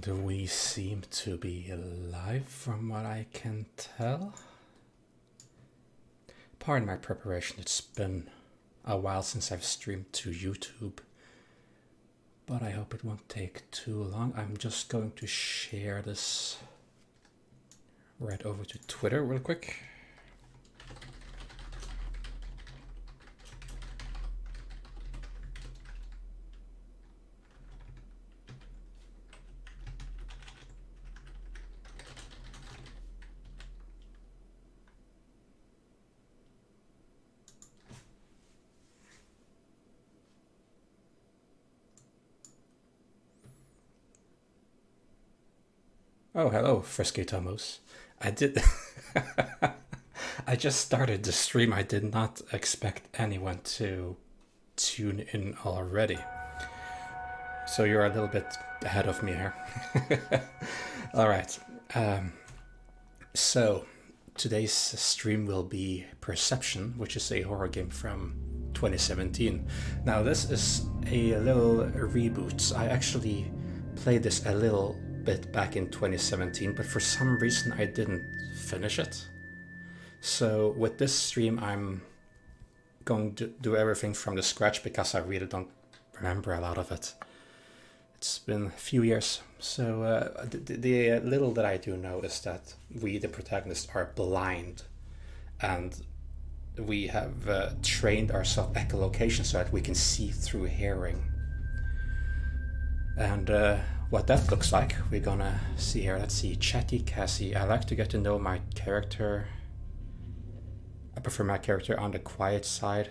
And we seem to be live from what I can tell. Pardon my preparation, it's been a while since I've streamed to YouTube. But I hope it won't take too long. I'm just going to share this right over to Twitter real quick. Oh, hello, Frisky Tomos. I just started the stream. I did not expect anyone to tune in already. So you're a little bit ahead of me here. All right. So today's stream will be Perception, which is a horror game from 2017. Now this is a little reboot. I actually played this a little bit back in 2017, but for some reason I didn't finish it. So with this stream I'm going to do everything from the scratch because I really don't remember a lot of it. It's been a few years. So the little that I do know is that we, the protagonists, are blind, and we have trained ourselves echolocation so that we can see through hearing. And what that looks like, we're gonna see here. Let's see, Chatty Cassie. I like to get to know my character. I prefer my character on the quiet side.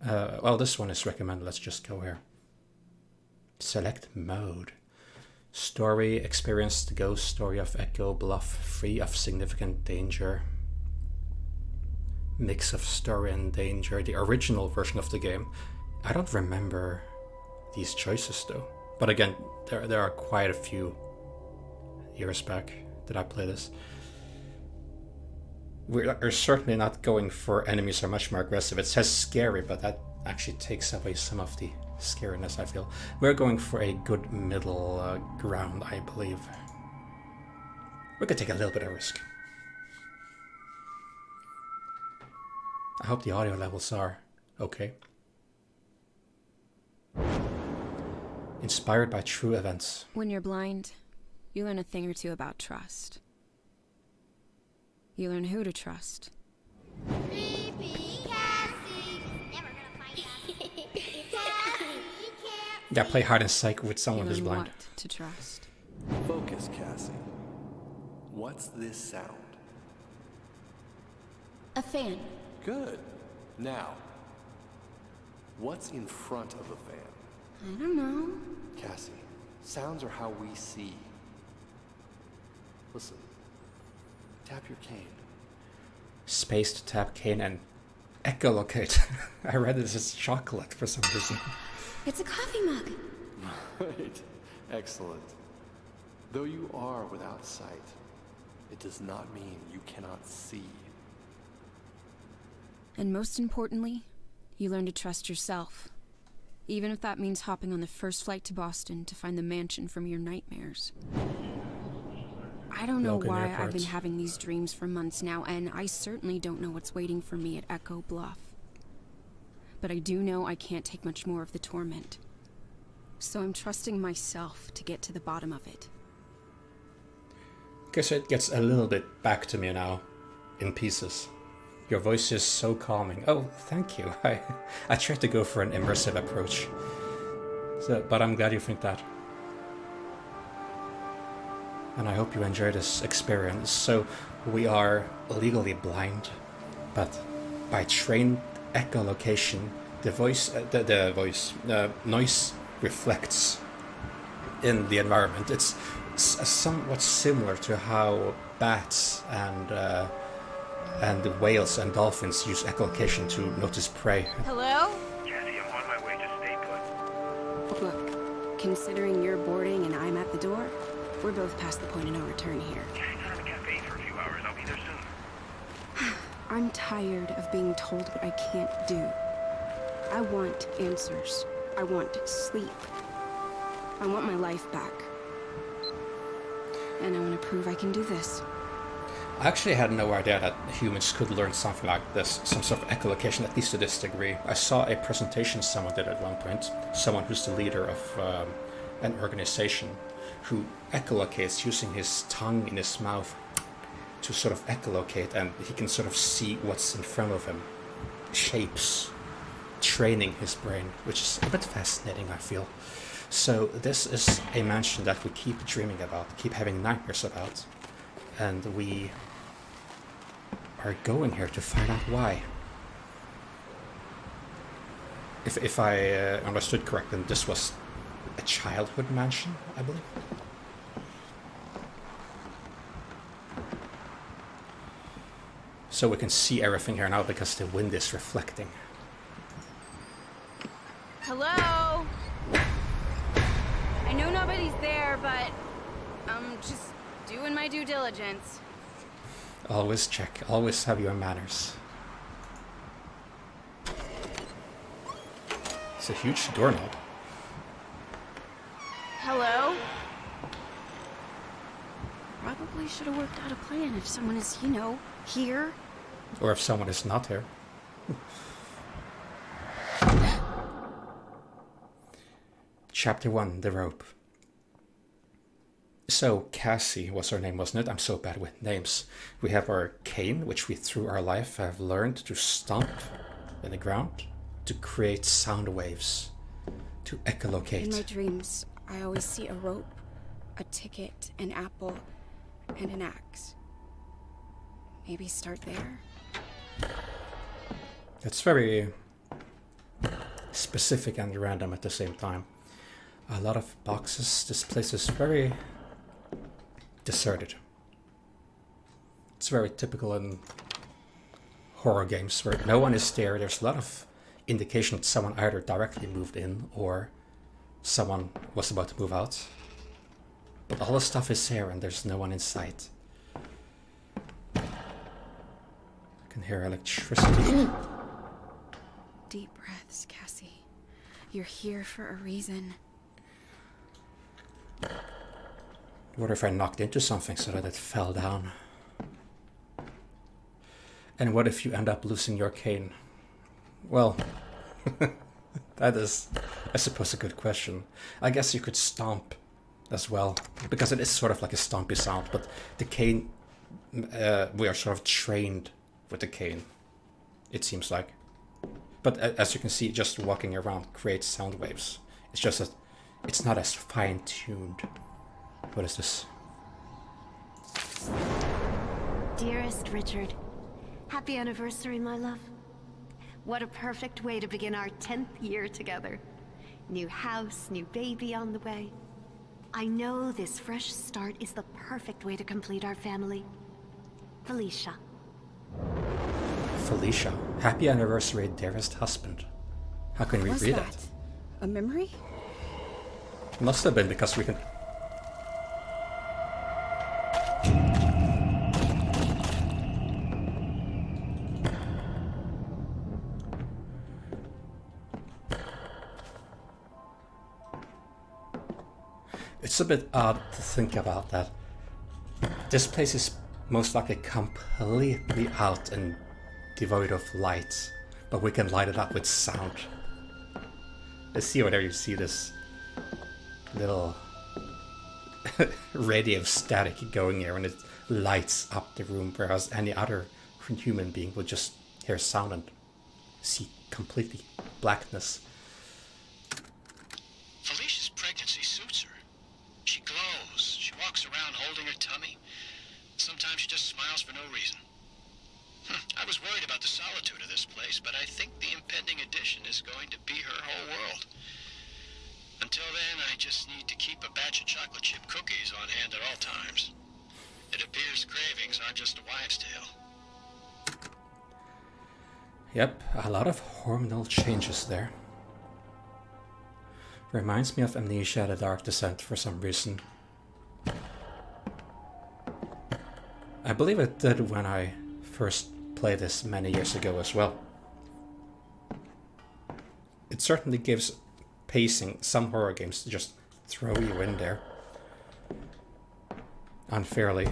Well, this one is recommended. Let's just go here. Select mode. Story, experience the ghost story of Echo Bluff, free of significant danger. Mix of story and danger. The original version of the game. I don't remember these choices though, but again, there are quite a few years back that I played this. We're certainly not going for enemies are much more aggressive. It says scary, but that actually takes away some of the scariness, I feel. We're going for a good middle ground, I believe. We could take a little bit of risk. I hope the audio levels are okay. Inspired by true events. When you're blind, you learn a thing or two about trust. You learn who to trust. Creepy Cassie! Never gonna find out. Cassie, Yeah, play hide and seek with someone who's You learn blind. what to trust. Focus, Cassie. What's this sound? A fan. Good. Now, what's in front of a fan? I don't know. Cassie, sounds are how we see. Listen. Tap your cane. Space to tap cane and echolocate. I read this as chocolate for some reason. It's a coffee mug. Right. Excellent. Though you are without sight, it does not mean you cannot see. And most importantly, you learn to trust yourself. Even if that means hopping on the first flight to Boston to find the mansion from your nightmares. I don't know Logan why Airport. I've been having these dreams for months now, and I certainly don't know what's waiting for me at Echo Bluff. But I do know I can't take much more of the torment. So I'm trusting myself to get to the bottom of it. Okay, so it gets a little bit back to me now, in pieces. Your voice is so calming. Oh, thank you. I tried to go for an immersive approach. So, but I'm glad you think that. And I hope you enjoy this experience. So, we are legally blind, but by trained echolocation, the noise reflects in the environment. It's somewhat similar to how bats and the whales and dolphins use echolocation to notice prey. Hello? Cassie, I'm on my way to stay put. Look, considering you're boarding and I'm at the door, we're both past the point of no return here. Hang out in the cafe for a few hours. I'll be there soon. I'm tired of being told what I can't do. I want answers. I want sleep. I want my life back. And I want to prove I can do this. I actually had no idea that humans could learn something like this, some sort of echolocation, at least to this degree. I saw a presentation someone did at one point, someone who's the leader of an organization, who echolocates using his tongue in his mouth to sort of echolocate, and he can sort of see what's in front of him, shapes, training his brain, which is a bit fascinating, I feel. So this is a mansion that we keep dreaming about, keep having nightmares about, and we are going here to find out why. If I understood correctly, then this was a childhood mansion, I believe. So we can see everything here now because the wind is reflecting. Hello? I know nobody's there, but I'm just doing my due diligence. Always check, always have your manners. It's a huge doorknob. Hello? Probably should have worked out a plan if someone is, you know, here. Or if someone is not here. Chapter 1, The Rope. So, Cassie was her name, wasn't it? I'm so bad with names. We have our cane, which we through our life have learned to stomp in the ground, to create sound waves, to echolocate. In my dreams, I always see a rope, a ticket, an apple, and an axe. Maybe start there? It's very specific and random at the same time. A lot of boxes. This place is very deserted. It's very typical in horror games where no one is there. There's a lot of indication that someone either directly moved in or someone was about to move out. But all the stuff is here and there's no one in sight. I can hear electricity. Deep breaths, Cassie. You're here for a reason. What if I knocked into something so that it fell down? And what if you end up losing your cane? Well, that is, I suppose, a good question. I guess you could stomp as well, because it is sort of like a stompy sound, but the cane, we are sort of trained with the cane, it seems like. But as you can see, just walking around creates sound waves. It's just that it's not as fine-tuned. What is this? Dearest Richard, happy anniversary, my love. What a perfect way to begin our 10th year together. New house, new baby on the way. I know this fresh start is the perfect way to complete our family. Felicia. Felicia. Happy anniversary, dearest husband. How can we read that? A memory? Must have been because we can... It's a bit odd to think about that. This place is most likely completely out and devoid of light, but we can light it up with sound. Let's see whether you see this little radio static going here and it lights up the room, whereas any other human being would just hear sound and see completely blackness. Felicia's pregnancy suits her. She glows. She walks around holding her tummy. Sometimes she just smiles for no reason. I was worried about the solitude of this place, but I think the impending addition is going to be her whole world. Until then, I just need to keep a batch of chocolate chip cookies on hand at all times. It appears cravings aren't just a wives' tale. Yep, a lot of hormonal changes there. Reminds me of Amnesia: The Dark Descent for some reason. I believe it did when I first played this many years ago as well. It certainly gives pacing some horror games just throw you in there unfairly.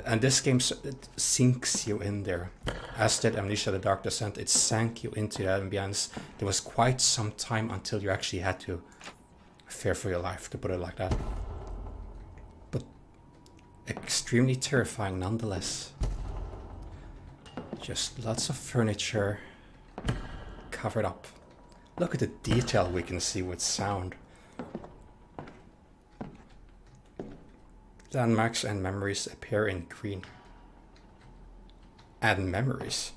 And this game it sinks you in there. As did Amnesia The Dark Descent, it sank you into the ambience. There was quite some time until you actually had to fear for your life, to put it like that. But extremely terrifying nonetheless. Just lots of furniture covered up. Look at the detail we can see with sound. Landmarks and memories appear in green. And memories.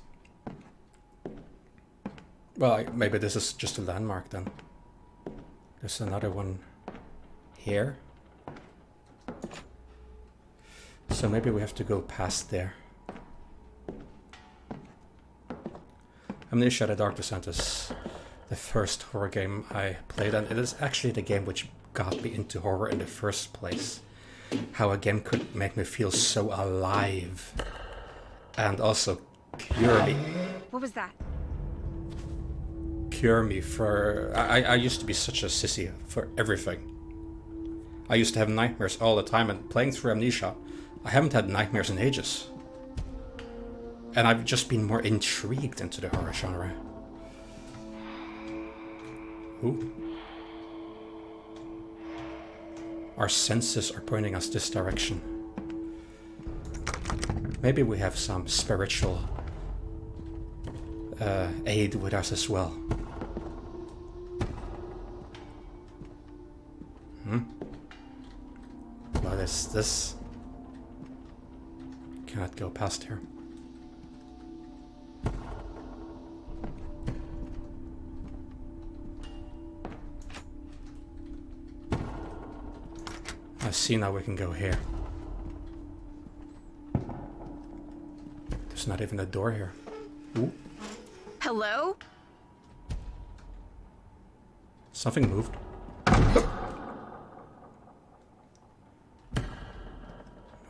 Well, maybe this is just a landmark then. There's another one here. So maybe we have to go past there. Amnesia The Dark Descent is the first horror game I played, and it is actually the game which got me into horror in the first place. How a game could make me feel so alive and also cure me. What was that? Cure me for... I used to be such a sissy for everything. I used to have nightmares all the time, and playing through Amnesia, I haven't had nightmares in ages. And I've just been more intrigued into the horror genre. Ooh. Our senses are pointing us this direction. Maybe we have some spiritual aid with us as well. What is this? Cannot go past here. I see now we can go here. There's not even a door here. Ooh. Hello? Something moved.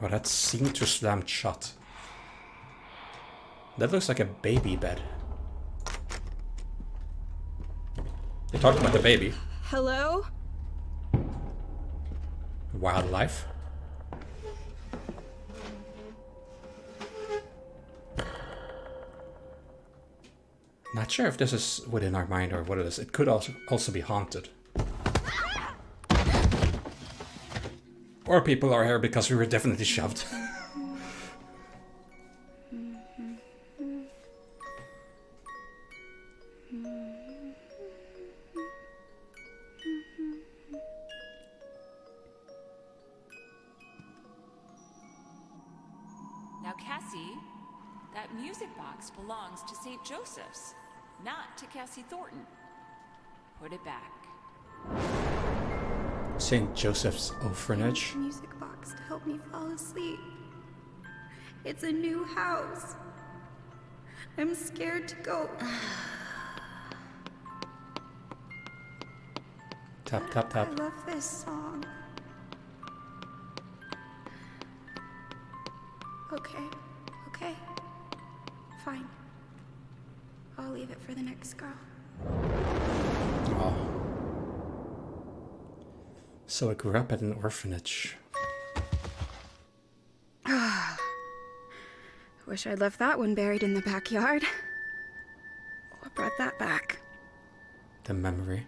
Well, that seemed to slam shut. That looks like a baby bed. They talked about the baby. Hello? Wildlife. Not sure if this is within our mind or what it is. It could also be haunted. Or people are here because we were definitely shoved. Now, Cassie, that music box belongs to St. Joseph's, not to Cassie Thornton. Put it back. St. Joseph's Orphanage. Music box to help me fall asleep. It's a new house. I'm scared to go. Tap, tap, tap. I love this song. Okay. Fine. I'll leave it for the next girl. Oh. So I grew up at an orphanage. Wish I'd left that one buried in the backyard. What brought that back? The memory.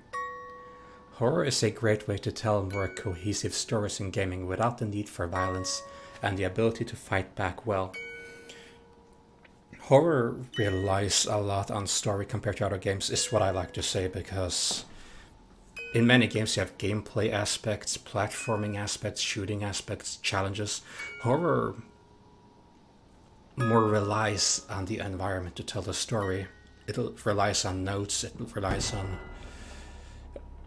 Horror is a great way to tell more cohesive stories in gaming without the need for violence and the ability to fight back well. Horror relies a lot on story compared to other games, is what I like to say, because in many games you have gameplay aspects, platforming aspects, shooting aspects, challenges. Horror more relies on the environment to tell the story. It relies on notes, it relies on...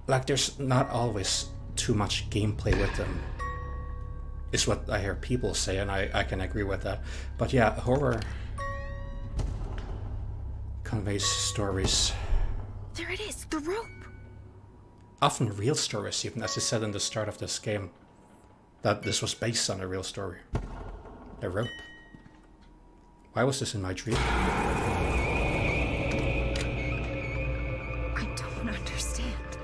Like, there's not always too much gameplay with them, is what I hear people say, and I can agree with that. But yeah, horror conveys stories. There it is, the rope! Often real stories, even as I said in the start of this game, that this was based on a real story. A rope. Why was this in my dream? I don't understand.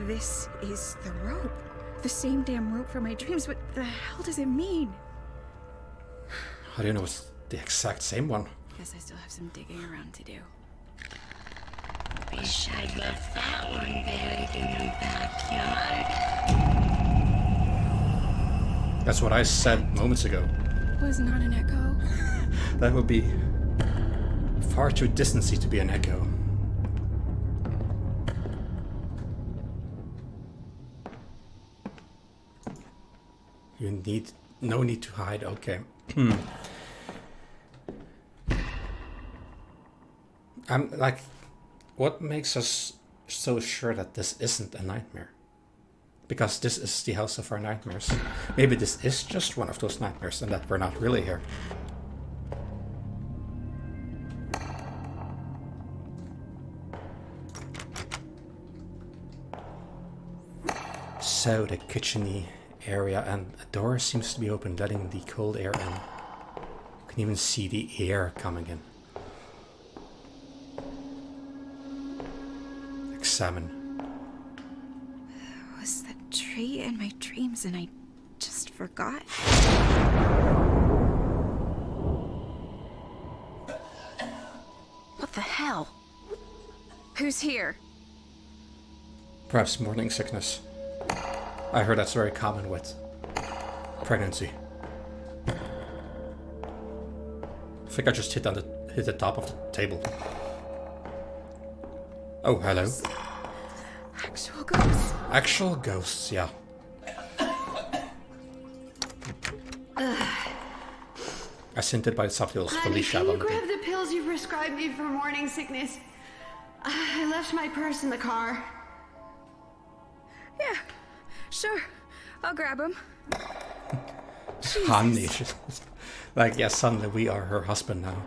This is the rope. the same damn rope from my dreams. What the hell does it mean? How do you know it's the exact same one? Guess I still have some digging around to do. Wish I'd left that one buried in the backyard. That's what I said moments ago. Was not an echo. That would be far too distancy to be an echo. You need no need to hide. Okay. I'm like, what makes us so sure that this isn't a nightmare? Because this is the house of our nightmares. Maybe this is just one of those nightmares and that we're not really here. So the kitcheny area, and a door seems to be open, letting the cold air in. You can even see the air coming in. Examine. Was the tree in my dreams and I just forgot? What the hell? Who's here? Perhaps morning sickness. I heard that's very common with pregnancy. I think I just hit the top of the table. Oh, hello. Actual ghosts. Actual ghosts, yeah. I sent it by the subtitles. Felicia. Can you grab the pills you prescribed me for morning sickness? I left my purse in the car. Yeah, sure. I'll grab him. Honey. Like, yeah, suddenly we are her husband now.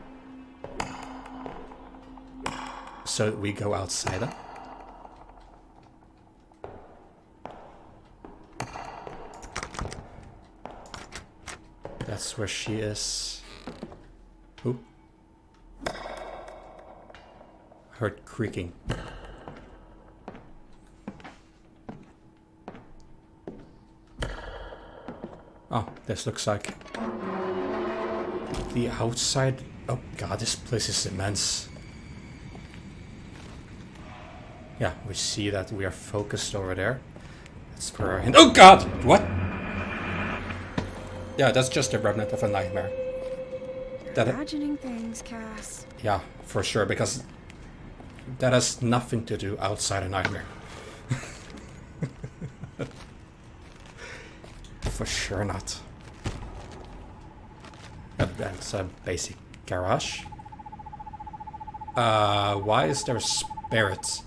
So we go outside. That's where she is. Ooh. Heard creaking. Oh, this looks like the outside. Oh god, this place is immense. Yeah, we see that we are focused over there. That's for our hand. Oh god! What? Yeah, that's just a remnant of a nightmare. You're imagining things, Cass. Yeah, for sure, because that has nothing to do outside a nightmare. For sure not. That's a basic garage. Why is there spirits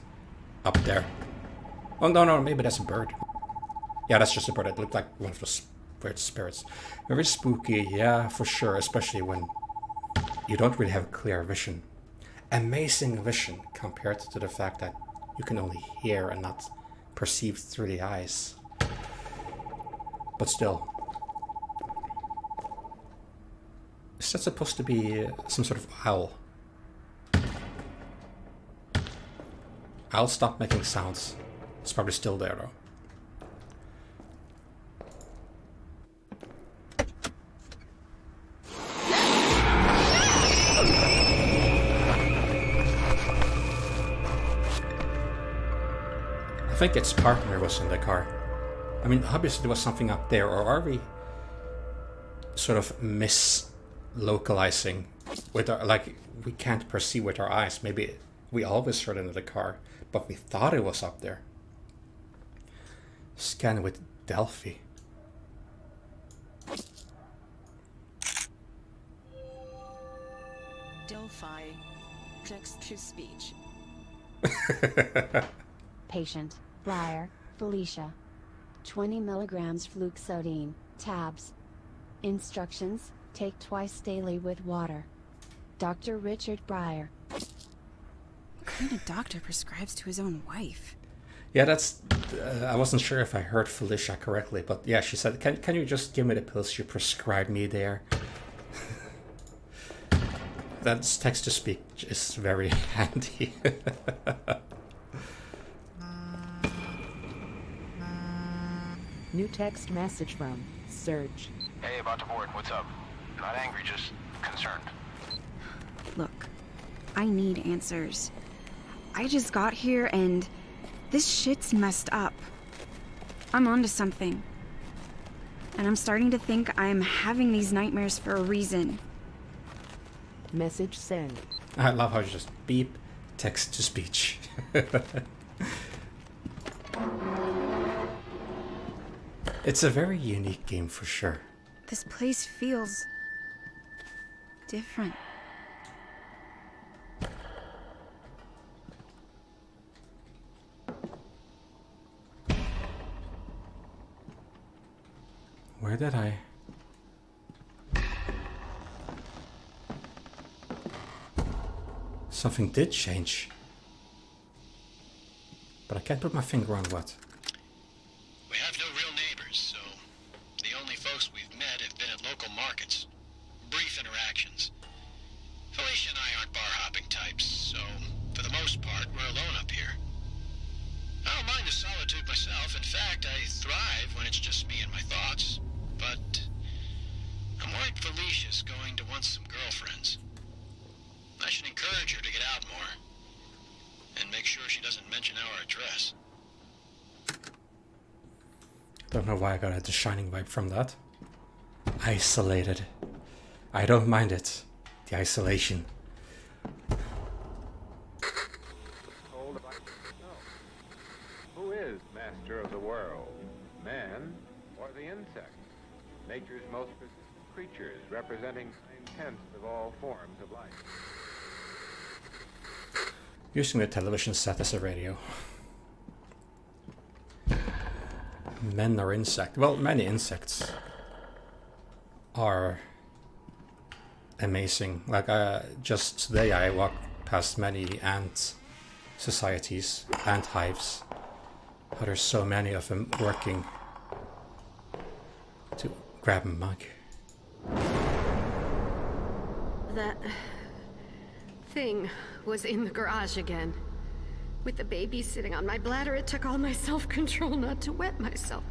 up there? Oh no, maybe that's a bird. Yeah, that's just a bird. It looked like one of those weird spirits. Very spooky, yeah, for sure, especially when you don't really have clear vision. Amazing vision compared to the fact that you can only hear and not perceive through the eyes. But still. Is that supposed to be some sort of owl? Owl stopped making sounds. It's probably still there though. I think its partner was in the car. I mean, obviously there was something up there, or are we sort of mislocalizing with our, like, we can't perceive with our eyes. Maybe we always heard it in the car, but we thought it was up there. Scan with Delphi. Delphi. Text to speech. Patient, Briar, Felicia. 20 milligrams fluoxetine, tabs. Instructions, take twice daily with water. Dr. Richard Briar. What kind of doctor prescribes to his own wife? Yeah, that's... I wasn't sure if I heard Felicia correctly, but yeah, she said, can you just give me the pills you prescribed me there? That's text-to-speech is very handy. New text message from Serge. Hey, about to board. What's up? Not angry, just concerned. Look, I need answers. I just got here and this shit's messed up. I'm onto something. And I'm starting to think I'm having these nightmares for a reason. Message sent. I love how you just beep, text to speech. It's a very unique game for sure. This place feels different. Where did I? Something did change. But I can't put my finger on what. We have no real neighbors, so the only folks we've met have been at local markets. Brief interactions. Felicia and I aren't bar-hopping types, so for the most part, we're alone up here. I don't mind the solitude myself. In fact, I thrive when it's just me and my thoughts. But I'm worried Felicia's going to want some girlfriends. I should encourage her to get out more. And make sure she doesn't mention our address. Don't know why I got the shining vibe from that. Isolated. I don't mind it. The isolation. Who is master of the world? Man or the insect? Nature's most persistent creatures representing 9/10 of all forms of life. Using the television set as a radio. Men are insect. Well, many insects are amazing. Like just today I walked past many ant societies, ant hives. How there's so many of them working to grab a mug. That thing was in the garage again. With the baby sitting on my bladder, it took all my self-control not to wet myself.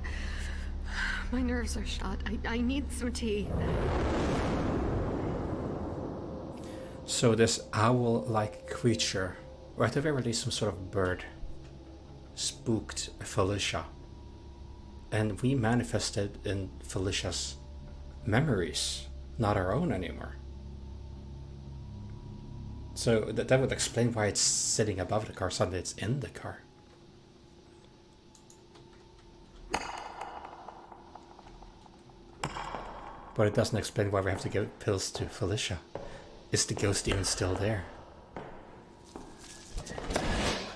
My nerves are shot. I need some tea. So this owl-like creature, or at the very least some sort of bird, spooked Felicia. And we manifested in Felicia's memories, not our own anymore. So that would explain why it's sitting above the car, suddenly it's in the car. But it doesn't explain why we have to give pills to Felicia. Is the ghost even still there?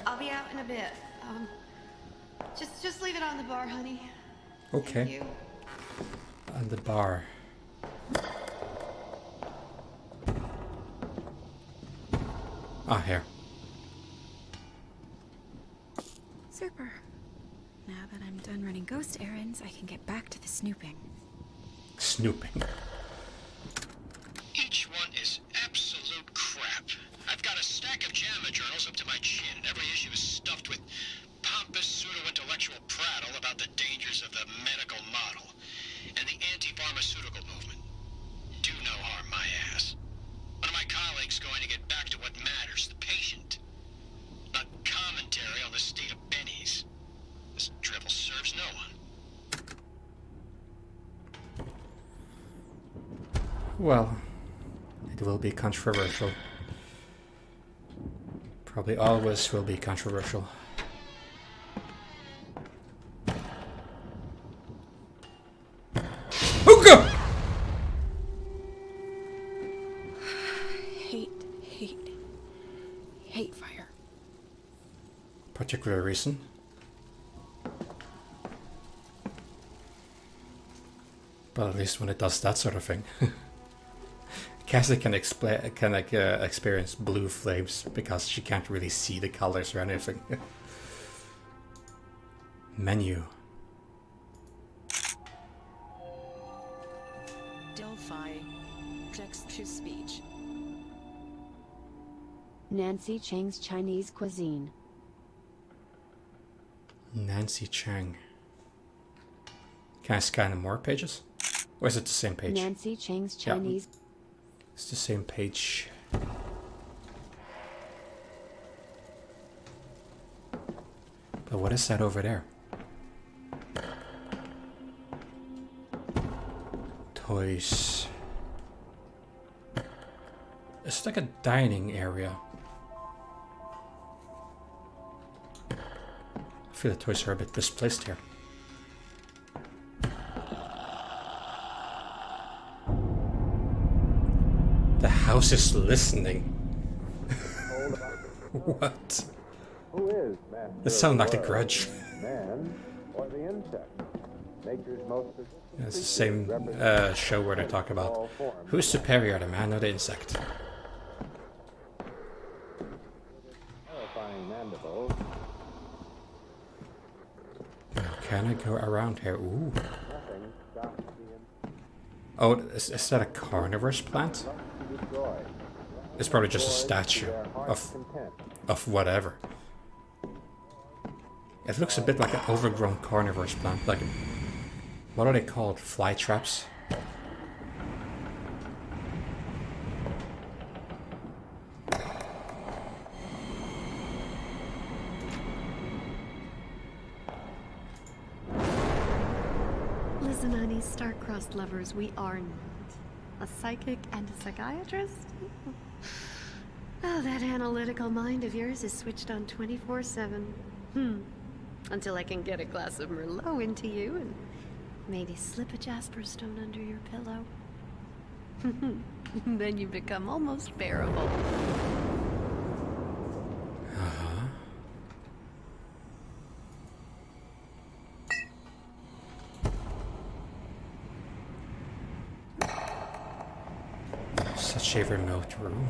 I'll be out in a bit. Just leave it on the bar, honey. Okay. Thank you. On the bar. Ah, here. Super. Now that I'm done running ghost errands, I can get back to the snooping. Snooping. Each one is absolute crap. I've got a stack of JAMA journals up to my chin, and every issue is stuffed with pompous pseudo-intellectual prattle about the dangers of the medical model and the anti-pharmaceutical movement. Do no harm, my ass. One of my colleagues going to get back to what matters, the patient. Not commentary on the state of bennies. This drivel serves no one. Well, it will be controversial. Probably always will be controversial. Oh God! Hate fire. Particular reason? But at least when it does that sort of thing. Cassie can experience blue flames because she can't really see the colors or anything. Menu. Delphi. Text to speech. Nancy Chang's Chinese cuisine. Nancy Chang. Can I scan more pages? Or is it the same page? Nancy Chang's Chinese. Yeah, it's the same page. But what is that over there? Toys. It's like a dining area. I feel the toys are a bit misplaced here. The house is listening. What? Who is master? It sounds like The Grudge. Man or the insect? Nature's most Yeah, it's the same show where they talk about who's superior, the man or the insect. Terrifying mandibles. Can I go around here? Ooh. Nothing stops the Oh, is that a carnivorous plant? destroy. It's probably just a statue of whatever. It looks a bit like an overgrown carnivorous plant. Like, what are they called? Fly traps? Listen, honey, star-crossed lovers, we are not. A psychic and a psychiatrist? Oh, that analytical mind of yours is switched on 24/7. Until I can get a glass of Merlot into you and maybe slip a jasper stone under your pillow. Then you become almost bearable. Such a remote room.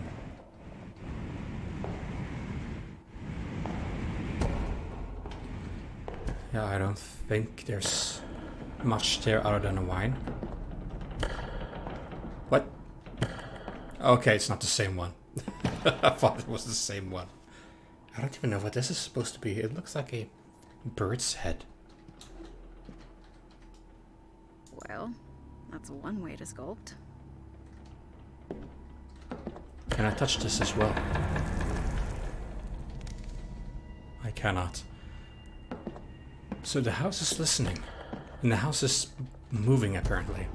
Yeah, I don't think there's much there other than a wine. What? Okay, it's not the same one. I thought it was the same one. I don't even know what this is supposed to be. It looks like a bird's head. Well, that's one way to sculpt. Can I touch this as well? I cannot. So the house is listening. And the house is moving, apparently.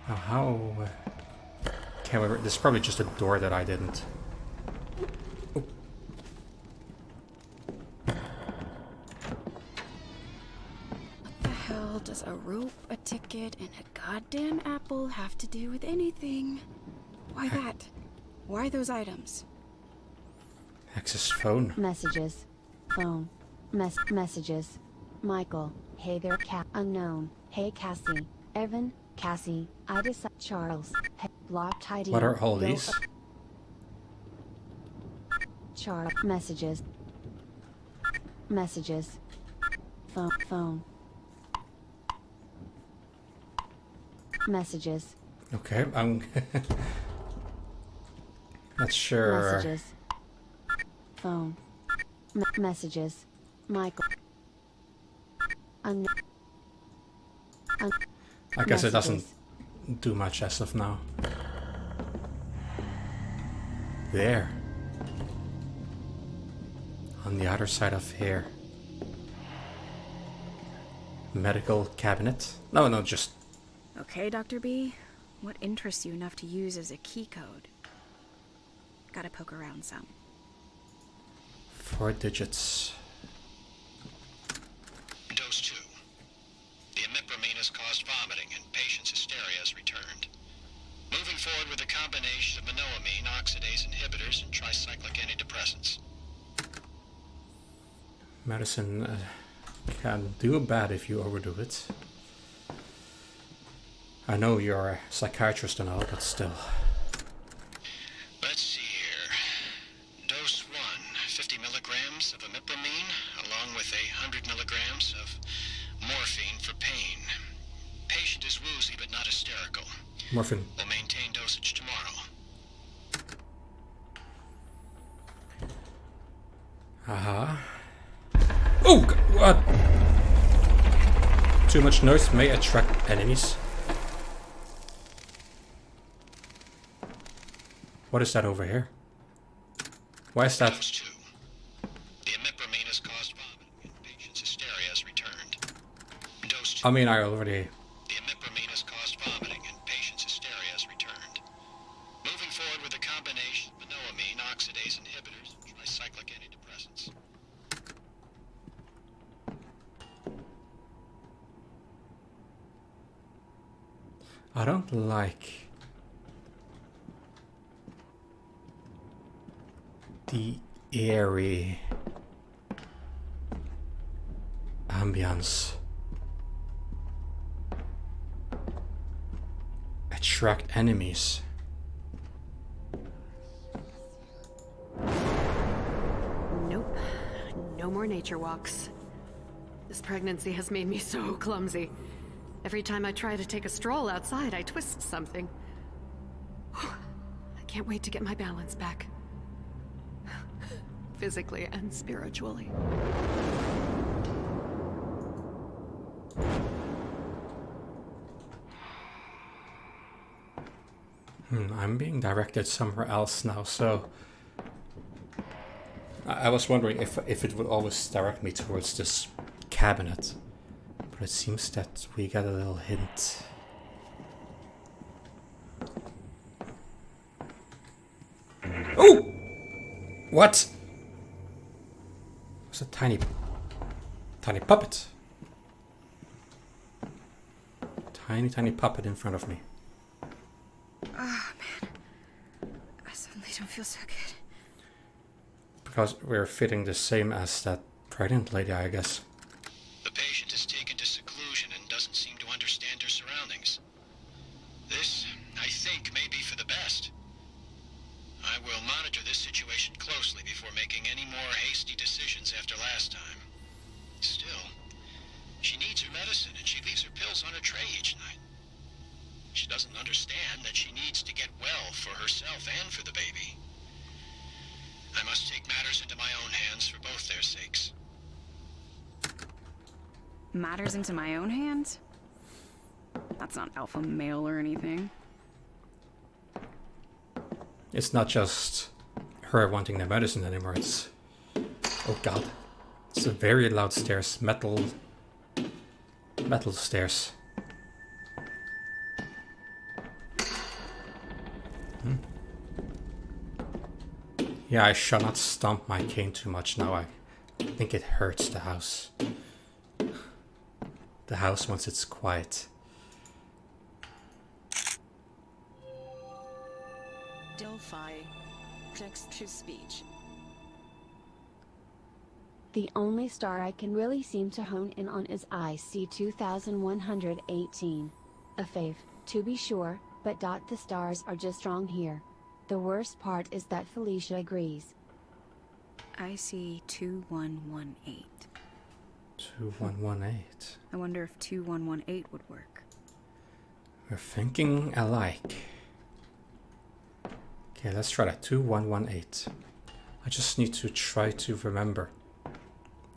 Now how... can we... There's probably just a door that I didn't... Oh. What the hell does a rope, a ticket, and a goddamn apple have to do with anything? Why that? Why those items? Access phone. Messages. Phone. Messages. Michael. Hey there, unknown. Hey, Cassie. Evan. Cassie. I decide. Charles. Hey, block tidy. What are all these? Charles. Messages. Messages. Phone. Messages. Okay, I'm not sure. Messages. Phone. Messages. Michael. I guess it doesn't do much as of now. There. On the other side of here. Medical cabinet? No, just... Okay, Dr. B. What interests you enough to use as a key code? Gotta poke around some. 4 digits. Dose 2. The imipramine has caused vomiting and patient's hysteria has returned. Moving forward with a combination of monoamine, oxidase inhibitors, and tricyclic antidepressants. Medicine can do bad if you overdo it. I know you're a psychiatrist and all, but still. Let's see here. Dose 1, 50 milligrams of imipramine, along with 100 milligrams of morphine for pain. Patient is woozy but not hysterical. Morphine. We'll maintain dosage tomorrow. Oh, what? Too much noise may attract enemies. What is that over here? Why is that? The imipramine has caused vomiting and patient's hysteria has returned. Dose 2. I mean, I already... The imipramine has caused vomiting and patient's hysteria has returned. Moving forward with a combination of monoamine oxidase inhibitors and tricyclic antidepressants. I don't like the airy ambience. Attract enemies. Nope. No more nature walks. This pregnancy has made me so clumsy. Every time I try to take a stroll outside, I twist something. I can't wait to get my balance back. Physically and spiritually. I'm being directed somewhere else now, so... I was wondering if it would always direct me towards this cabinet. But it seems that we got a little hint. Oh! What? It's a tiny puppet. Tiny puppet in front of me. Oh, man. I suddenly don't feel so good. Because we're fitting the same as that pregnant lady, I guess. The patient is taken to seclusion and doesn't seem to understand her surroundings. This, I think, may be for the best. I will monitor this situation closely before making any more hasty decisions after last time. Still, she needs her medicine and she leaves her pills on her tray each night. She doesn't understand that she needs to get well for herself and for the baby. I must take matters into my own hands for both their sakes. Matters into my own hands? That's not alpha male or anything. It's not just her wanting the medicine anymore, it's... Oh god. It's a very loud stairs. Metal stairs. Yeah, I shall not stomp my cane too much now. I think it hurts the house. The house once it's quiet. Delphi. Text-to-speech. The only star I can really seem to hone in on is IC 2118. A fave, to be sure, but the stars are just wrong here. The worst part is that Felicia agrees. IC 2118. 2118. I wonder if 2118 would work. We're thinking alike. Okay, let's try that. 2118. I just need to try to remember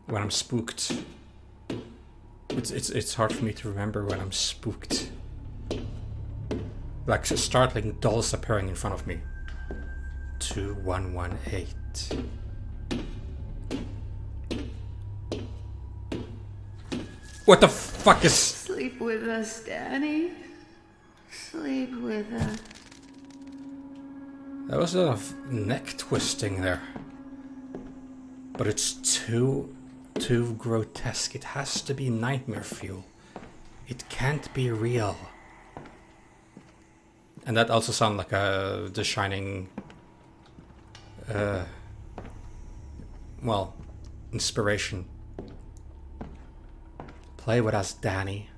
when I'm spooked. It's hard for me to remember when I'm spooked. Like startling dolls appearing in front of me. 2118. What the fuck is... Sleep with us, Danny. Sleep with us. There was a lot of neck twisting there. But it's too grotesque. It has to be nightmare fuel. It can't be real. And that also sounds like The Shining... well, inspiration. Play with us, Danny.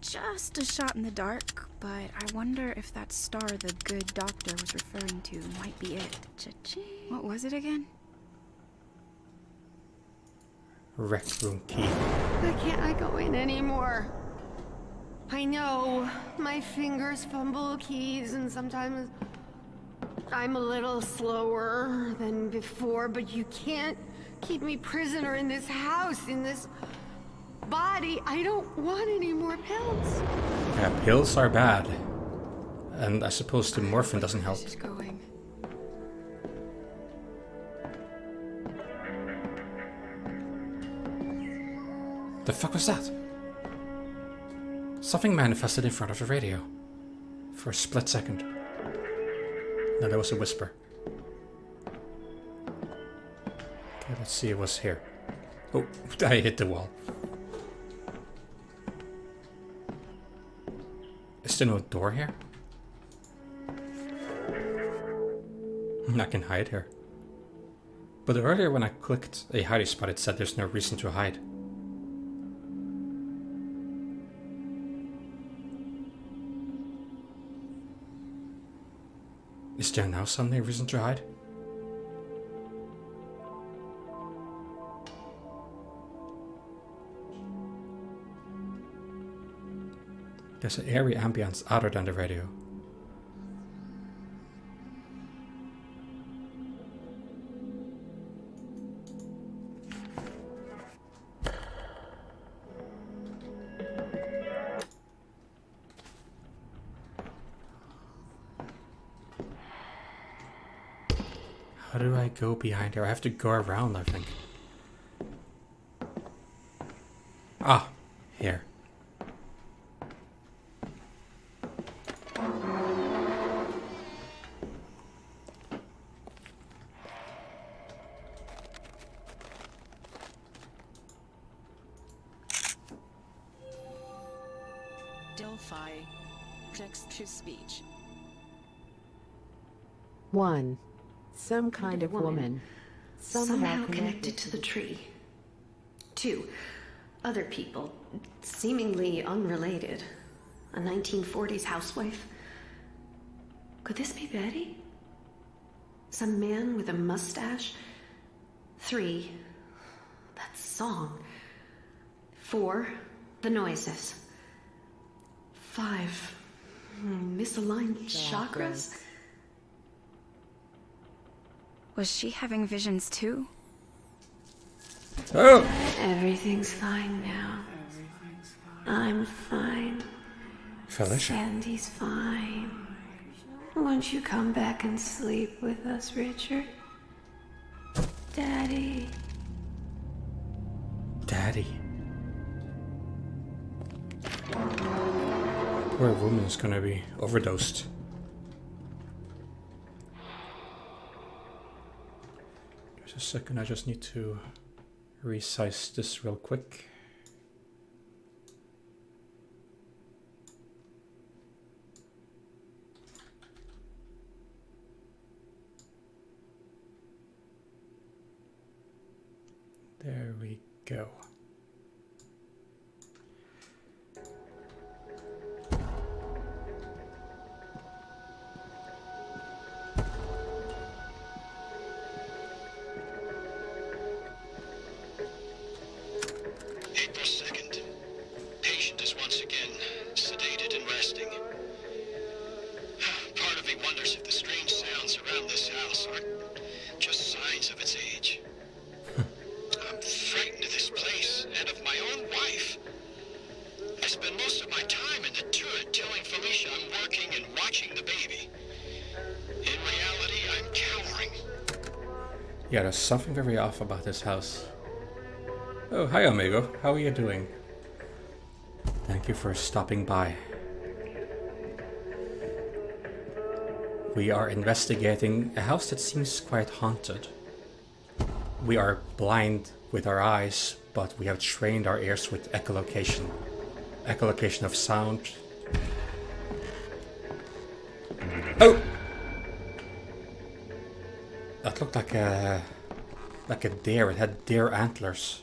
Just a shot in the dark, but I wonder if that star the good doctor was referring to might be it. Cha-ching. What was it again? Rec room key. Why can't I go in anymore? I know. My fingers fumble keys and sometimes... I'm a little slower than before, but you can't keep me prisoner in this house, in this body. I don't want any more pills. Yeah, pills are bad. And I suppose the morphine doesn't help. This is going. The fuck was that? Something manifested in front of the radio. For a split second. Then there was a whisper. Okay, let's see, it was here. Oh, I hit the wall. Is there no door here? I can hide here. But earlier when I clicked a hiding spot, it said there's no reason to hide. Is there now suddenly a reason to hide? There's an airy ambience other than the radio. How do I go behind here? I have to go around, I think. Ah, here. Delphi. Text to speech. 1. Some kind of woman. Somehow connected to the tree. 2. Other people, seemingly unrelated. A 1940s housewife. Could this be Betty? Some man with a mustache? 3. That song. 4. The noises. 5. Misaligned chakras? Was she having visions too? Oh! Everything's fine now. I'm fine. Felicia. Sandy's fine. Won't you come back and sleep with us, Richard? Daddy. Daddy. Poor woman's gonna be overdosed. Just a second, I just need to resize this real quick. There we go. April 2nd. Patient is once again sedated and resting. Part of me wonders if the strange sounds around this house aren't just signs of its age. I'm frightened of this place and of my own wife. I spend most of my time in the turret telling Felicia I'm working and watching the baby. In reality, I'm cowering. Yeah, there's something very off about this house. Oh, hi amigo. How are you doing? Thank you for stopping by. We are investigating a house that seems quite haunted. We are blind with our eyes, but we have trained our ears with echolocation. Echolocation of sound. Oh! That looked like a deer. It had deer antlers.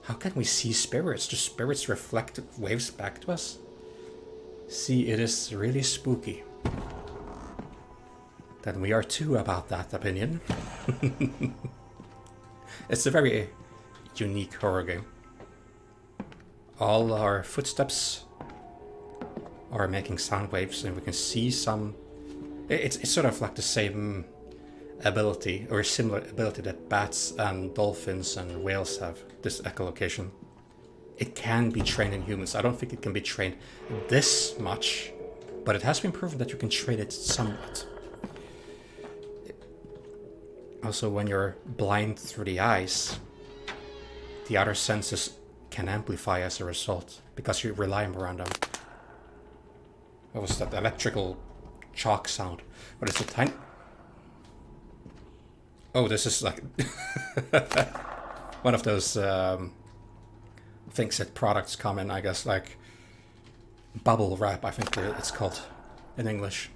How can we see spirits? Do spirits reflect waves back to us? See, it is really spooky. Then we are too about that opinion. It's a very unique horror game. All our footsteps are making sound waves, and we can see some It's sort of like the same ability, or a similar ability that bats and dolphins and whales have, this echolocation. It can be trained in humans. I don't think it can be trained this much, but it has been proven that you can train it somewhat. Also, when you're blind through the eyes, the other senses can amplify as a result, because you rely around them. What was that? Electrical chalk sound. What is it? Tiny... Oh, this is like one of those things that products come in, I guess, like bubble wrap, I think it's called in English.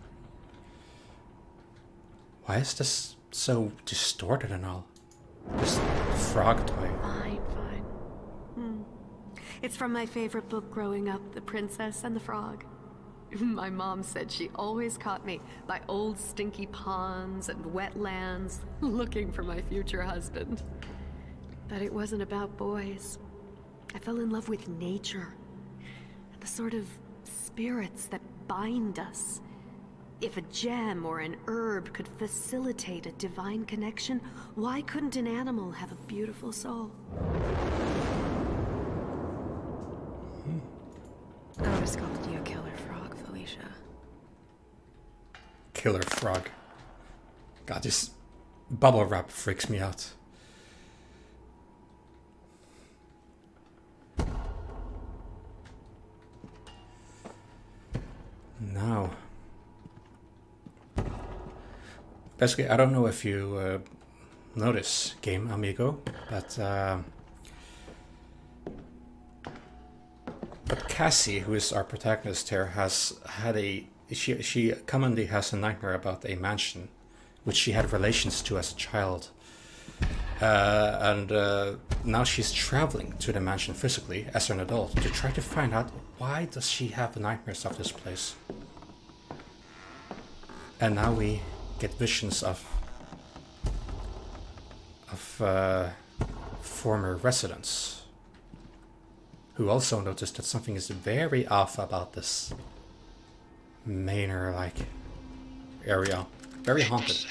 Why is this so distorted and all? This frog toy. Fine. It's from my favorite book growing up, The Princess and the Frog. My mom said she always caught me by old stinky ponds and wetlands, looking for my future husband. But it wasn't about boys. I fell in love with nature, the sort of spirits that bind us. If a gem or an herb could facilitate a divine connection, why couldn't an animal have a beautiful soul? I would have sculpted you a killer frog, Felicia. Killer frog. God, this bubble wrap freaks me out. Now, basically, I don't know if you notice, game amigo, but Cassie, who is our protagonist here, has had she commonly has a nightmare about a mansion which she had relations to as a child, and now she's traveling to the mansion physically as an adult to try to find out why does she have nightmares of this place. And now we get visions of former residents who also noticed that something is very off about this manor-like area. Very haunted.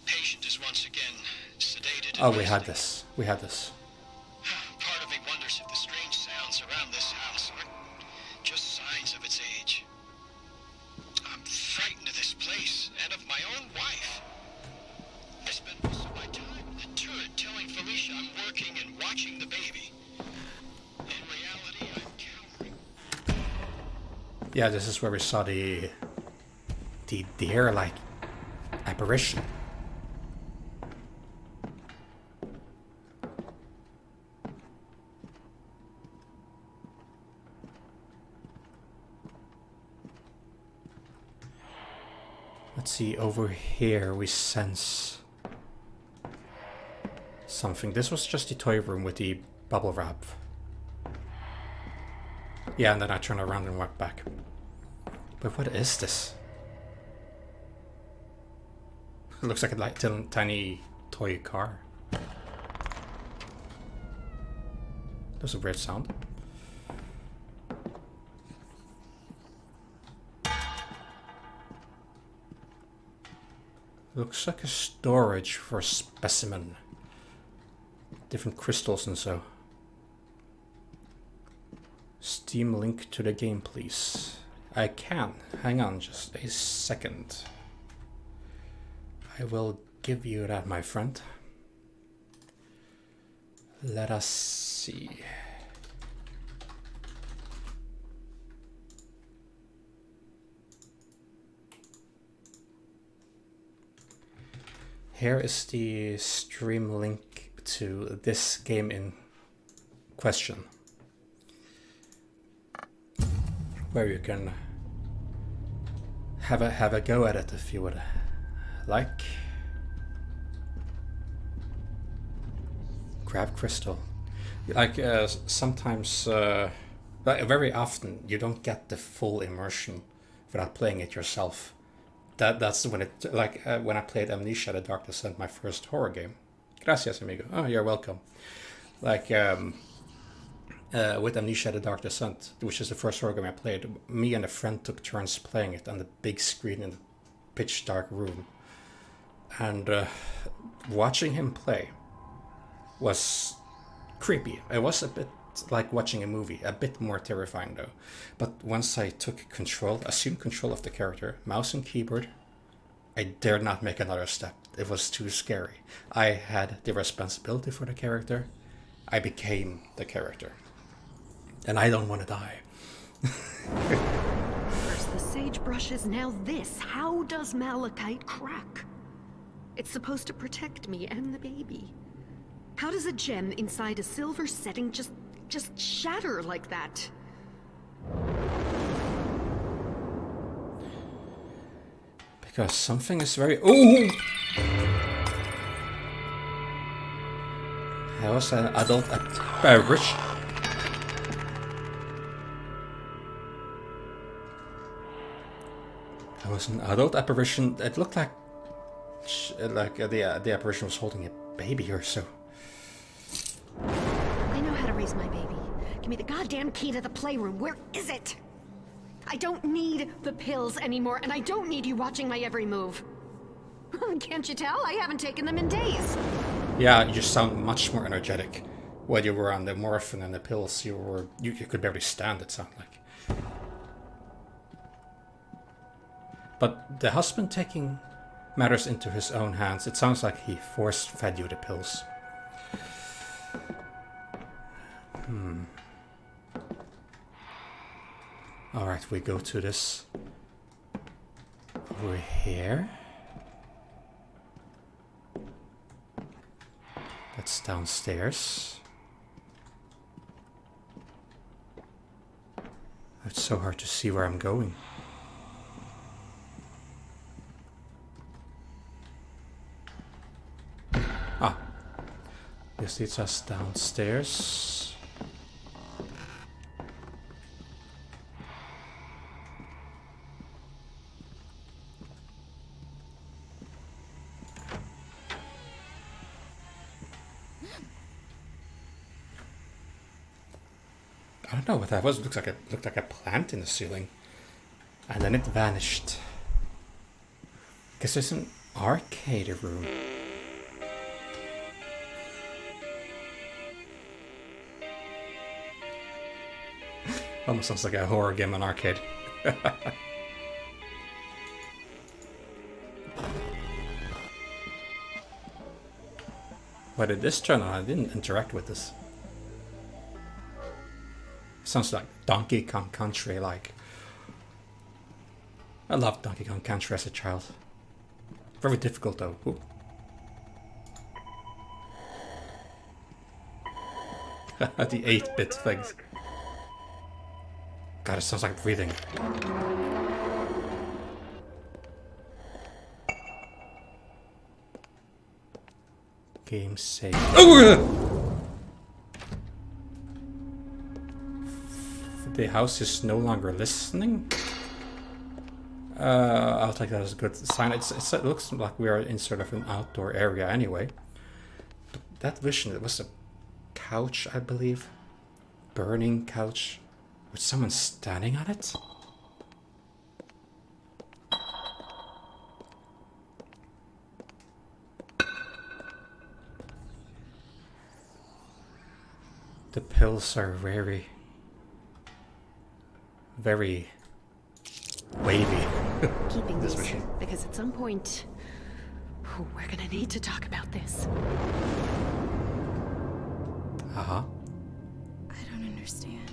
Patient is once again sedated. Oh, we had this. Part of me wonders if the strange sounds around this house aren't just signs of its age. I'm frightened of this place and of my own wife. I spend most of my time in the turret telling Felicia I'm working and watching the baby. In reality, I'm cowering. Yeah, this is where we saw the deer-like apparition. Let's see, over here we sense something. This was just the toy room with the bubble wrap. Yeah, and then I turn around and walk back. But what is this? It looks like a tiny toy car. That's a weird sound. Looks like a storage for a specimen. Different crystals and so. Steam link to the game, please. I can. Hang on just a second. I will give you that, my friend. Let us see. Here is the stream link to this game in question, where you can have a go at it if you would like. Grab crystal. Like sometimes, very often, you don't get the full immersion without playing it yourself. That's when it, like when I played Amnesia: The Dark Descent, my first horror game. Gracias, amigo. Oh, you're welcome. Like with Amnesia: The Dark Descent, which is the first horror game I played, me and a friend took turns playing it on the big screen in pitch dark room. And watching him play was creepy. It was a bit like watching a movie, a bit more terrifying though. But once I took control, assumed control of the character, mouse and keyboard, I dared not make another step. It was too scary. I had the responsibility for the character. I became the character. And I don't want to die. First the sagebrushes, now this. How does malachite crack? It's supposed to protect me and the baby. How does a gem inside a silver setting just shatter like that? Because something is very... Ooh! I was an adult apparition. I was an adult apparition. It looked like the apparition was holding a baby or so. I know how to raise my baby. Give me the goddamn key to the playroom. Where is it? I don't need the pills anymore, and I don't need you watching my every move. Can't you tell? I haven't taken them in days. Yeah, you sound much more energetic. When you were on the morphine and the pills, you could barely stand, it sounded like. But the husband taking matters into his own hands, it sounds like he force-fed you the pills. Alright, we go to this over here. That's downstairs. It's so hard to see where I'm going. Ah, this leads us downstairs. I don't know what that was. It looked like a plant in the ceiling, and then it vanished. Guess there's an arcade room. Almost sounds like a horror game on arcade. Why did this turn on? I didn't interact with this. Sounds like Donkey Kong Country, like. I loved Donkey Kong Country as a child. Very difficult though. Ooh. The 8-bit things. God, it sounds like breathing. Game save. Oh! The house is no longer listening. I'll take that as a good sign. It looks like we are in sort of an outdoor area anyway. But that vision, it was a couch, I believe. Burning couch. With someone standing on it? The pills are very wavy. Keeping this these, machine. because at some point, we're gonna need to talk about this. Uh-huh. I don't understand.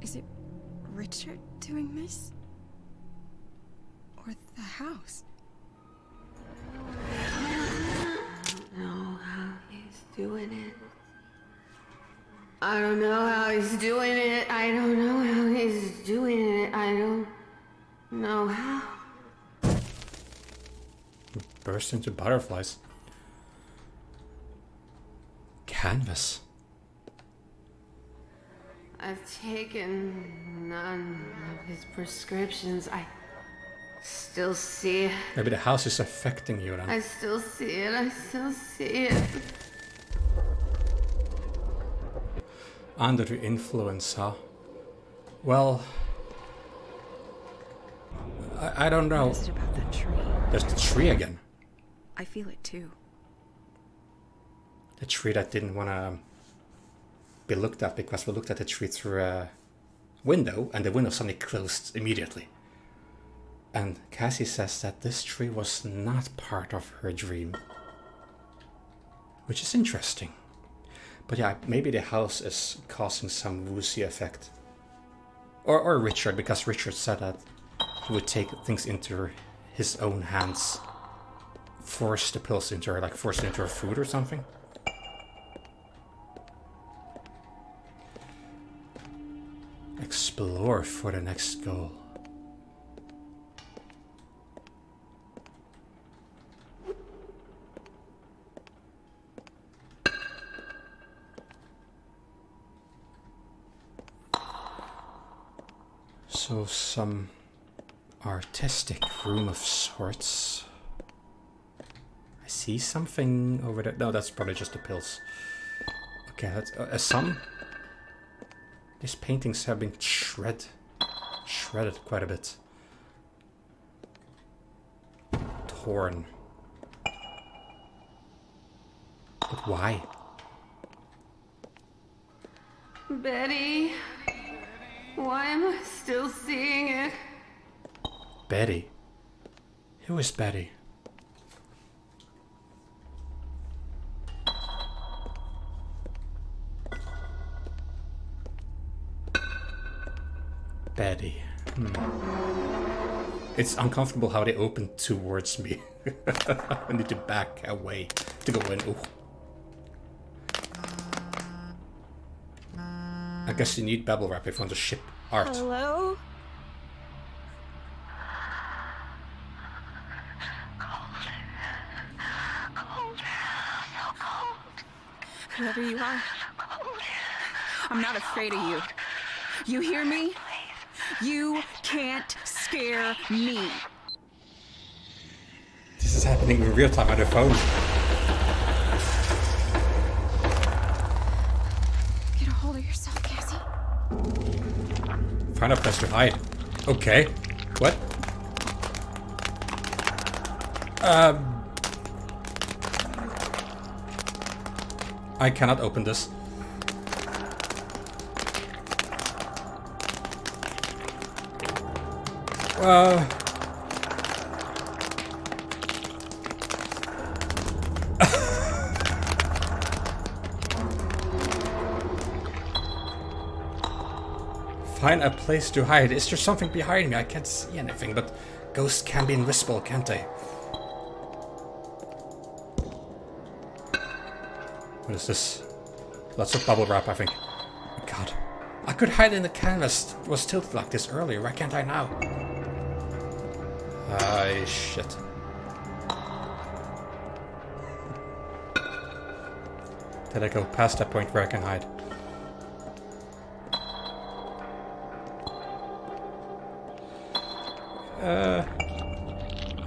Is it Richard doing this? Or the house? I don't know how he's doing it. I don't know how he's doing it. I don't know how he's doing it. I don't know how. Burst into butterflies. Canvas. I've taken none of his prescriptions. I still see it. Maybe the house is affecting you then. I still see it. I still see it. Under the influence, huh? Well, I don't know. What is it about that tree? There's the tree again. I feel it too. The tree that didn't want to be looked at because we looked at the tree through a window and the window suddenly closed immediately. And Cassie says that this tree was not part of her dream. Which is interesting. But yeah, maybe the house is causing some woozy effect. Or Richard, because Richard said that he would take things into his own hands. Force the pills into her, like force it into her food or something. Explore for the next goal. So some artistic room of sorts. I see something over there. No, that's probably just the pills. Okay, that's some. These paintings have been shredded quite a bit. Torn. But why? Betty, why am I still seeing it? Betty? Who is Betty? Betty. It's uncomfortable how they open towards me. I need to back away to go in. Ooh. I guess you need bubble wrap if you want to ship art. Hello? Whoever you are, I'm not afraid of you. You hear me? You can't scare me. This is happening in real time on the phone. Get a hold of yourself, Cassie. Find a place to hide. Okay. What? I cannot open this. Find a place to hide. Is there something behind me? I can't see anything, but ghosts can be invisible, can't they? What is this? Lots of bubble wrap, I think. Oh, God. I could hide in the canvas. It was tilted like this earlier. Why can't I now? Shit. Did I go past that point where I can hide?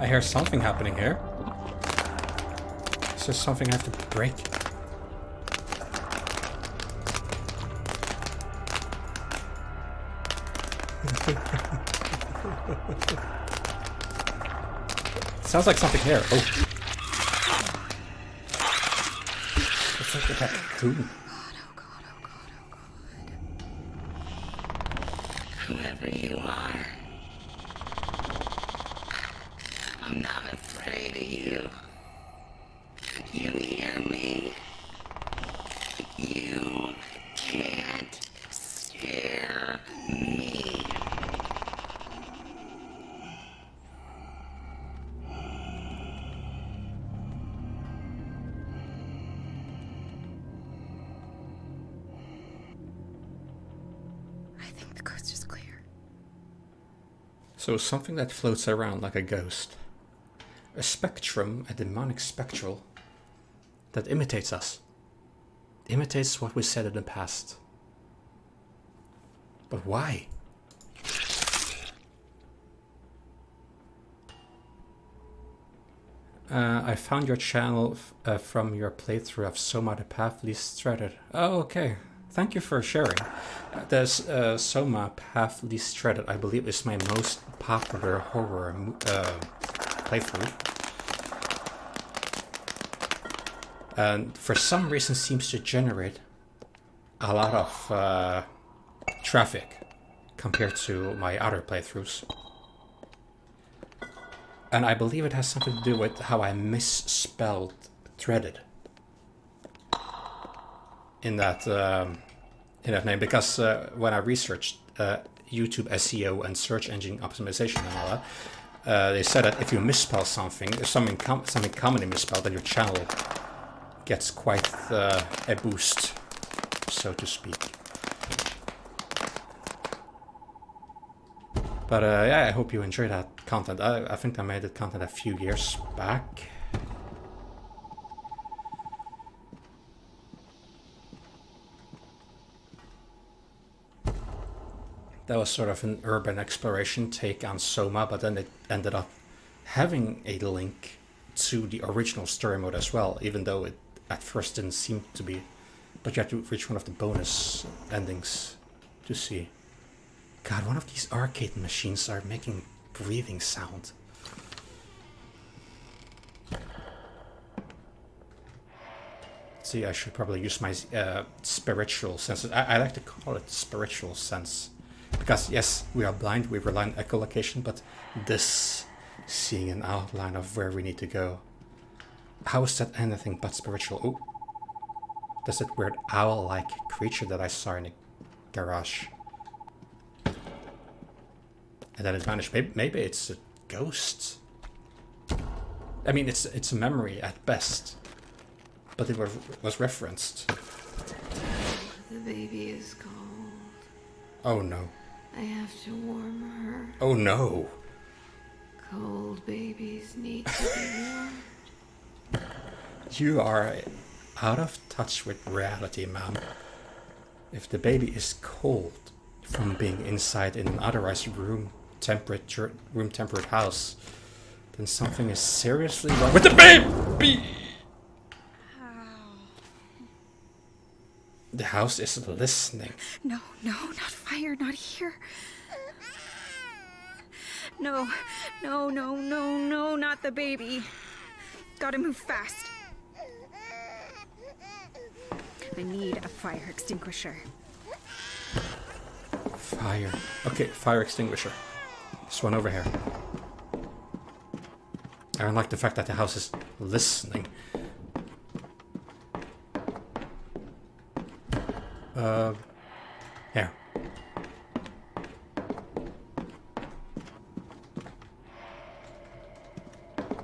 I hear something happening here. Is there something I have to break? Sounds like something here. Oh. It's like that cocoon. Whoever you are, I'm not afraid of you. You hear me? You can't scare me. So something that floats around like a ghost. A spectrum, a demonic spectral, that imitates us. Imitates what we said in the past. But why? I found your channel from your playthrough of Soma the Path Least Threaded. Oh, okay. thank you for sharing. There's Soma Path Least Threaded, I believe, is my most popular horror playthrough. And for some reason seems to generate a lot of traffic compared to my other playthroughs. And I believe it has something to do with how I misspelled threaded in that name, because when I researched YouTube SEO and search engine optimization and all that, they said that if you misspell something, if something commonly misspelled, then your channel gets quite a boost, so to speak. But yeah, I hope you enjoyed that content. I think I made that content a few years back. That was sort of an urban exploration take on Soma, but then it ended up having a link to the original story mode as well, even though it at first didn't seem to be. But you have to reach one of the bonus endings to see. God, one of these arcade machines are making breathing sound. See, I should probably use my spiritual senses. I like to call it spiritual sense. Because yes, we are blind, we rely on echolocation, but this, seeing an outline of where we need to go, how is that anything but spiritual? Oh, there's that weird owl-like creature that I saw in the garage. And then it vanished. Maybe it's a ghost. I mean, it's a memory at best, but it was referenced. The baby is cold. Oh no. I have to warm her. Oh no. Cold babies need to be warmed. You are out of touch with reality, ma'am. If the baby is cold from being inside in an otherwise room temperate house, then something is seriously wrong with the baby! The house is listening. No, not fire, not here. No, not the baby. Gotta move fast. I need a fire extinguisher. Fire. Okay, fire extinguisher. This one over here. I don't like the fact that the house is listening. Here.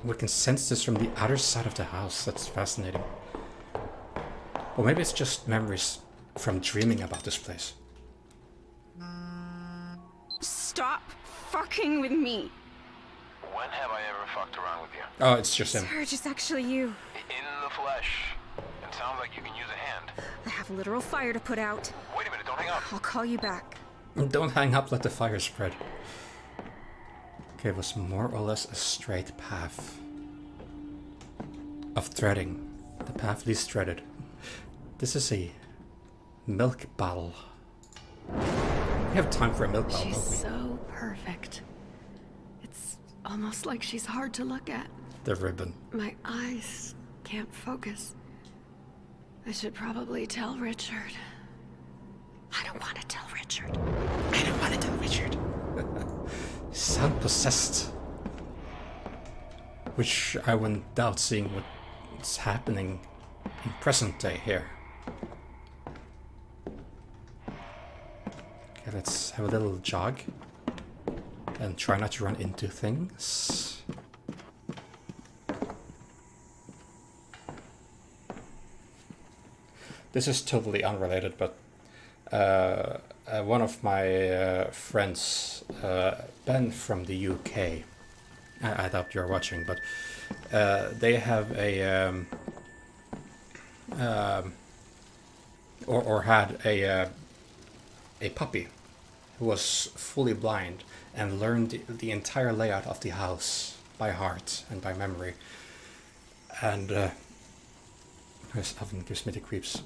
We can sense this from the other side of the house. That's fascinating. Or maybe it's just memories from dreaming about this place. Stop fucking with me. When have I ever fucked around with you? Oh, it's just him. Serge, it's actually you. In the flesh. It sounds like you can use a hand. I have literal fire to put out. Wait a minute, don't hang up. I'll call you back. Don't hang up, let the fire spread. Okay, it was more or less a straight path of threading. The path least threaded. This is a milk bottle. We have time for a milk bottle, She's don't we? so perfect. It's almost like she's hard to look at. The ribbon. My eyes can't focus. I should probably tell Richard. I don't want to tell Richard. I don't want to tell Richard. Sound possessed. Which I wouldn't doubt seeing what's happening in present day here. Okay, let's have a little jog. And try not to run into things. This is totally unrelated, but one of my friends, Ben from the UK, I doubt you're watching, but they have a or had a puppy who was fully blind and learned the entire layout of the house by heart and by memory. And this oven gives me the creeps.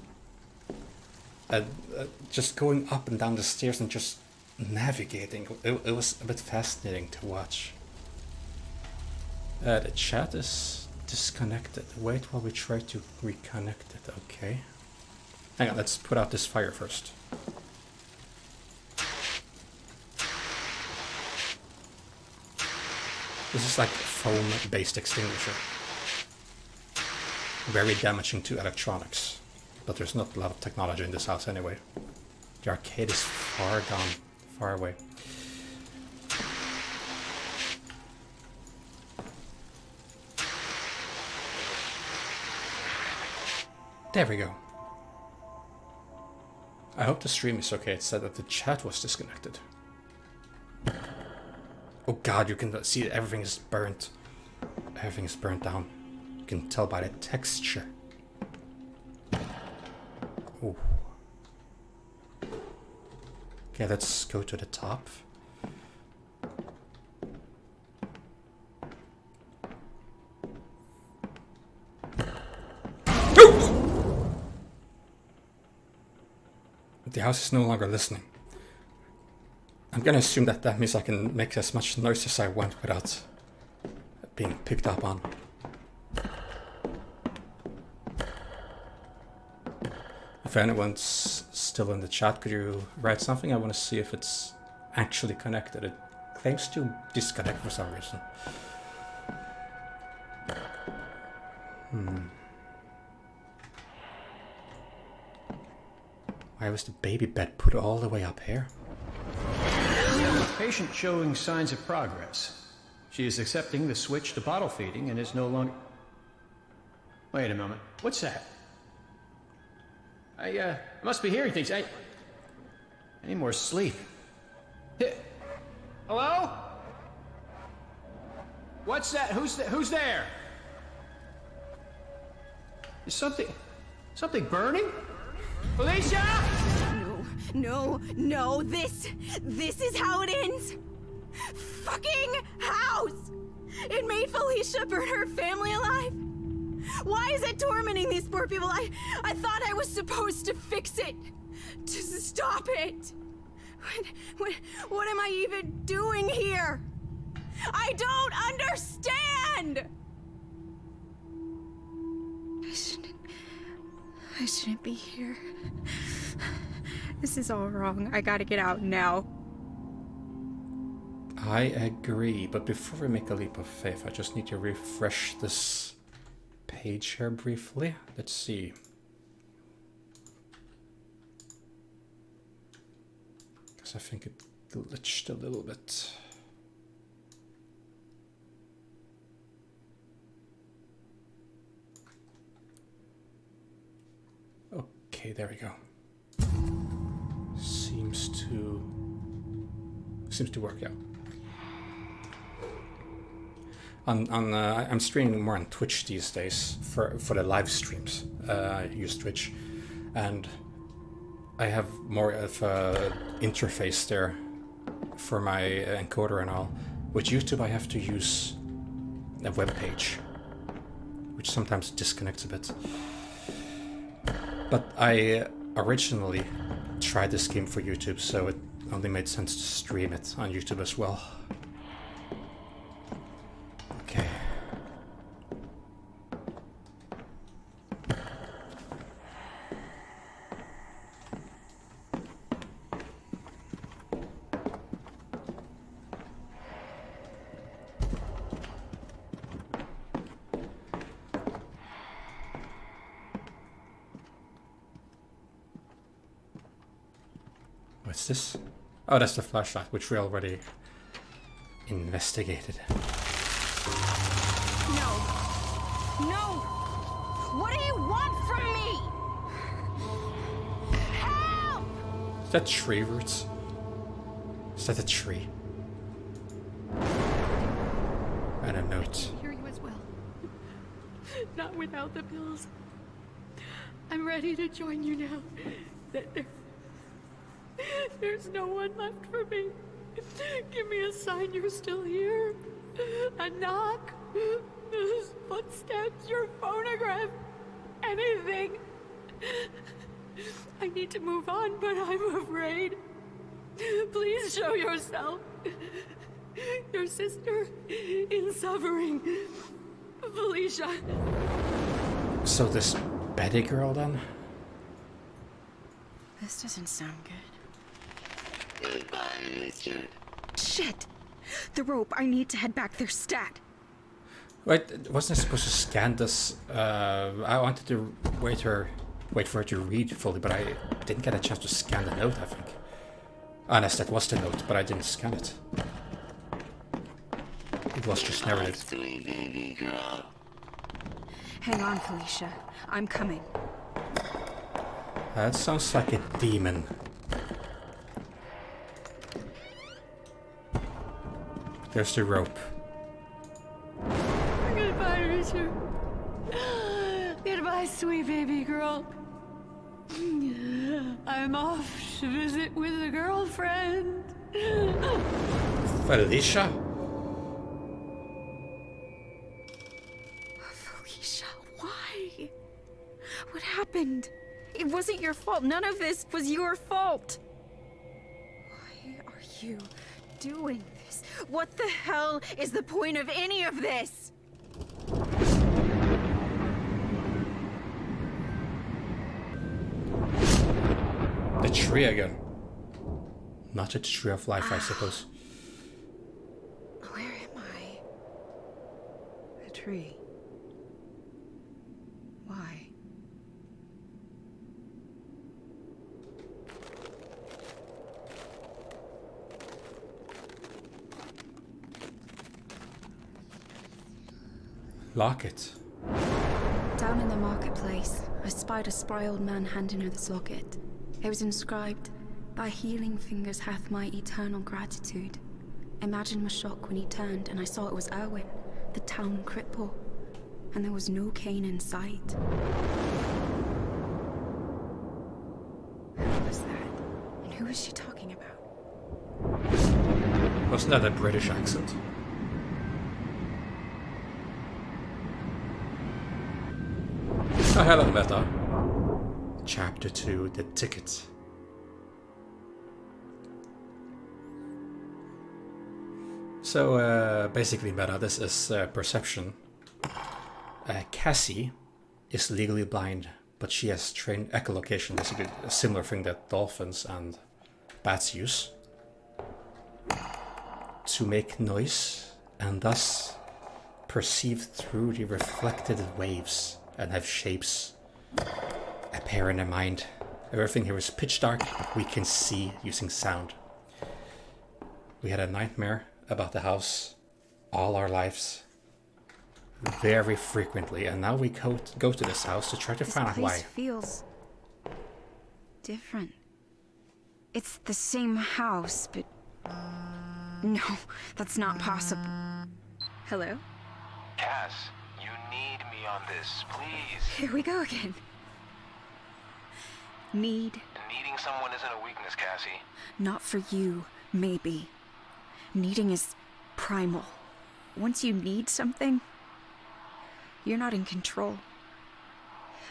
just going up and down the stairs and just navigating. It was a bit fascinating to watch. The chat is disconnected. Wait while we try to reconnect it. Okay. Hang on, let's put out this fire first. This is like a foam-based extinguisher. Very damaging to electronics. But there's not a lot of technology in this house anyway. The arcade is far gone, far away. There we go. I hope the stream is okay. It said that the chat was disconnected. Oh god, you can see everything is burnt. Everything is burnt down. You can tell by the texture. Ooh. Okay, let's go to the top. The house is no longer listening. I'm gonna assume that that means I can make as much noise as I want without being picked up on. If anyone's still in the chat, could you write something? I want to see if it's actually connected. It claims to disconnect for some reason. Why was the baby bed put all the way up here? Patient showing signs of progress. She is accepting the switch to bottle feeding and is no longer... Wait a moment. What's that? I must be hearing things. I need more sleep. Hello? What's that? Who's there? Is something burning? Felicia! No, this is how it ends. Fucking house! It made Felicia burn her family alive. Why is it tormenting these poor people? I thought I was supposed to fix it. To stop it. What am I even doing here? I don't understand! I shouldn't be here. This is all wrong. I gotta get out now. I agree, but before we make a leap of faith, I just need to refresh this page here briefly. Let's see. Because I think it glitched a little bit. Okay, there we go. Seems to work out. I'm streaming more on Twitch these days for the live streams. I use Twitch, and I have more of a interface there for my encoder and all. With YouTube, I have to use a web page, which sometimes disconnects a bit. But I originally tried this game for YouTube, so it only made sense to stream it on YouTube as well. Okay. What's this? Oh, that's the flashlight, which we already investigated. No! What do you want from me? Help! Is that tree roots? Is that a tree? And a note. I hear you as well. Not without the pills. I'm ready to join you now. There's no one left for me. Give me a sign you're still here. A knock. Footsteps, your phonograph. Anything. I need to move on, but I'm afraid. Please show yourself. Your sister in suffering. Felicia. So this Betty girl then? This doesn't sound good. Goodbye, Richard. Shit! The rope. I need to head back there stat. Wait, wasn't I supposed to scan this? I wanted to wait for her to read fully, but I didn't get a chance to scan the note, I think. Honest, that was the note, but I didn't scan it. It was just narrated. Sweet baby girl. Hang on, Felicia. I'm coming. That sounds like a demon. There's the rope. Goodbye, Richard. Goodbye, sweet baby girl. I'm off to visit with a girlfriend. Felicia? Felicia, why? What happened? It wasn't your fault. None of this was your fault. Why are you doing this? What the hell is the point of any of this? The tree again. Not the tree of life, I suppose. Where am I? The tree. Why? Locket. Down in the marketplace, I spied a spry old man handing her this locket. It was inscribed, "Thy healing fingers hath my eternal gratitude." Imagine my shock when he turned and I saw it was Erwin, the town cripple, and there was no cane in sight. Who was that? And who was she talking about? Wasn't that a British accent? Oh, hello, Meta. Chapter 2, The Ticket. So, basically, Meta, this is perception. Cassie is legally blind, but she has trained echolocation, basically a similar thing that dolphins and bats use, to make noise and thus perceive through the reflected waves and have shapes appear in their mind. Everything here is pitch dark, but we can see using sound. We had a nightmare about the house all our lives, very frequently, and now we go to this house to try to find out why. This place feels different. It's the same house, but no, that's not possible. Hello? Cass, you need me on this, please. Here we go again. Need. Needing someone isn't a weakness, Cassie. Not for you, maybe. Needing is primal. Once you need something, you're not in control.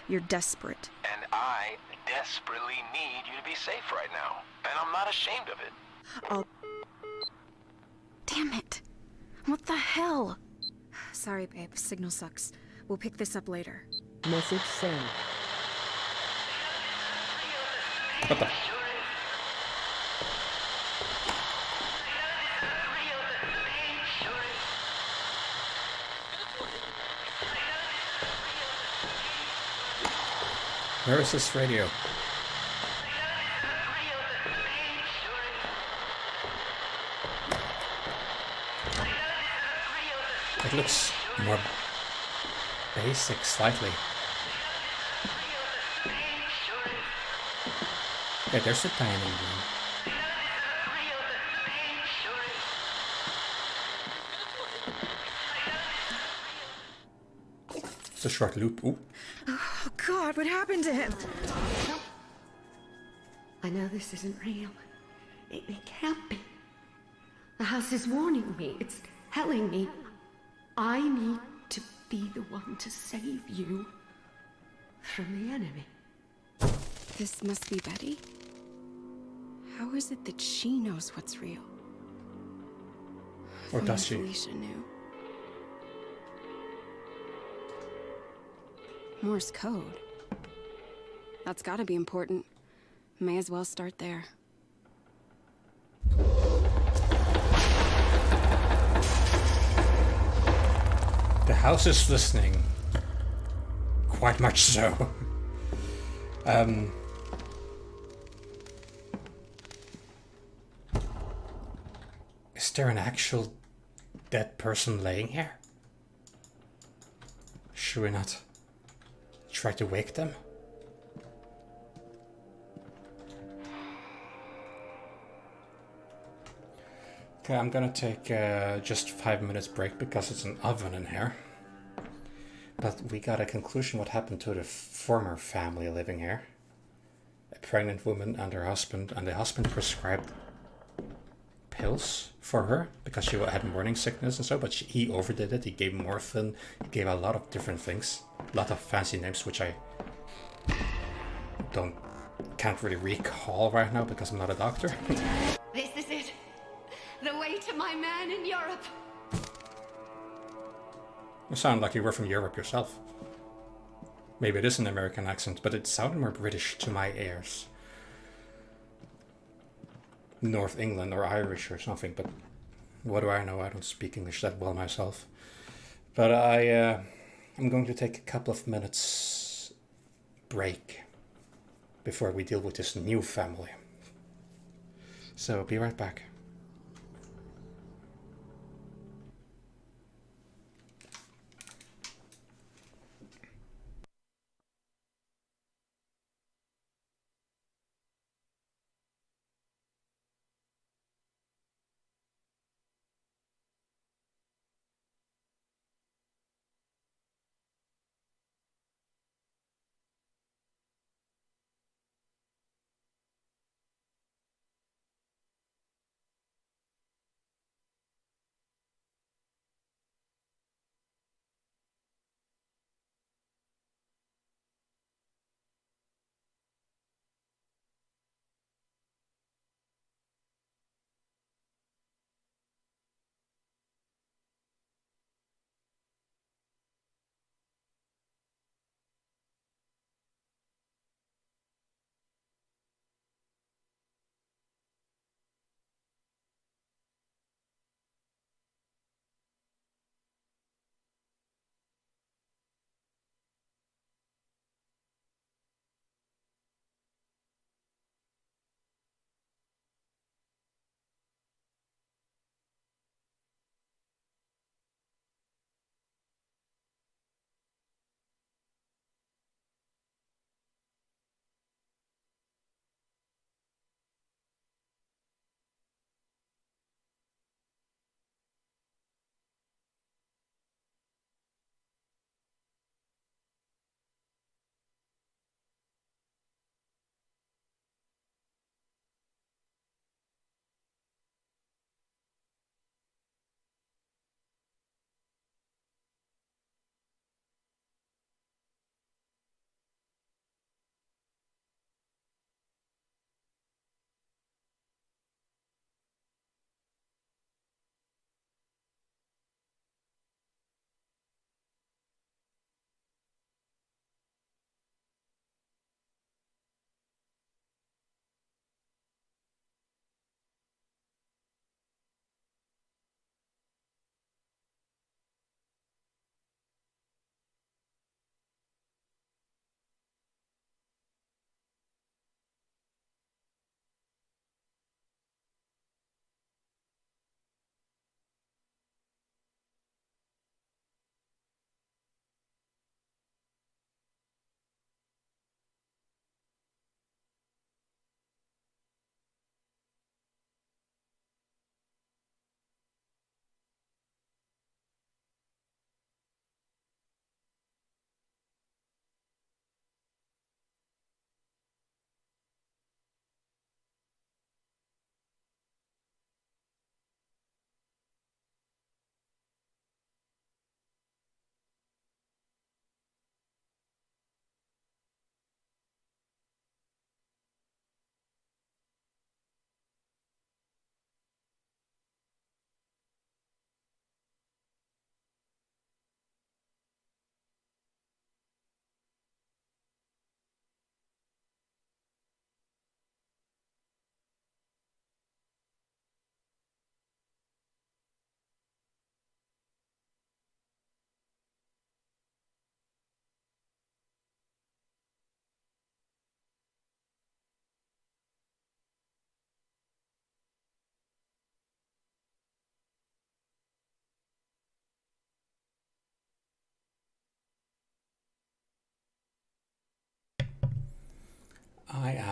You're desperate. And I desperately need you to be safe right now. And I'm not ashamed of it. I'll... Damn it. What the hell? Sorry, babe. Signal sucks. We'll pick this up later. Message sent. What the? Where is this radio? It looks more basic, slightly. Yeah, there's the dining room. It's a short loop. Ooh. Oh, God, what happened to him? I know this isn't real. It can't be. The house is warning me. It's telling me I need to be the one to save you from the enemy. This must be Betty? How is it that she knows what's real? Or If does only she? Felicia knew. Morse code. That's gotta be important. May as well start there. The house is listening. Quite much so. Is there an actual dead person laying here? Should we not try to wake them? Okay, I'm gonna take just 5 minutes break because it's an oven in here. But we got a conclusion what happened to the former family living here. A pregnant woman and her husband, and the husband prescribed pills for her because she had morning sickness and so, but he overdid it. He gave morphine, he gave a lot of different things, a lot of fancy names which I can't really recall right now because I'm not a doctor. This is it. The way to my man in Europe. You sound like you were from Europe yourself. Maybe it is an American accent, but it sounded more British to my ears. North England or Irish or something, but what do I know? I don't speak English that well myself. But I'm going to take a couple of minutes break before we deal with this new family. So be right back.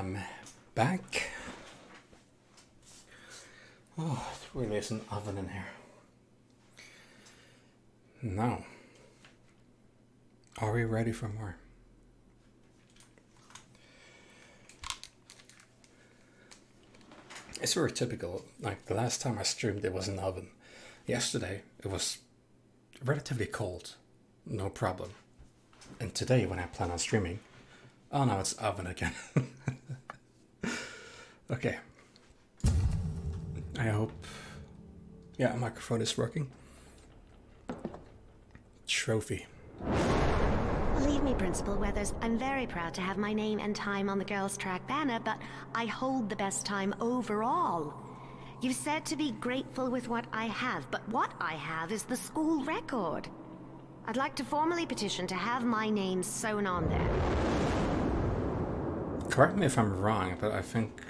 am back. Oh, it really is an oven in here. Now, are we ready for more? It's very typical. Like the last time I streamed, it was an oven. Yesterday, it was relatively cold, no problem. And today, when I plan on streaming, oh no, it's oven again. Okay. I hope, yeah, microphone is working. Trophy. Believe me, Principal Weathers, I'm very proud to have my name and time on the Girls Track banner, but I hold the best time overall. You've said to be grateful with what I have, but what I have is the school record. I'd like to formally petition to have my name sewn on there. Correct me if I'm wrong, but I think,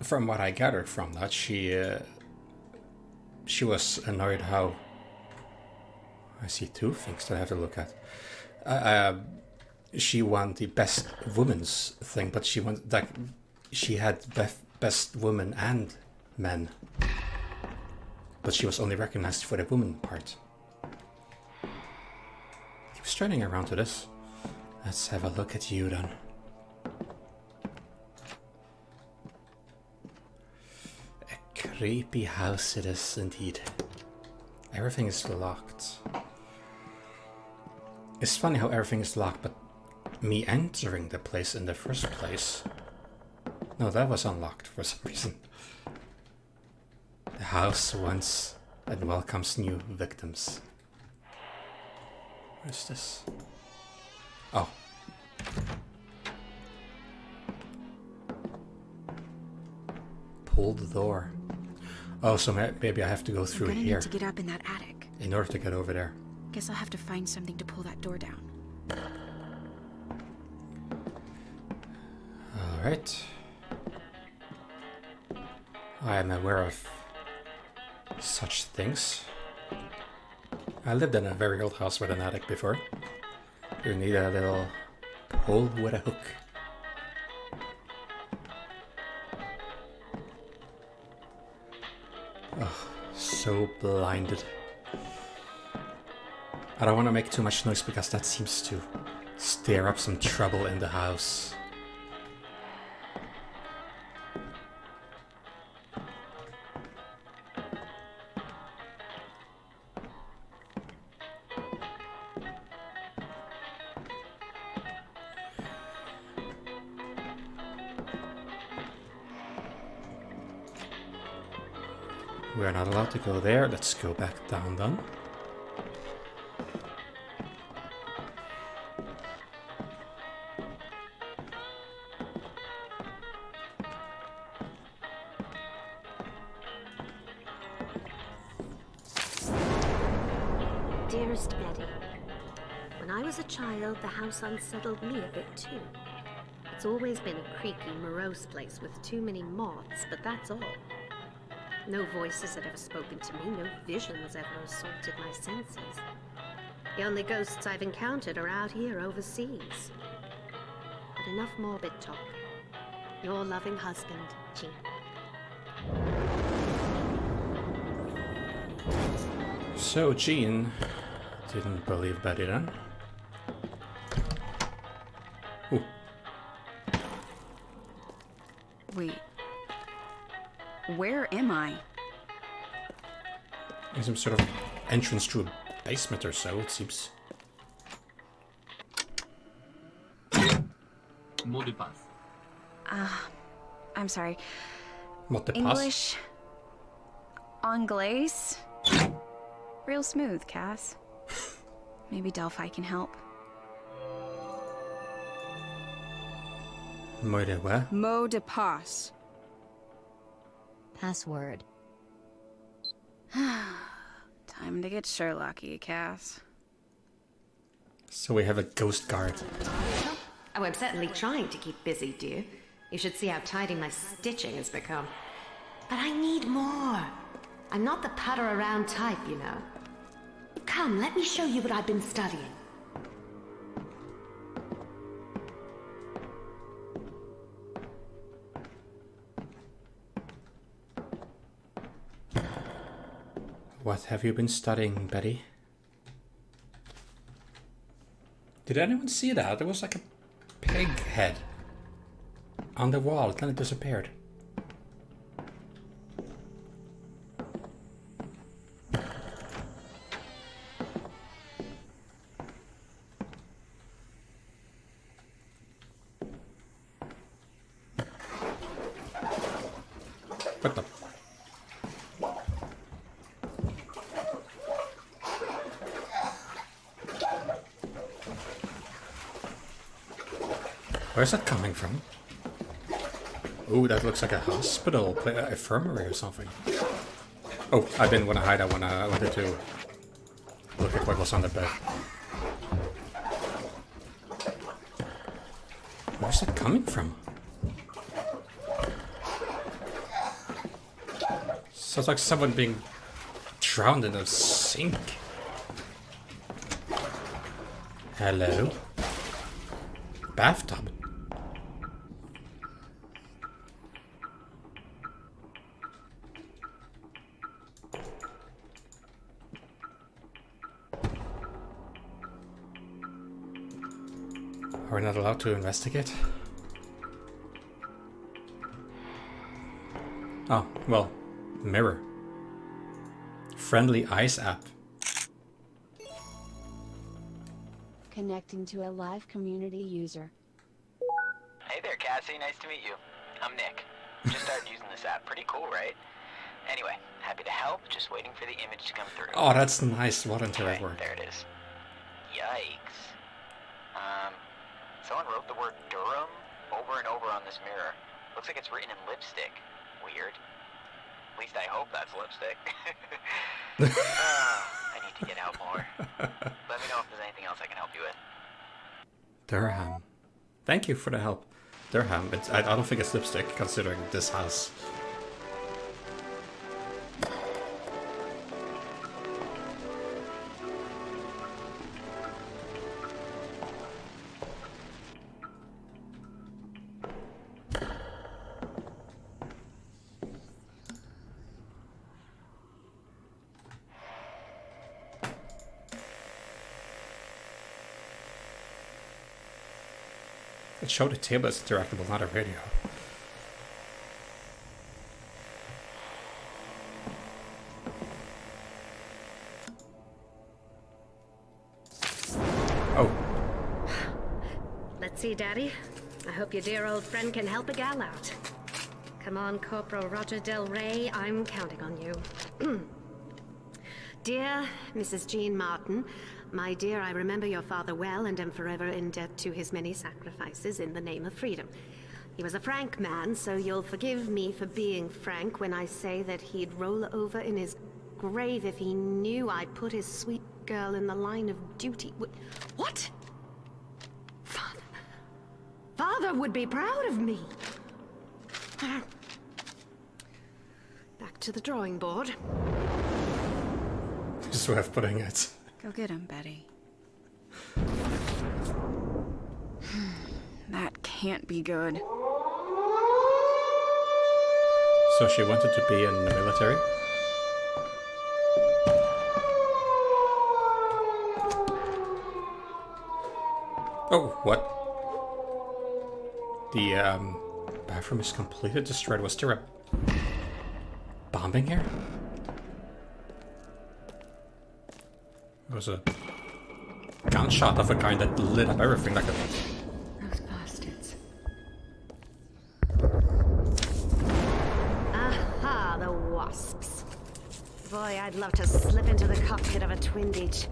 from what I gathered from that, she was annoyed how... I see two things that I have to look at. She won the best women's thing, but she won, like, she had best women and men, but she was only recognized for the woman part. Keep straining around to this. Let's have a look at you then. A creepy house it is indeed. Everything is locked. It's funny how everything is locked, but me entering the place in the first place... No, that was unlocked for some reason. The house once and welcomes new victims. What is this? Oh. Pull the door. Oh, so maybe I have to go through I'm gonna here need to get up in that attic. in order to get over there. Guess I'll have to find something to pull that door down. Alright. I am aware of such things. I lived in a very old house with an attic before. You need a little pull with a hook. Oh, so blinded. I don't want to make too much noise because that seems to stir up some trouble in the house. We're not allowed to go there. Let's go back down then. Dearest Betty, when I was a child, the house unsettled me a bit too. It's always been a creaky, morose place with too many moths, but that's all. No voices had ever spoken to me, no visions ever assaulted my senses. The only ghosts I've encountered are out here overseas. But enough morbid talk. Your loving husband, Jean. So Jean didn't believe Betty then. Ooh. Wait. Where am I? In some sort of entrance to a basement or so, it seems. Mot de passe. I'm sorry. Mot de passe? English? Anglais? Real smooth, Cass. Maybe Delphi can help. Mot de what? Mot de passe. Password. Time to get Sherlocky, Cass. So we have a ghost guard. Oh, I'm certainly trying to keep busy, dear. You should see how tidy my stitching has become. But I need more. I'm not the putter around type, you know. Come, let me show you what I've been studying. What have you been studying, Betty? Did anyone see that? There was like a pig head on the wall, then it disappeared. What the? Where's that coming from? Ooh, that looks like a hospital, infirmary or something. Oh, I didn't want to hide. I wanted to look at what was on the bed. Where's that coming from? Sounds like someone being drowned in a sink. Hello? Bathtub? Are we not allowed to investigate? Oh, well, mirror. Friendly Eyes app. Connecting to a live community user. Hey there, Cassie. Nice to meet you. I'm Nick. Just started using this app. Pretty cool, right? Anyway, happy to help. Just waiting for the image to come through. Oh, that's nice. Voluntary Okay, work. there it is. Yikes. Someone wrote the word Durham over and over on this mirror. Looks like it's written in lipstick. Weird. At least I hope that's lipstick. I need to get out more. Let me know if there's anything else I can help you with. Durham. Thank you for the help. Durham. I don't think it's lipstick, considering this house. It showed a table as interactable, not a video. Oh. Let's see, Daddy. I hope your dear old friend can help a gal out. Come on, Corporal Roger Del Rey, I'm counting on you. Dear Mrs. Jean Martin, my dear, I remember your father well and am forever in debt to his many sacrifices in the name of freedom. He was a frank man, so you'll forgive me for being frank when I say that he'd roll over in his grave if he knew I put his sweet girl in the line of duty. What? Father would be proud of me. Back to the drawing board. Just way of putting it. Go get him, Betty. That can't be good. So she wanted to be in the military? Oh, what? The bathroom is completely destroyed. Was there a bombing here? It was a gunshot of a kind that lit up everything like a... Those bastards. Aha, the wasps. Boy, I'd love to slip into the cockpit of a Twin Beach.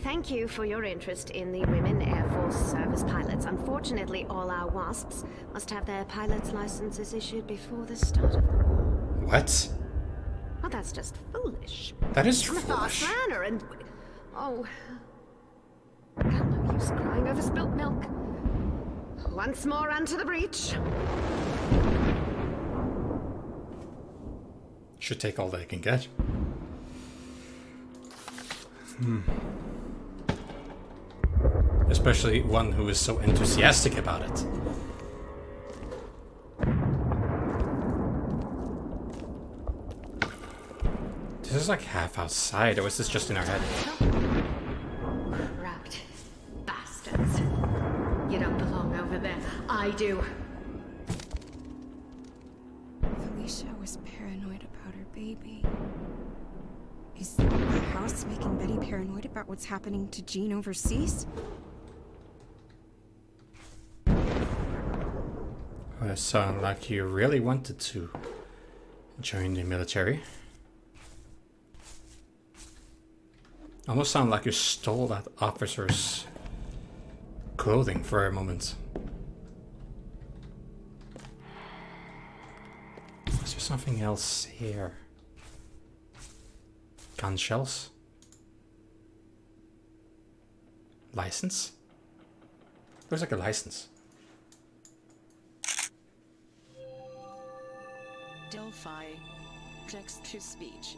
Thank you for your interest in the Women Air Force Service pilots. Unfortunately, all our wasps must have their pilot's licenses issued before the start of the war. What? Oh, that's just foolish. That is I'm a foolish. fast runner and... Oh. Got no use crying over spilt milk. Once more onto the breach. Should take all they can get. Especially one who is so enthusiastic about it. This This is like half outside, or was this just in our head? Corrupt bastards. You don't belong over there. I do. Felicia was paranoid about her baby. Is the house making Betty paranoid about what's happening to Jean overseas? Well, it sounded like you really wanted to join the military. Almost sounded like you stole that officer's clothing for a moment. Is there something else here? Gun shells? License? Looks like a license. Delphi. Text to speech.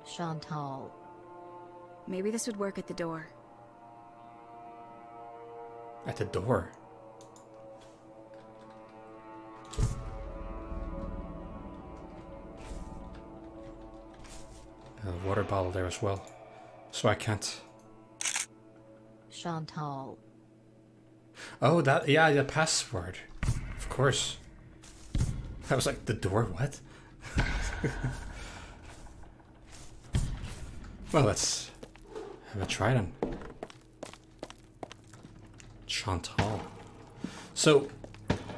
Chantal. Maybe this would work at the door. At the door? A water bottle there as well. So I can't... Chantal. Oh, that... yeah, the password. Of course. I was like, the door? What? Well, let's have a try then. Chantal. So,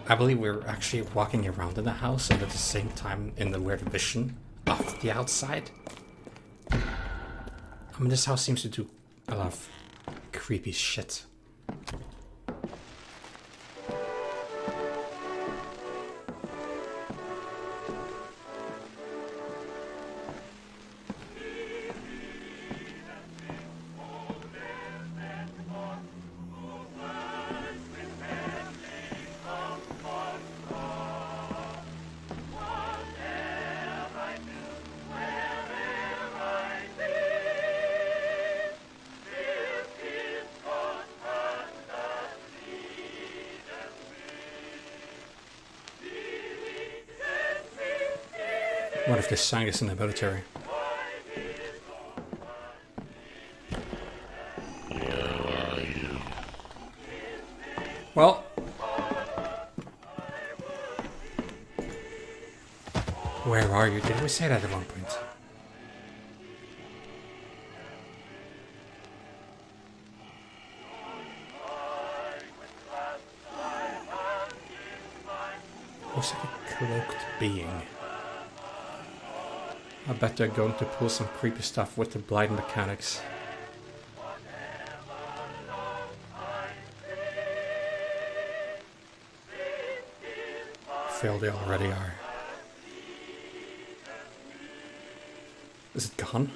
I believe we're actually walking around in the house and at the same time in the weird vision of the outside. I mean, this house seems to do a lot of creepy shit. What if they sang this in the military? Well, where are you? Did we say that at one point? Looks like a cloaked being. I bet they're going to pull some creepy stuff with the blind mechanics. I feel they already are. Is it gone?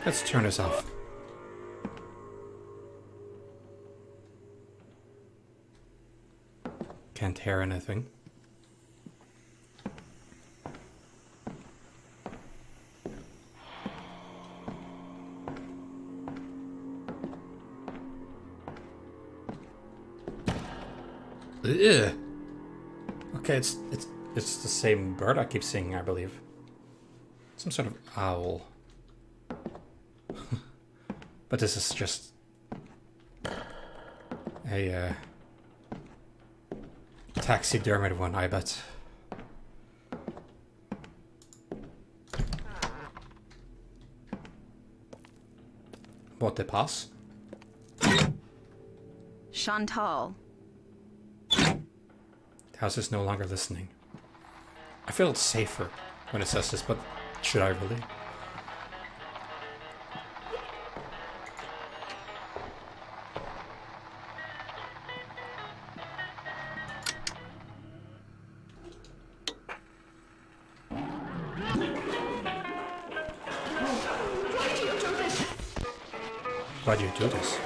Let's turn this off. Can't hear anything. Ugh. Okay, it's the same bird I keep seeing, I believe. Some sort of owl. But this is just a taxidermied one, I bet. What, they pass? Chantal. The house is no longer listening. I feel it's safer when it says this, but should I really? Why do you do this?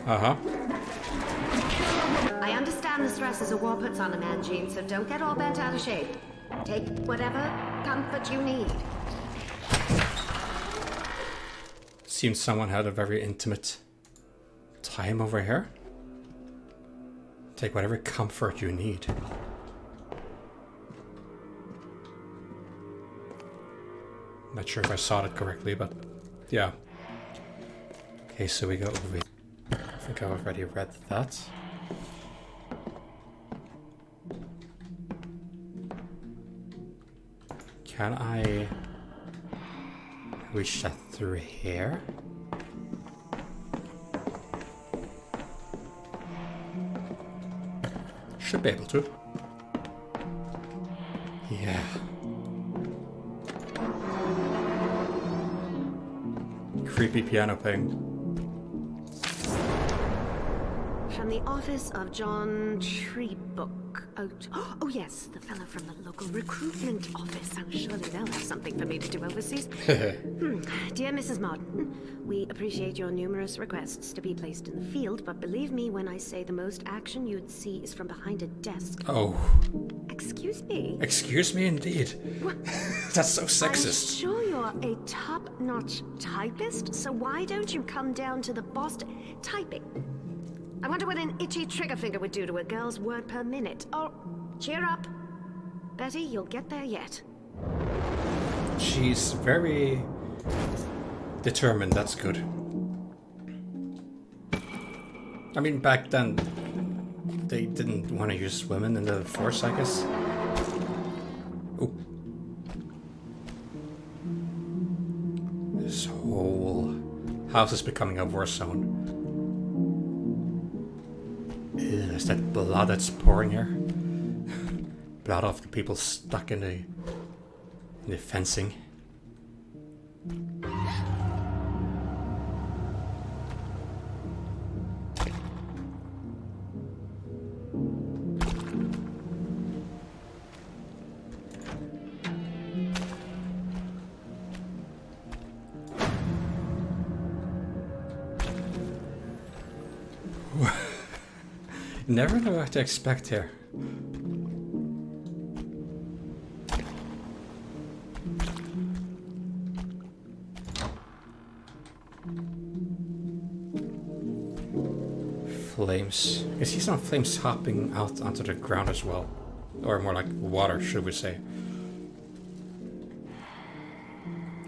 Uh-huh. I understand the stresses a war puts on a man, Jean, so don't get all bent out of shape. Take whatever comfort you need. Seems someone had a very intimate time over here. Take whatever comfort you need. Not sure if I saw it correctly, but yeah. Okay, so we go over. I think I already read that. Can I reach that through here? Should be able to. Yeah. Creepy piano playing. From the office of John Treebook. Oh yes, the fellow from the local recruitment office. Oh, surely they'll have something for me to do overseas. Dear Mrs. Martin, we appreciate your numerous requests to be placed in the field, but believe me when I say the most action you'd see is from behind a desk. Oh. Excuse me? Excuse me indeed. That's so sexist. I'm sure you're a top-notch typist, so why don't you come down to the Boston... Typing. I wonder what an itchy trigger finger would do to a girl's word per minute. Oh, cheer up. Betty, you'll get there yet. She's very determined, that's good. I mean, back then, they didn't want to use women in the force, I guess. Ooh. This whole house is becoming a war zone. Ew, is that blood that's pouring here? Blood of the people stuck in the fencing. Never know what to expect here. Flames. I see some flames hopping out onto the ground as well. Or more like water, should we say.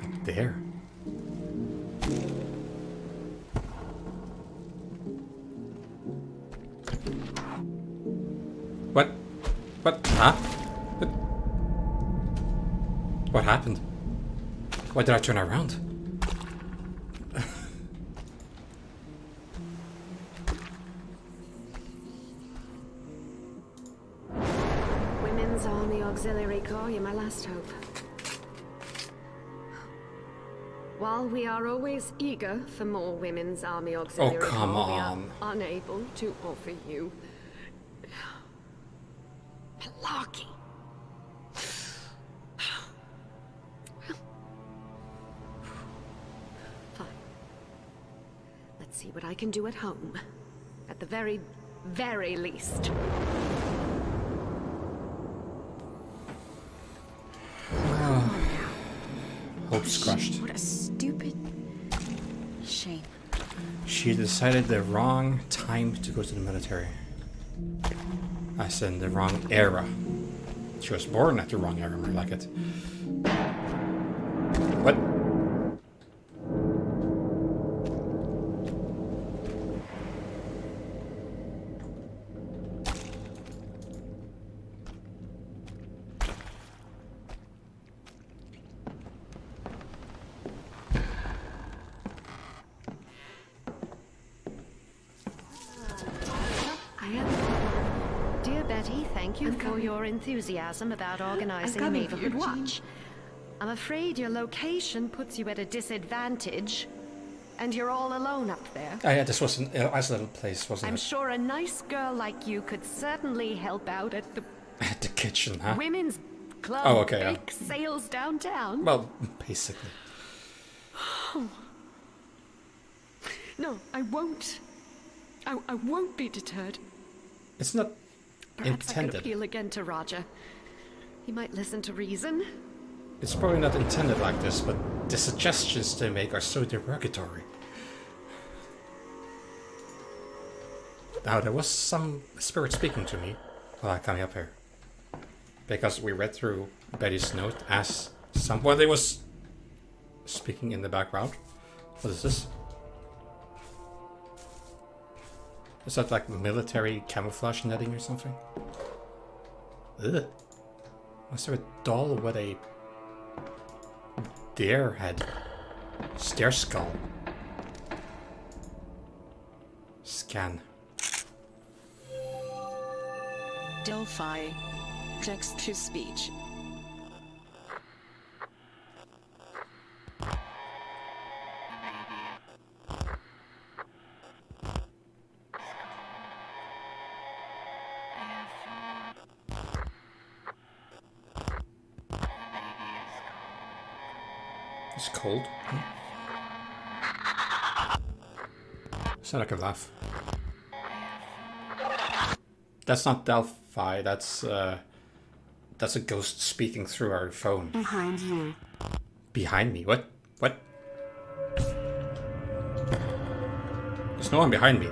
Up there. What? Huh? What happened? Why did I turn around? Women's Army Auxiliary Corps, you're my last hope. While we are always eager for more Women's Army Auxiliary Corps, come we on. are unable to offer you... Malarkey. Fine. Let's see what I can do at home. At the very, very least. Hope's crushed. What a stupid shame. She decided the wrong time to go to the military. As in the wrong era. She was born at the wrong era, more like it. What? Thank you for your enthusiasm about organizing a neighborhood watch. I'm afraid your location puts you at a disadvantage, and you're all alone up there. Oh yeah, this was an isolated place, wasn't it? I'm sure a nice girl like you could certainly help out at the... At the kitchen, huh? Women's Club. Oh, okay, bake sales downtown. Well, basically. No, I won't. I won't be deterred. It's not Perhaps I could intended. appeal again to Roger. He might listen to reason. It's probably not intended like this, but the suggestions they make are so derogatory. Now, there was some spirit speaking to me while I came up here. Because we read through Betty's note as somebody was speaking in the background. What is this? Is that like military camouflage netting or something? Ugh. Was there a doll with a deer head? Stair skull. Scan. Delphi. Text to speech. It's cold. It's not like a laugh. That's not Delphi, that's a ghost speaking through our phone. Behind you. Behind me? What? What? There's no one behind me.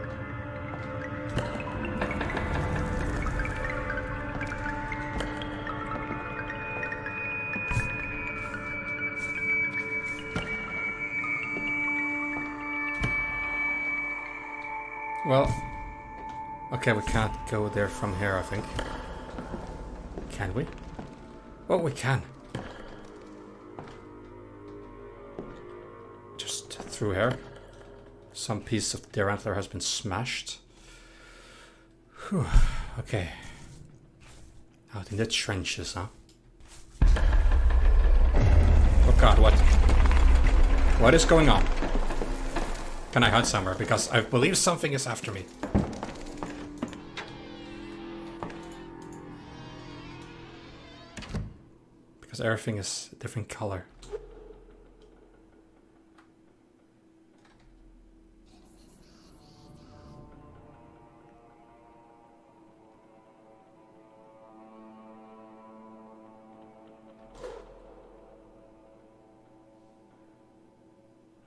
Well, okay, we can't go there from here, I think. Can we? Oh, we can. Just through here. Some piece of deer antler has been smashed. Whew. Okay. Out in the trenches, huh? Oh god, what? What is going on? Can I hide somewhere? Because I believe something is after me. Because everything is a different color.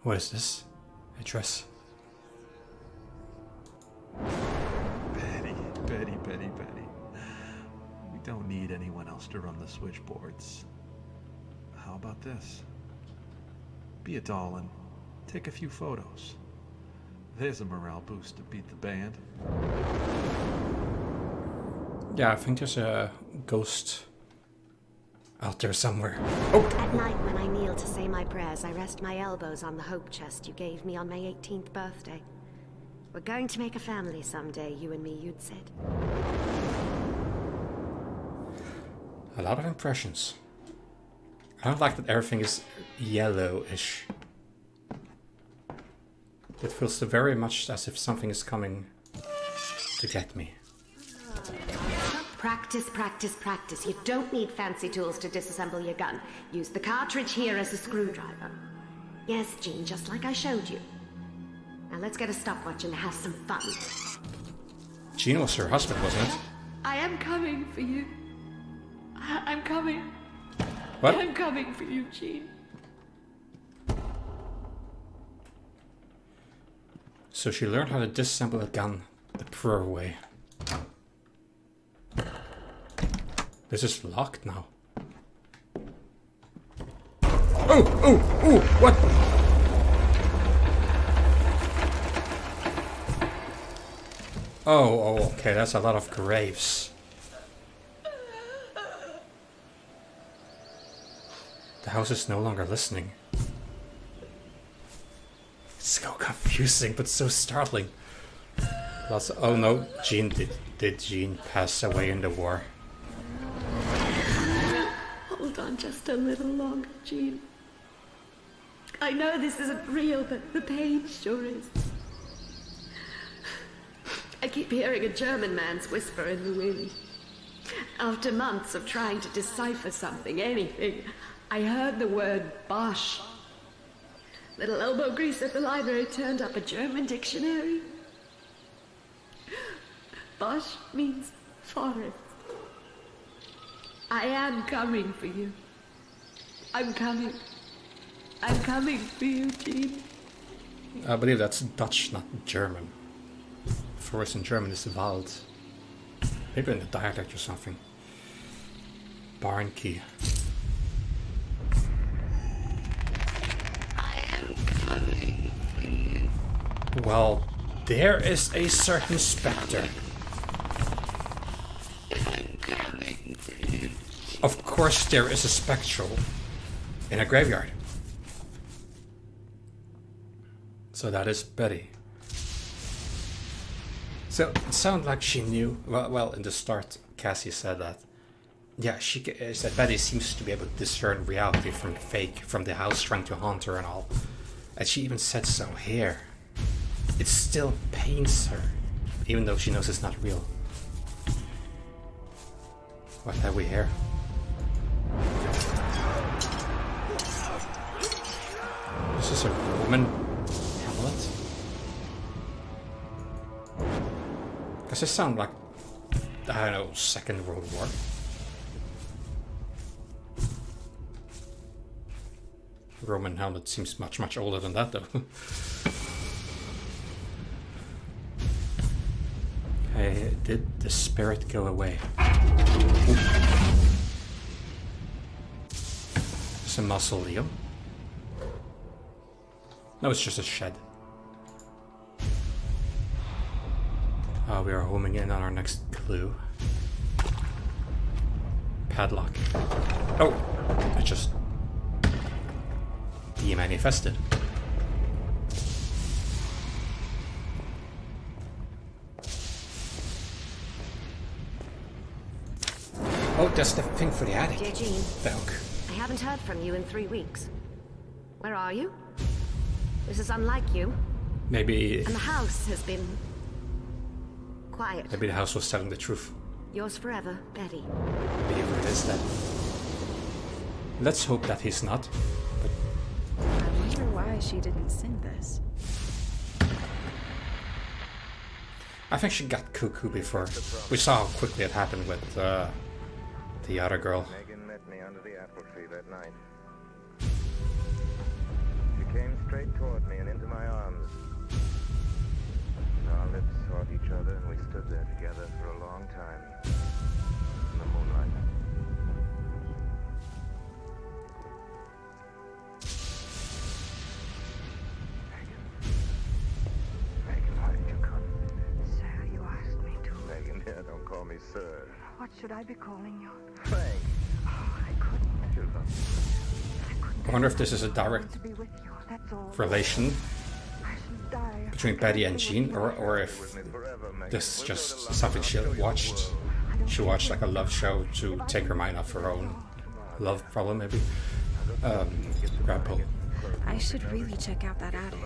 What is this? Address. Betty. We don't need anyone else to run the switchboards. How about this? Be a doll and take a few photos. There's a morale boost to beat the band. Yeah, I think there's a ghost out there somewhere. Oh! At night when I kneel to say my prayers, I rest my elbows on the hope chest you gave me on my 18th birthday. We're going to make a family someday, you and me, you'd said. A lot of impressions. I don't like that everything is yellowish. It feels very much as if something is coming to get me. Practice, practice, practice. You don't need fancy tools to disassemble your gun. Use the cartridge here as a screwdriver. Yes, Jean, just like I showed you. Now let's get a stopwatch and have some fun. Jean was her husband, wasn't it? I am coming for you. I'm coming. What? I'm coming for you, Jean. So she learned how to disassemble a gun the pro way. This is locked now. Oh, what? Oh, okay, that's a lot of graves. The house is no longer listening. It's so confusing, but so startling. Plus, oh no, Jean did Jean pass away in the war? Hold on just a little longer, Jean. I know this isn't real, but the pain sure is. I keep hearing a German man's whisper in the wind. After months of trying to decipher something, anything, I heard the word Bosch. Little elbow grease at the library turned up a German dictionary. Bush means forest. I am coming for you. I'm coming. I'm coming for you, Jean. I believe that's Dutch, not German. Forest in German is Wald. Maybe in the dialect or something. Barn key. I am coming for you. Well, there is a certain spectre. I'm coming for you. Of course there is a spectral in a graveyard. So that is Betty. So it sounded like she knew. Well, in the start, Cassie said that. Yeah, she said Betty seems to be able to discern reality from fake, from the house trying to haunt her and all. And she even said so here. It still pains her, even though she knows it's not real. What have we here? This is a Roman hamlet? Does it sound like, I don't know, Second World War? Roman helmet seems much, much older than that, though. Okay, did the spirit go away? It's a mausoleum. No, it's just a shed. We are homing in on our next clue. Padlock. Oh, it just demanifested. Oh, that's the thing for the attic. Dear Jean, The hook. I haven't heard from you in 3 weeks. Where are you? This is unlike you. Maybe. And the house has been quiet. Maybe the house was telling the truth. Yours forever, Betty. Maybe it is that. Let's hope that he's not. But I wonder why she didn't sing this. I think she got cuckoo before. We saw how quickly it happened with the other girl. Megan met me under the apple tree that night. She came straight toward me and into my arms. Our lips sought each other and we stood there together for a long time. In the moonlight. Megan, why did you come? Sir, you asked me to. Megan, yeah, don't call me sir. What should I be calling you? Frank. Oh, I couldn't. You love me. I wonder if this is a direct To be with you, that's all. relation I should die. between Betty and Jean, or if this is just something she watched. She watched like a love show to take her mind off her own love problem, maybe. Grab pull. I should really check out that attic.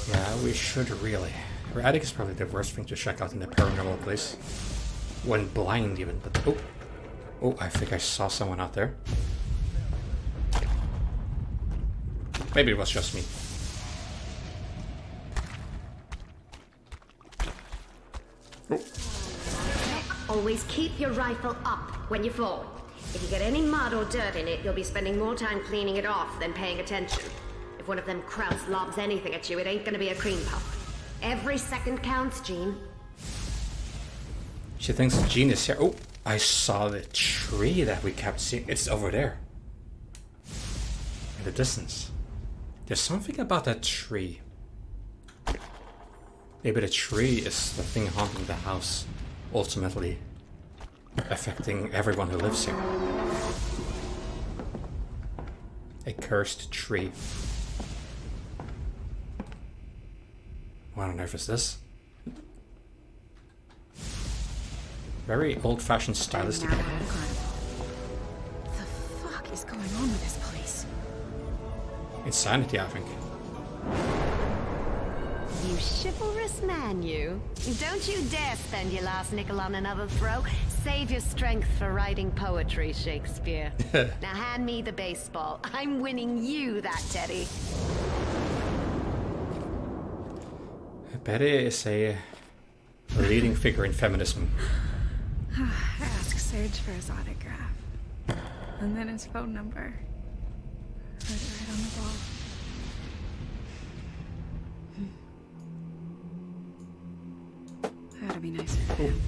Yeah, we should really. Her attic is probably the worst thing to check out in a paranormal place. When blind, even. But oh, I think I saw someone out there. Maybe it was just me. Always keep your rifle up when you fall. If you get any mud or dirt in it, you'll be spending more time cleaning it off than paying attention. If one of them krauts lobs anything at you, it ain't gonna be a cream puff. Every second counts, Jean. She thinks Jean is here. Oh, I saw the tree that we kept seeing. It's over there. In the distance. There's something about that tree. Maybe the tree is the thing haunting the house, ultimately affecting everyone who lives here. A cursed tree. What on earth is this? Very old-fashioned stylistic. The fuck is going on with this place? Insanity, I think. You chivalrous man, you. Don't you dare spend your last nickel on another throw. Save your strength for writing poetry, Shakespeare. Now hand me the baseball. I'm winning you that teddy. Betty is a A leading figure in feminism. Ask Sage for his autograph. And then his phone number. Put it right on the wall. That would be nicer for him.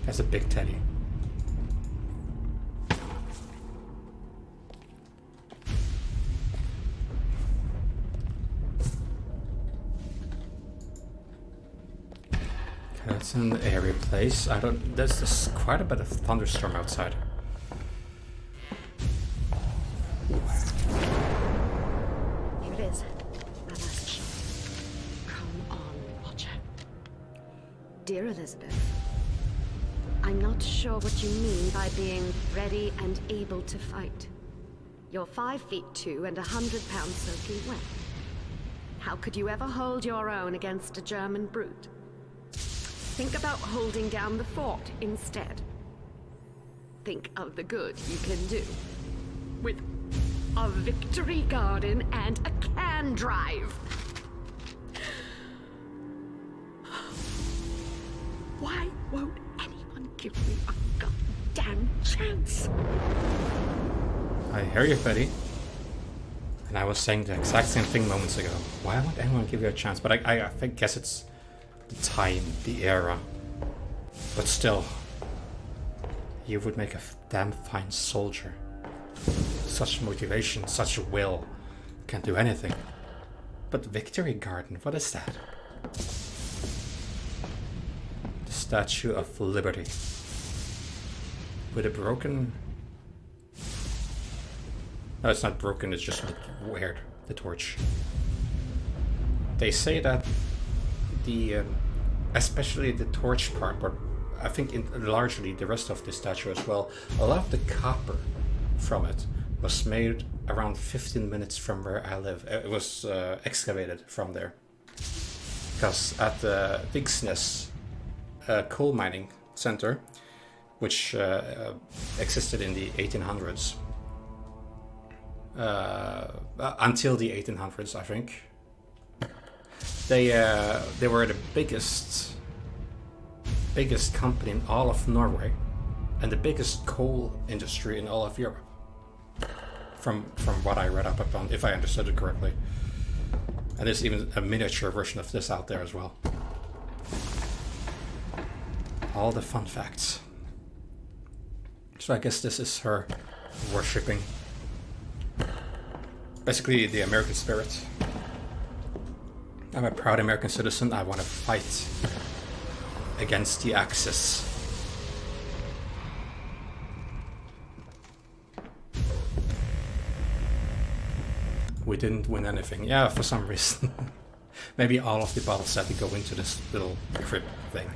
That's a big teddy. Okay, it's an airy place. There's quite a bit of thunderstorm outside. Here it is. My last shot. Come on, Watcher. Dear Elizabeth, I'm not sure what you mean by being ready and able to fight. You're 5'2" and 100 pounds soaking wet. How could you ever hold your own against a German brute? Think about holding down the fort instead. Think of the good you can do. With a victory garden and a can drive. Why won't anyone give me a goddamn chance? I hear you, Betty. And I was saying the exact same thing moments ago. Why won't anyone give you a chance? But I guess it's the time, the era. But still, you would make a damn fine soldier. Such motivation, such will. Can't do anything. But Victory Garden, what is that? The Statue of Liberty. With a broken... No, it's not broken, it's just weird, the torch. They say that the... especially the torch part, but I think largely the rest of the statue as well, a lot of the copper from it was made around 15 minutes from where I live. It was excavated from there. Because at the Vigsnes coal mining center, which existed in the 1800s, until the 1800s, I think, they were the biggest company in all of Norway and the biggest coal industry in all of Europe. From what I read up upon, if I understood it correctly. And there's even a miniature version of this out there as well. All the fun facts. So I guess this is her worshipping. Basically the American spirit. I'm a proud American citizen. I want to fight against the Axis. We didn't win anything. Yeah, for some reason. Maybe all of the bottles had to go into this little crypt thing.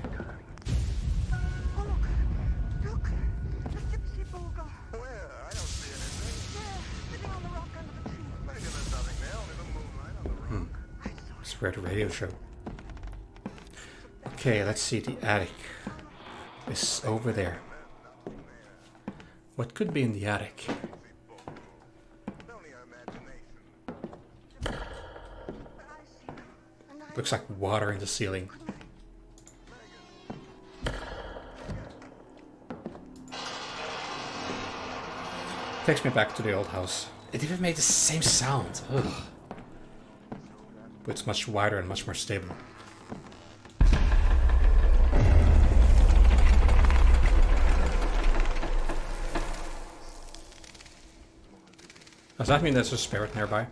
It's where the radio show. Okay, let's see. The attic is over there. What could be in the attic? Looks like water in the ceiling. Takes me back to the old house. It even made the same sound. Ugh. But it's much wider and much more stable. Does that mean there's a spirit nearby?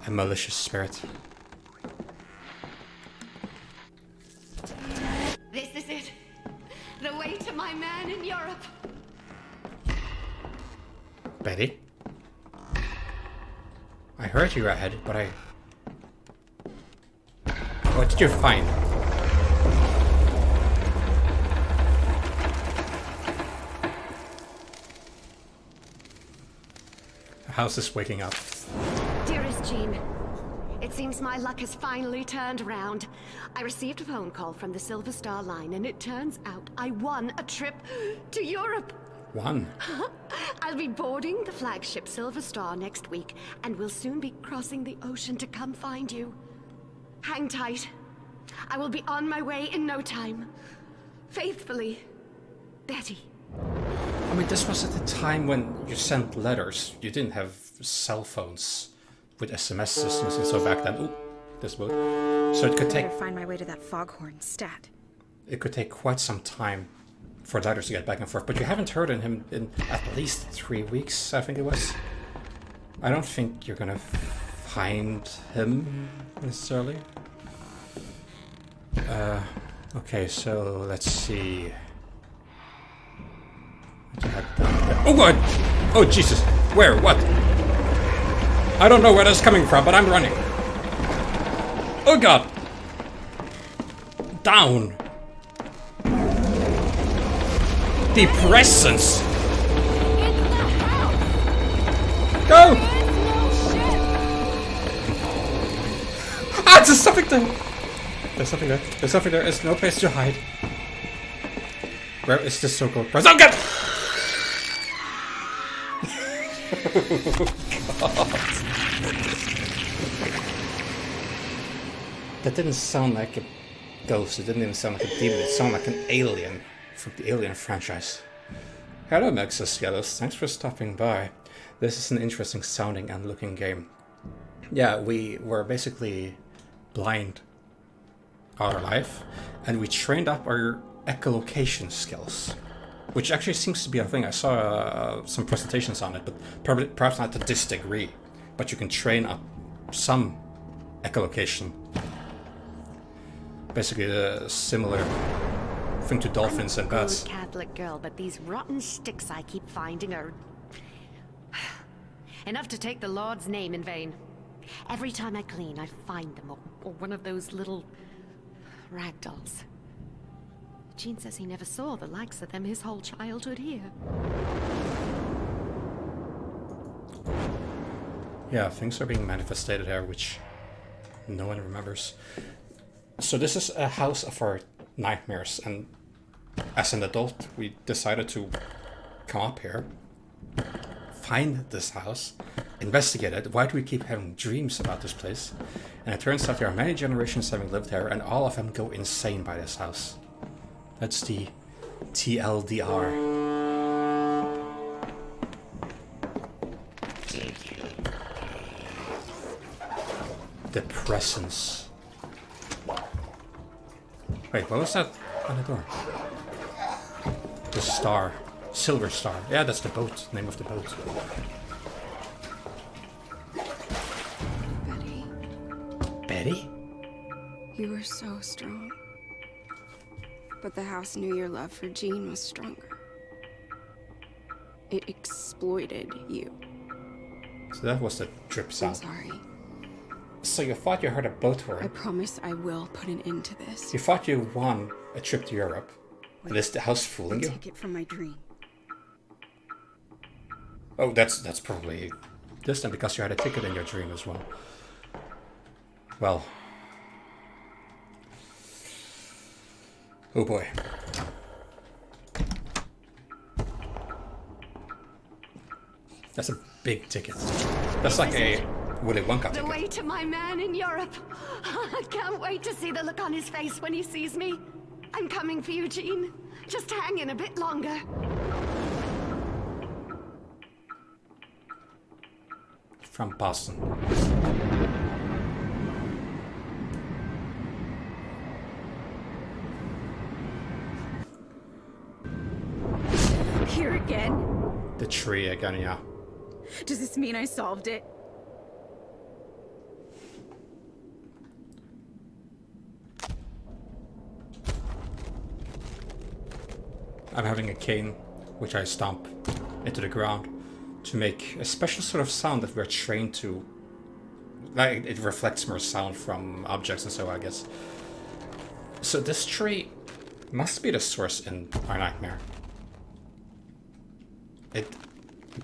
A malicious spirit. This is it. The way to my man in Europe. Betty? I heard you ahead, but what did you find? The house is waking up. Dearest Jean, it seems my luck has finally turned around. I received a phone call from the Silver Star Line, and it turns out I won a trip to Europe. One. I'll be boarding the flagship Silver Star next week, and we'll soon be crossing the ocean to come find you. Hang tight. I will be on my way in no time. Faithfully, Betty. I mean, this was at the time when you sent letters. You didn't have cell phones with SMS systems and so back then. Ooh, this boat. So it could take... I better find my way to that foghorn stat. It could take quite some time for letters to get back and forth, but you haven't heard of him in at least 3 weeks, I think it was. I don't think you're gonna find him necessarily. Okay, so let's see. Oh god! Oh Jesus! Where? What? I don't know where that's coming from, but I'm running. Oh god! Down! The presence! Go! Ah, there's something there! There's something there. There's something there. There's no place to hide. Where is this so-called presence? Oh god! Oh, God. That didn't sound like a ghost. It didn't even sound like a demon. It sounded like an alien from the Alien franchise. Hello, Exoskeletons. Thanks for stopping by. This is an interesting sounding and looking game. Yeah, we were basically blind all our life, and we trained up our echolocation skills, which actually seems to be a thing. I saw some presentations on it, but perhaps not to this degree. But you can train up some echolocation. Basically a similar thing to dolphins and bats. I'm a good Catholic girl, but these rotten sticks I keep finding are enough to take the Lord's name in vain. Every time I clean, I find them, or one of those little ragdolls. Gene says he never saw the likes of them his whole childhood here. Yeah, things are being manifested here, which no one remembers. So this is a house of our nightmares, and as an adult, we decided to come up here, find this house, investigate it. Why do we keep having dreams about this place? And it turns out there are many generations having lived here, and all of them go insane by this house. That's the TLDR. The presence. Wait, what was that on the door? The star. Silver Star. Yeah, that's the boat. Name of the boat. Betty. Betty? You were so strong. But the house knew your love for Jean was stronger. It exploited you. So that was the drip sound. I'm sorry. So you thought you heard a boat horn. I promise I will put an end to this. You thought you won a trip to Europe. And is the house fooling you? Take it from my dream. Oh, that's probably this then, because you had a ticket in your dream as well. Well. Oh boy. That's a big ticket. That's like a Willy Wonka The ticket. way to my man in Europe. I can't wait to see the look on his face when he sees me. I'm coming for you, Jean. Just hang in a bit longer. From Boston. Here again? The tree again, yeah. Does this mean I solved it? I'm having a cane, which I stomp into the ground to make a special sort of sound that we're trained to. Like, it reflects more sound from objects and so, I guess. So this tree must be the source in our nightmare. It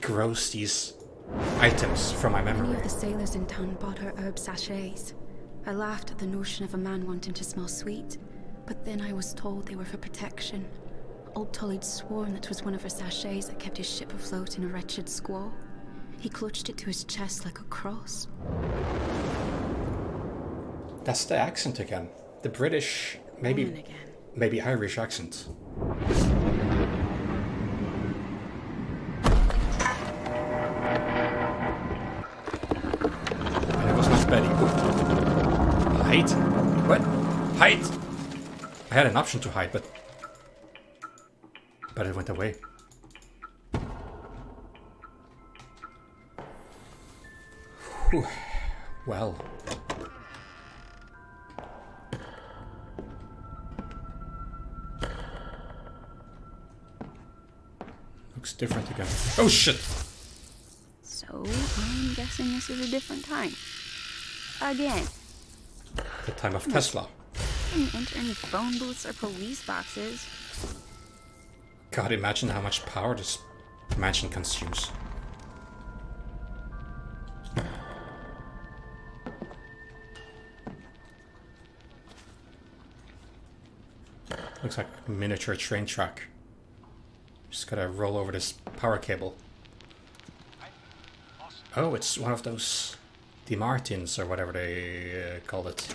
grows these items from my Many memory. of the sailors in town bought her herb sachets. I laughed at the notion of a man wanting to smell sweet, but then I was told they were for protection. Old Tully'd sworn that 'twas one of her sachets that kept his ship afloat in a wretched squall. He clutched it to his chest like a cross. That's the accent again. The British, maybe Irish accent. And it was not Betty. Hide? What? Hide! I had an option to hide, but it went away. Whew. Well. Looks different again. Oh shit! So, I'm guessing this is a different time. Again. The time of Tesla. Didn't enter any phone booths or police boxes. God, imagine how much power this mansion consumes. Looks like a miniature train track. Just gotta roll over this power cable. Oh, it's one of those DeMartins or whatever they called it.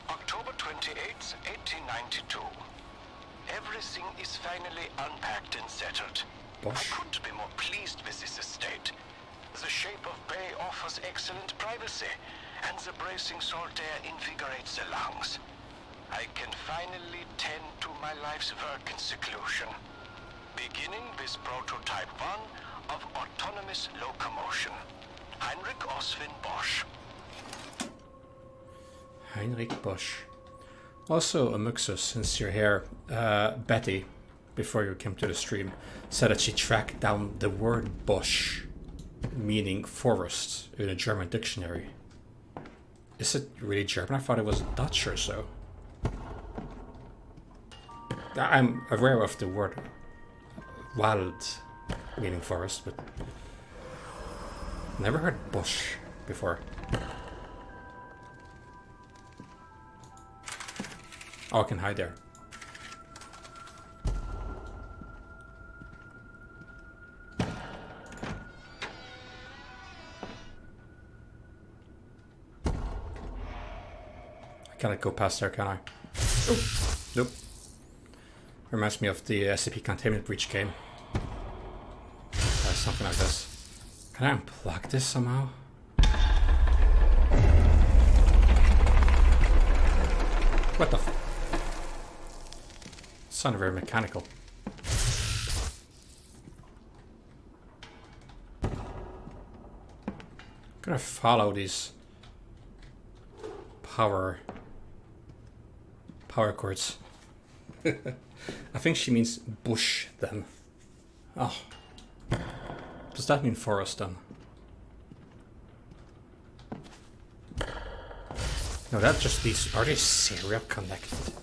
October 28th, 1892. Everything is finally unpacked and settled. Bosh. I couldn't be more pleased with this estate. The shape of bay offers excellent privacy, and the bracing salt air invigorates the lungs. I can finally tend to my life's work in seclusion. Beginning with prototype 1 of autonomous locomotion. Heinrich Oswin Bosch. Heinrich Bosch. Also, Amuxus, since you're here, Betty, before you came to the stream, said that she tracked down the word Bosch, meaning forest, in a German dictionary. Is it really German? I thought it was Dutch or so. I'm aware of the word Wald, meaning forest, but never heard Bush before. Oh, I can hide there. I cannot go past there, can I? Oh, nope. Reminds me of the SCP Containment Breach game. Something like this. Can I unplug this somehow? What the f... Sounded very mechanical. I'm gonna follow these power cords. I think she means bush then. Oh. Does that mean forest then? No, that just these. Are they serial connected?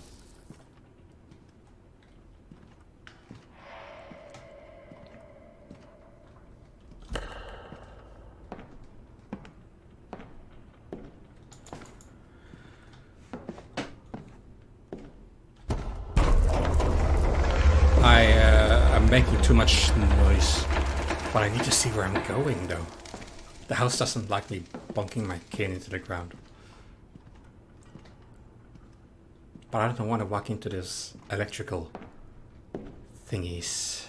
I'm making too much noise. But I need to see where I'm going, though. The house doesn't like me bunking my cane into the ground. But I don't want to walk into this electrical thingies.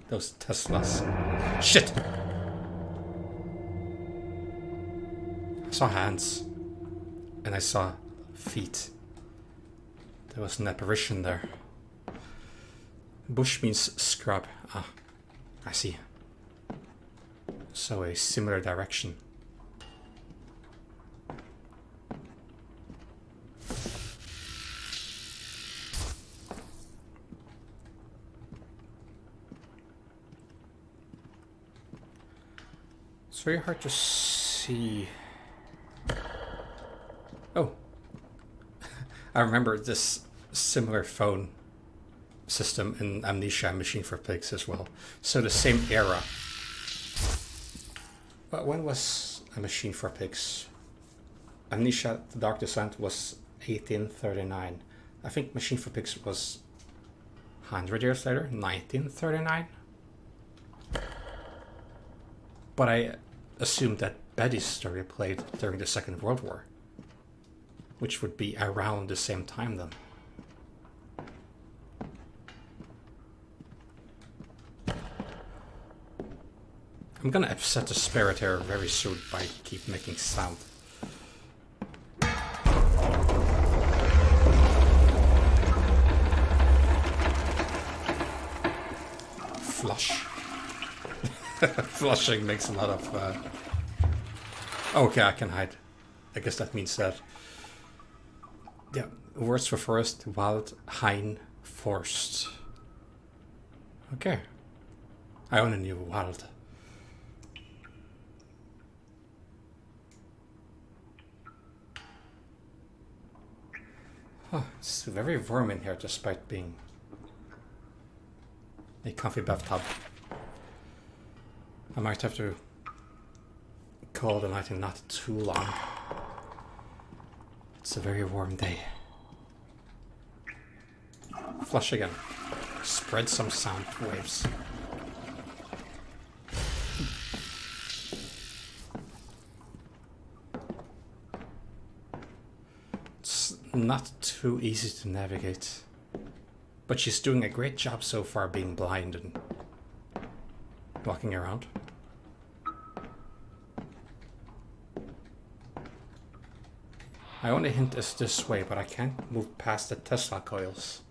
Those Teslas. Shit! I saw hands. And I saw feet. There was an apparition there. Bush means scrub. Ah, I see. So a similar direction. It's very hard to see. Oh. I remember this similar phone system in Amnesia Machine for Pigs as well. So the same era. But when was A Machine for Pigs? Amnesia The Dark Descent was 1839. I think Machine for Pigs was 100 years later, 1939. But I assumed that Betty's story played during the Second World War, which would be around the same time then. I'm gonna upset the spirit here very soon by keep making sound. Flush. Flushing makes a lot of... Okay, I can hide. I guess that means that... Yeah, words for forest, wild, hein, forced. Okay. I only knew wild. Oh, it's very warm in here despite being a comfy bathtub. I might have to call the night in not too long. It's a very warm day. Flush again. Spread some sound waves. It's not too easy to navigate. But she's doing a great job so far being blind and walking around. My only hint is this way, but I can't move past the Tesla coils.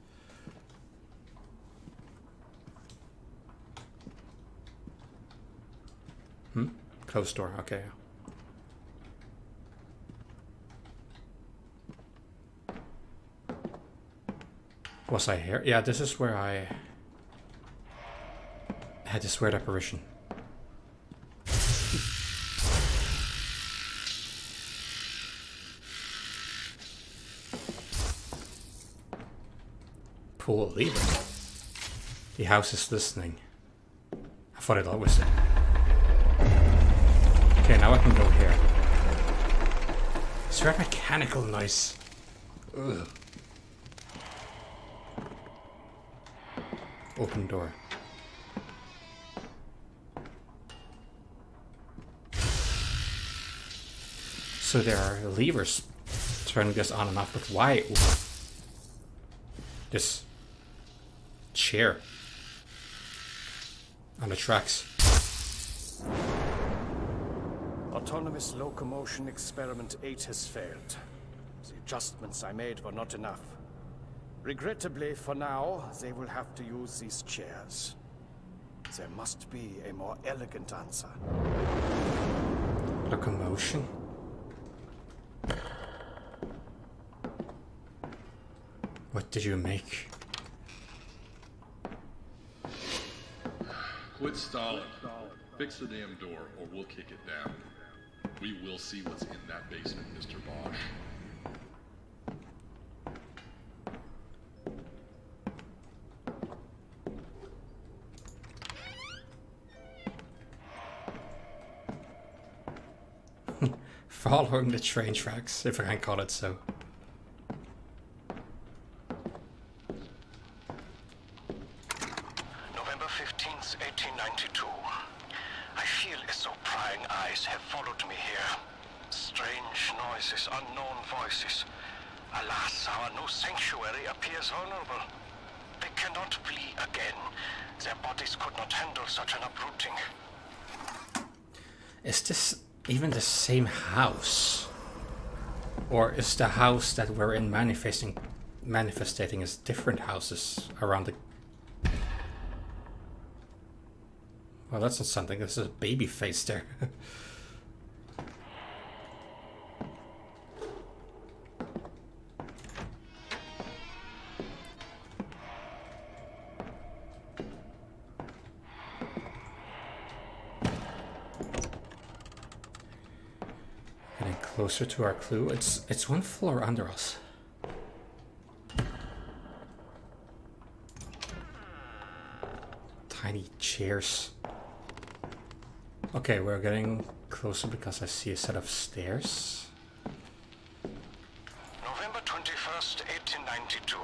Closed door, okay. Was I here? Yeah, this is where I had this weird apparition. Pull a lever. The house is listening. I thought it always did. Okay, now I can go here. Is there a mechanical noise? Ugh. Open door. So there are levers turning this on and off, but why? This chair on the tracks. Autonomous locomotion experiment 8 has failed. The adjustments I made were not enough. Regrettably, for now, they will have to use these chairs. There must be a more elegant answer. Locomotion? What did you make? Quit stalling. Fix the damn door, or we'll kick it down. We will see what's in that basement, Mr. Bosch. Following the train tracks, if I can call it so. November 15th, 1892. I feel as though prying eyes have followed me here. Strange noises, unknown voices. Alas, our new sanctuary appears vulnerable. They cannot flee again. Their bodies could not handle such an uprooting. Is this even the same house? Or is the house that we're in manifesting as different houses around the... Well, that's not something. This is a baby face there. Getting closer to our clue. It's one floor under us. Tiny chairs. Okay, we're getting closer because I see a set of stairs. November 21st, 1892.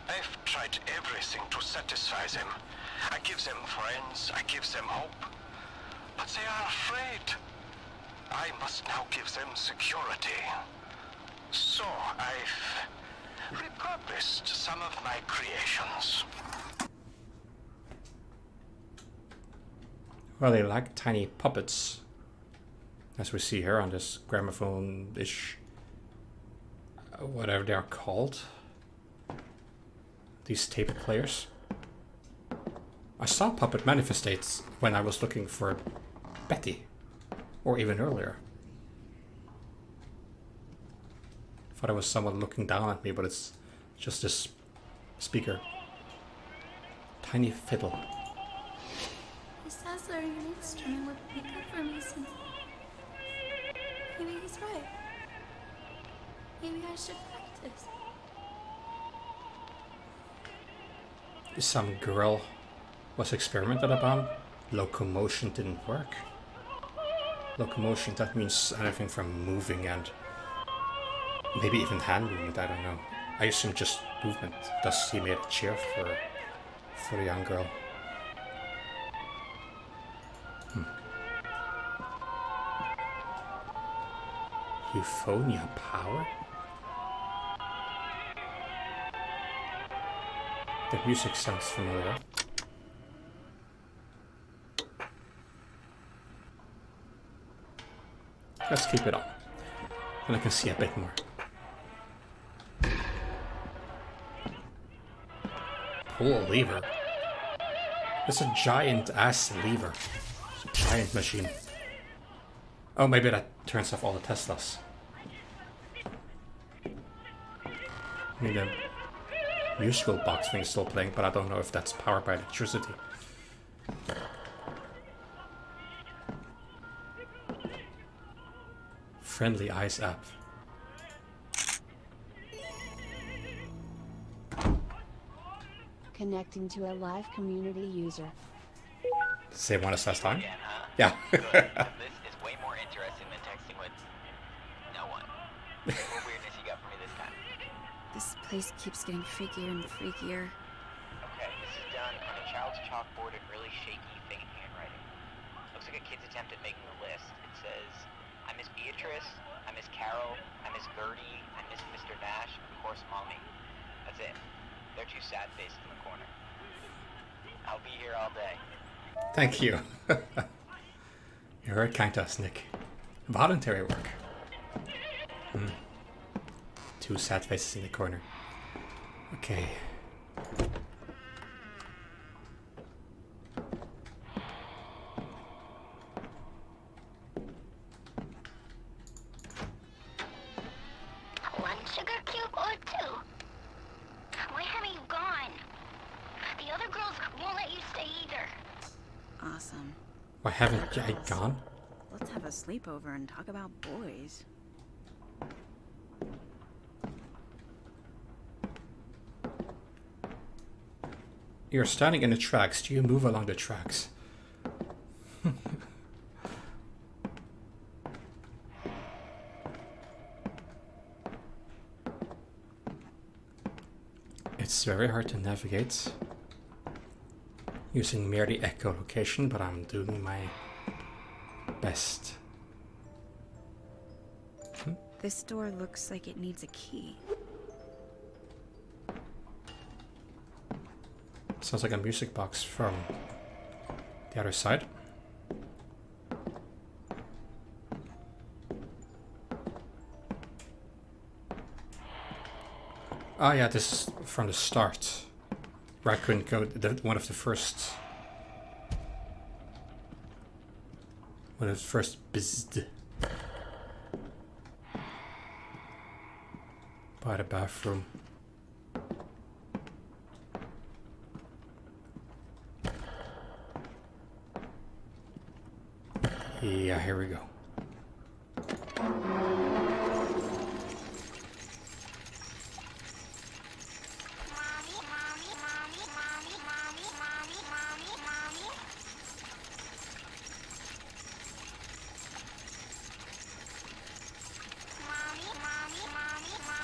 I've tried everything to satisfy them. I give them friends, I give them hope. But they are afraid. I must now give them security. So I've repurposed some of my creations. Well, they like tiny puppets, as we see here on this gramophone-ish, whatever they are called. These tape players. I saw Puppet manifestates when I was looking for Betty, or even earlier. Thought it was someone looking down at me, but it's just this speaker. Tiny fiddle. He says learning an instrument would be good for me since... Maybe he's right. Maybe I should practice. Some girl was experimented upon. Locomotion didn't work. Locomotion, that means anything from moving and maybe even hand movement, I don't know. I assume just movement. Thus he made a chair for the young girl. Euphonia power? The music sounds familiar. Let's keep it on. And I can see a bit more. Pull a lever. It's a giant ass lever. It's a giant machine. Oh, maybe that turns off all the Teslas. I mean, the musical box thing is still playing, but I don't know if that's powered by electricity. Friendly Eyes app. Connecting to a live community user. Same one as last time? Again, huh? Yeah. Good. This is way more interesting than texting with no one. What weirdness you got for me this time? This place keeps getting freakier and freakier. Okay, this is done on a child's chalkboard in really shaky, fake handwriting. Looks like a kid's attempt at making a list. It says, I miss Beatrice, I miss Carol, I miss Gertie, I miss Mr. Nash, and of course Mommy. That's it. They're two sad faces in the corner. I'll be here all day. Thank you. You're very kind to us, Nick. Voluntary work. Two sad faces in the corner. Okay. One sugar cube or two? Why haven't you gone? The other girls won't let you stay either. Awesome. Why haven't I gone? Let's have a sleepover and talk about boys. You're standing in the tracks. Do you move along the tracks? It's very hard to navigate using merely echolocation, but I'm doing my best. This door looks like it needs a key. Sounds like a music box from the other side. Ah, yeah, this is from the start. Where I couldn't go. One of the first bizzed by the bathroom. Yeah, here we go.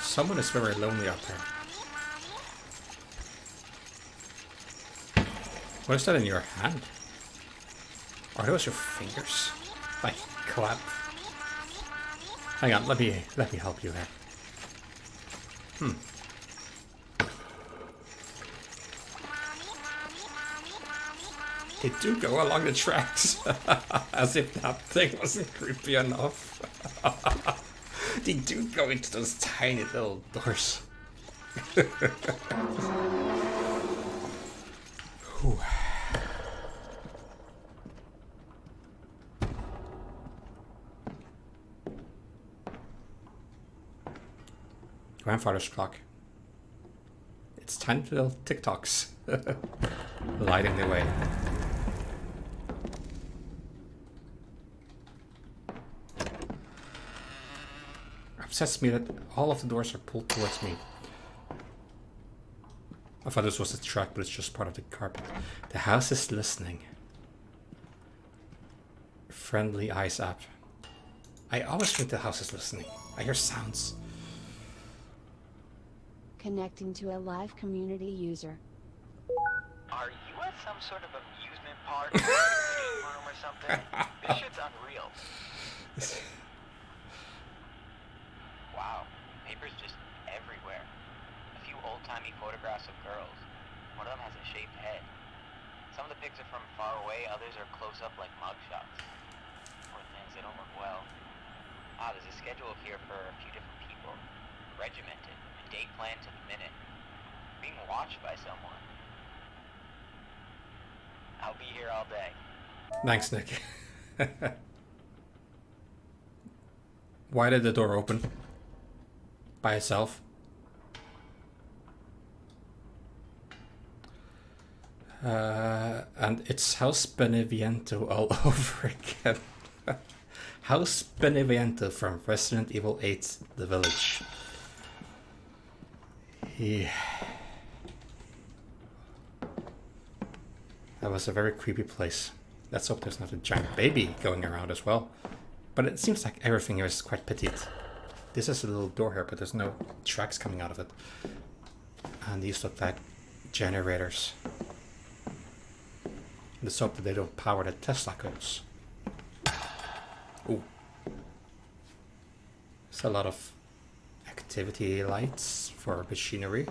Someone is very lonely out there. What is that in your hand? Are those your fingers? Like clap. Hang on, let me help you here. They do go along the tracks. As if that thing wasn't creepy enough. They do go into those tiny little doors. Whew. Grandfather's clock. It's tiny little tick-tocks. Lighting the way. Upsets me that all of the doors are pulled towards me. I thought this was a track, but it's just part of the carpet. The house is listening. Friendly eyes up. I always think the house is listening. I hear sounds. Connecting to a live community user. Are you at some sort of amusement park or escape room or something? This shit's unreal. Wow, paper's just everywhere. A few old-timey photographs of girls. One of them has a shaved head. Some of the pics are from far away, others are close-up like mugshots. Poor things, they don't look well. There's a schedule here for a few different people. Regimented, a date planned to the minute. Being watched by someone. I'll be here all day. Thanks, Nick. Why did the door open? By itself? And it's House Beneviento all over again. House Beneviento from Resident Evil 8, The Village. Yeah. That was a very creepy place. Let's hope there's not a giant baby going around as well. But it seems like everything here is quite petite. This is a little door here, but there's no tracks coming out of it. And these look like generators. Let's hope that they don't power the Tesla coils. Ooh. There's a lot of activity lights for machinery.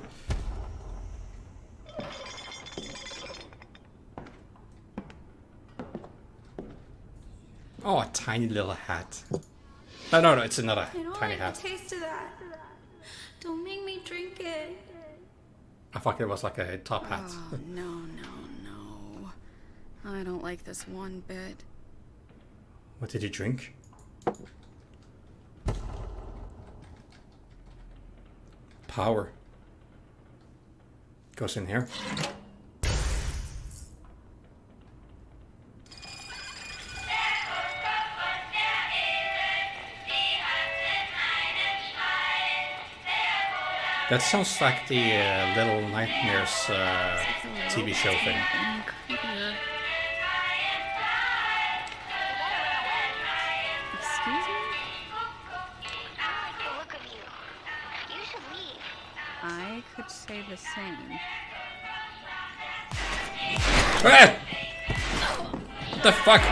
Oh, a tiny little hat. No, it's another tiny hat. I don't like the taste of that. Don't make me drink it. I thought it was like a top hat. Oh, no. I don't like this one bit. What did you drink? Power. Goes in here. That sounds like the Little Nightmares TV show thing. Excuse me? I don't like the look of you. You should leave. I could say the same. Ah! What the fuck?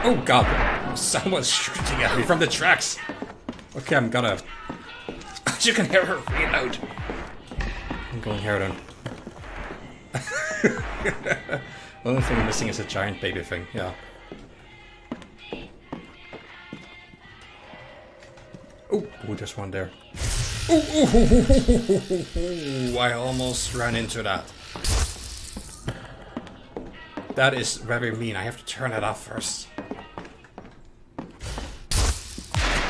Oh god, someone's shooting at me from the tracks. Okay, I'm gonna... You can hear her reload. I'm going here then. The only thing missing is a giant baby thing, yeah. Oh, there's one there. Oh, I almost ran into that. That is very mean. I have to turn it off first.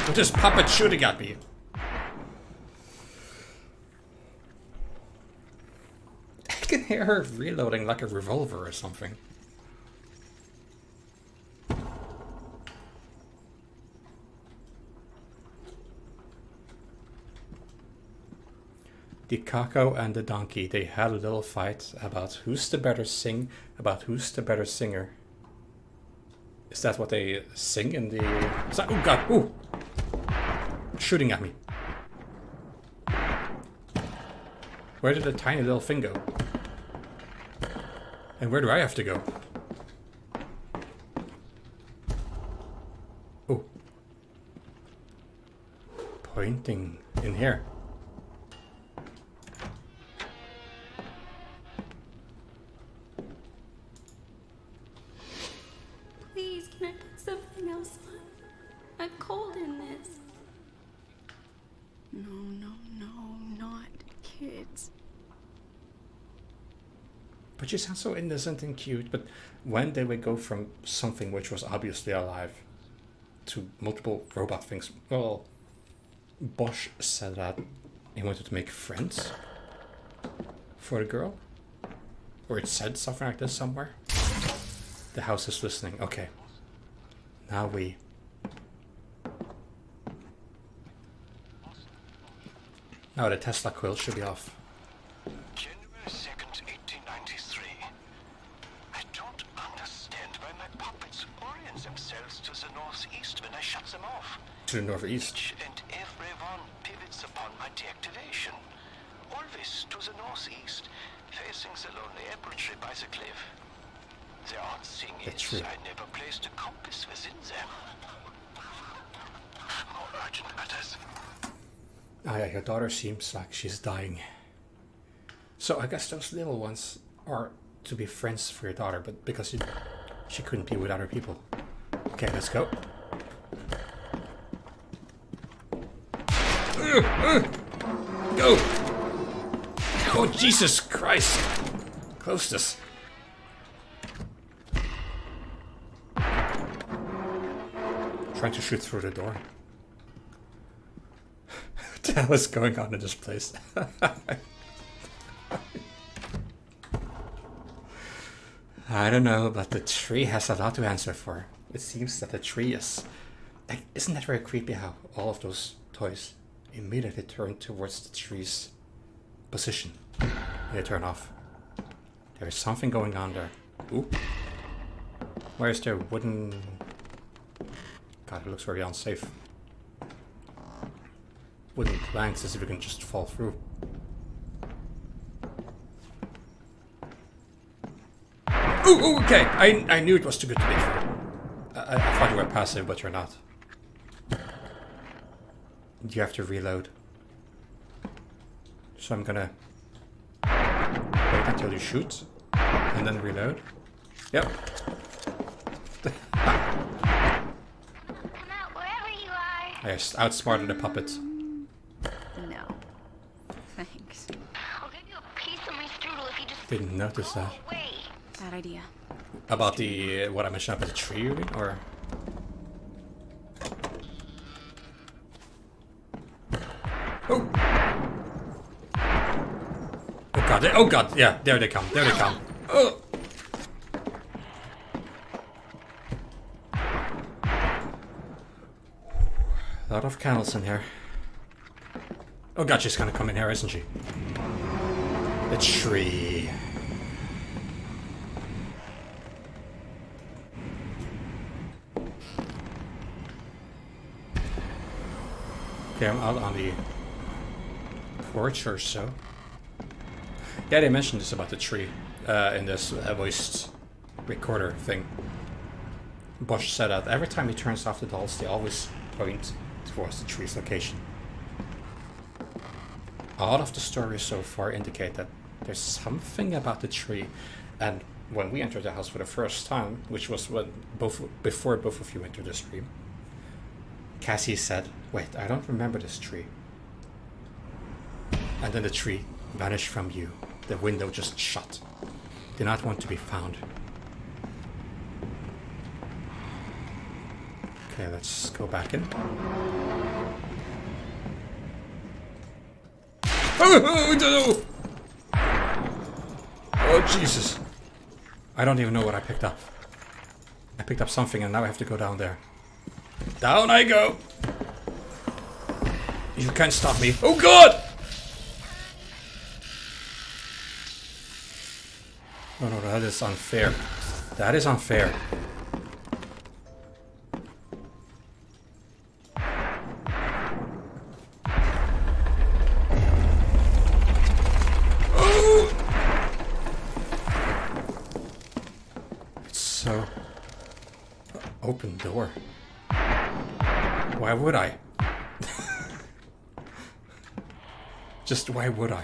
With this puppet shooting at me. I can hear her reloading like a revolver or something. The Kako and the donkey, they had a little fight about who's the better singer. Is that what they sing in the... Is that... Oh god! Ooh! Shooting at me. Where did the tiny little thing go? And where do I have to go? Oh. Pointing in here. Please, can I put something else on? I'm cold in this. No, not kids. But you sound so innocent and cute, but when they would go from something which was obviously alive to multiple robot things, well, Bosch said that he wanted to make friends for the girl. Or it said something like this somewhere. The house is listening. Okay. Now we... Now the Tesla quilt should be off. January 2nd, 1893. I don't understand why my puppets orient themselves to the northeast when I shut them off. To the northeast. Each and every one pivots upon my deactivation. Always to the northeast, facing the lonely apple tree by the cliff. The odd thing is, I never placed a compass within them. More urgent matters. Ah, yeah, your daughter seems like she's dying. So I guess those little ones are to be friends for your daughter, but because she couldn't be with other people. Okay, let's go. Go! Oh, Jesus Christ! Close this. Trying to shoot through the door. What the hell is going on in this place? I don't know, but the tree has a lot to answer for. It seems that the tree is... Like, isn't that very creepy how all of those toys immediately turn towards the tree's position? And they turn off. There is something going on there. Ooh. Where's their wooden... God, it looks very unsafe. Wooden planks as if you can just fall through. Ooh, okay! I knew it was too good to be true. I thought you were passive, but you're not. You have to reload. So I'm gonna wait until you shoot, and then reload. Yep. I outsmarted the puppet. No. Thanks. I'll give you a piece of my strudel if you just Didn't notice that. Bad idea. About the what I mentioned about the tree, you mean, or? Oh! Oh god! Oh god! Yeah, there they come. There they come. Oh! A lot of candles in here. Oh god, she's gonna come in here, isn't she? The tree. Okay, I'm out on the porch or so. Yeah, they mentioned this about the tree in this voiced recorder thing. Bosch said that every time he turns off the dolls, they always point towards the tree's location. A lot of the stories so far indicate that there's something about the tree, and when we entered the house for the first time, which was when before both of you entered the stream, Cassie said, "Wait, I don't remember this tree." And then the tree vanished from you. The window just shut. Did not want to be found. Okay, let's go back in. Oh, Jesus. I don't even know what I picked up. I picked up something and now I have to go down there. Down I go! You can't stop me. Oh god! No, that is unfair. That is unfair. So... Open door. Why would I? Just why would I?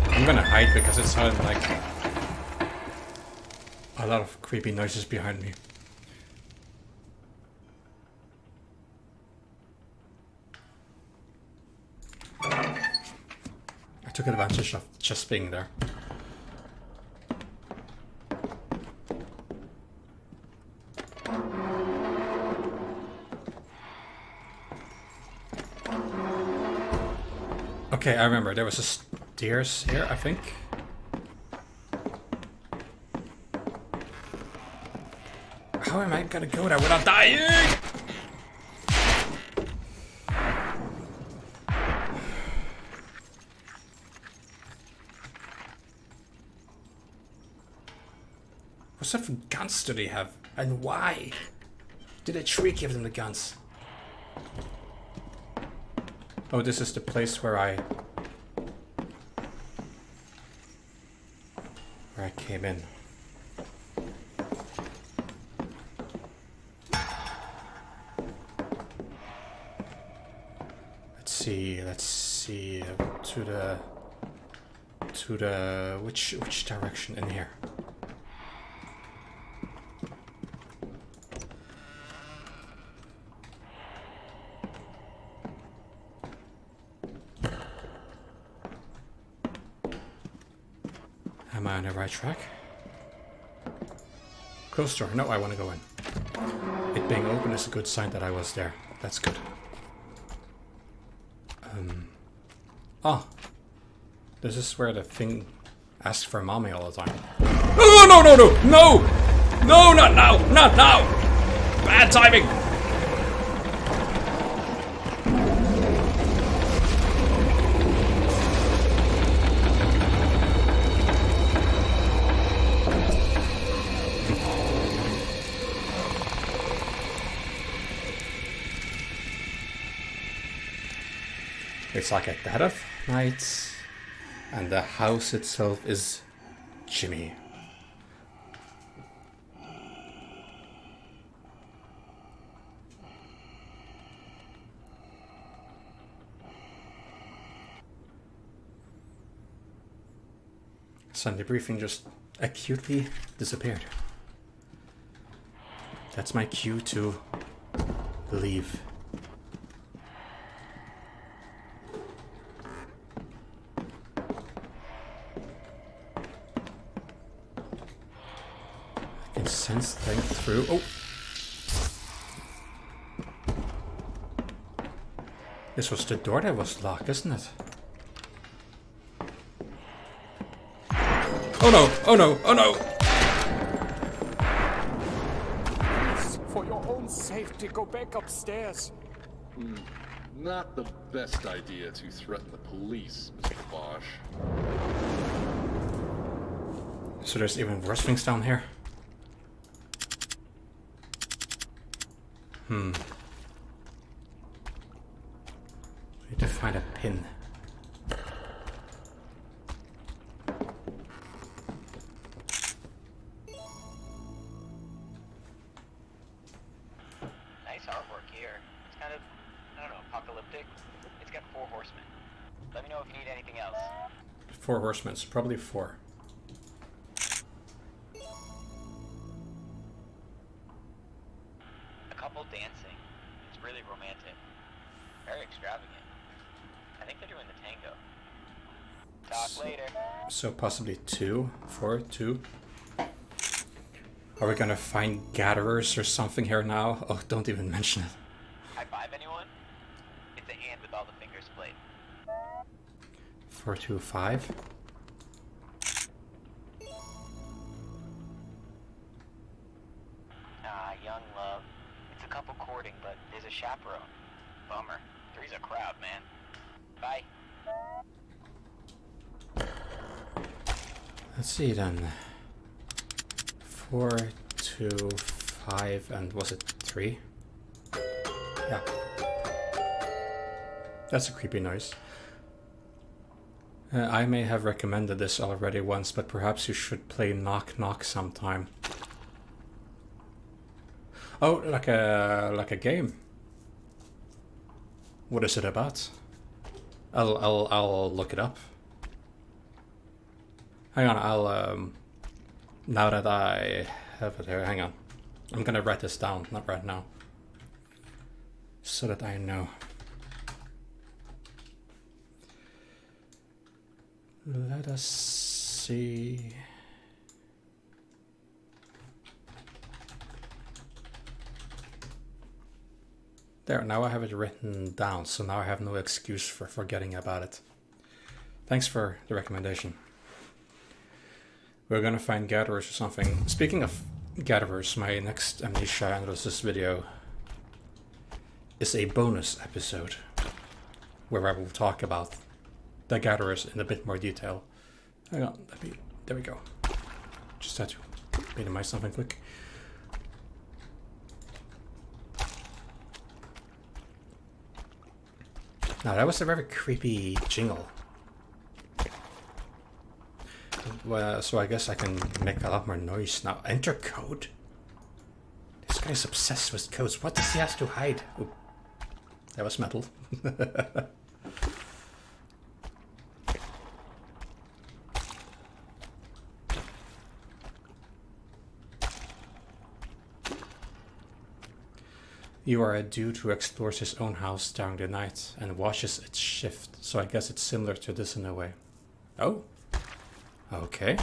I'm gonna hide because it sounded like a lot of creepy noises behind me. I took advantage of just being there. Okay, I remember there was a stairs here, I think. How am I gonna go there without dying? What sort of guns do they have? And why did a tree give them the guns? Oh, this is the place where I came in. Let's see to the which direction in here? Am I on the right track? Closed door. No, I want to go in. It being open is a good sign that I was there. That's good. This is where the thing asks for mommy all the time. Oh, no, no, no, no! No, not now! Not now! Bad timing! It's like a dead of night, and the house itself is Jimmy. Sunday briefing just acutely disappeared. That's my cue to leave. I can sense things through. Oh! This was the door that was locked, isn't it? Oh no! Oh no! Oh no! Please, for your own safety, go back upstairs. Not the best idea to threaten the police, Mr. Bosch. So there's even worse things down here? Need to find a pin. Nice artwork here. It's kind of, I don't know, apocalyptic. It's got 4 horsemen. Let me know if you need anything else. 4 horsemen, so probably 4. A couple dancing. It's really romantic. Very extravagant. I think they're doing the tango. Talk later. So possibly 2, 4, 2. Are we gonna find gatherers or something here now? Oh, don't even mention it. High five anyone? It's a hand with all the fingers splayed. 4, 2, 5. Young love. It's a couple courting, but there's a chaperone. Bummer. 3's a crowd, man. Bye. Let's see then. 4, 2, 5, and was it 3? Yeah. That's a creepy noise. I may have recommended this already once, but perhaps you should play Knock Knock sometime. Oh, like a game. What is it about? I'll look it up. Hang on, I'll now that I have it here, hang on. I'm gonna write this down, not right now, so that I know. Let us see. There, now I have it written down, so now I have no excuse for forgetting about it. Thanks for the recommendation. We're gonna find gatherers or something. Speaking of gatherers, my next Amnesia Analysis video is a bonus episode where I will talk about the gatherers in a bit more detail. Hang on, there we go. Just had to minimize something quick. Now that was a very creepy jingle. Well, so I guess I can make a lot more noise now. Enter code? This guy's obsessed with codes. What does he have to hide? Ooh, that was metal. You are a dude who explores his own house during the night and watches its shift, so I guess it's similar to this in a way. Oh, okay.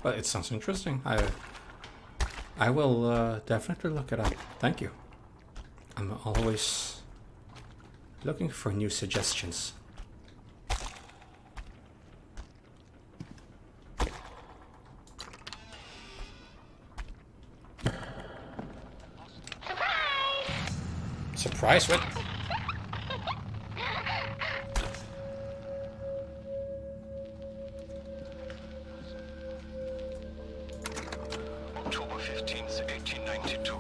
Well, it sounds interesting. I will definitely look it up. Thank you. I'm always looking for new suggestions. Surprise! What? October 15th, 1892.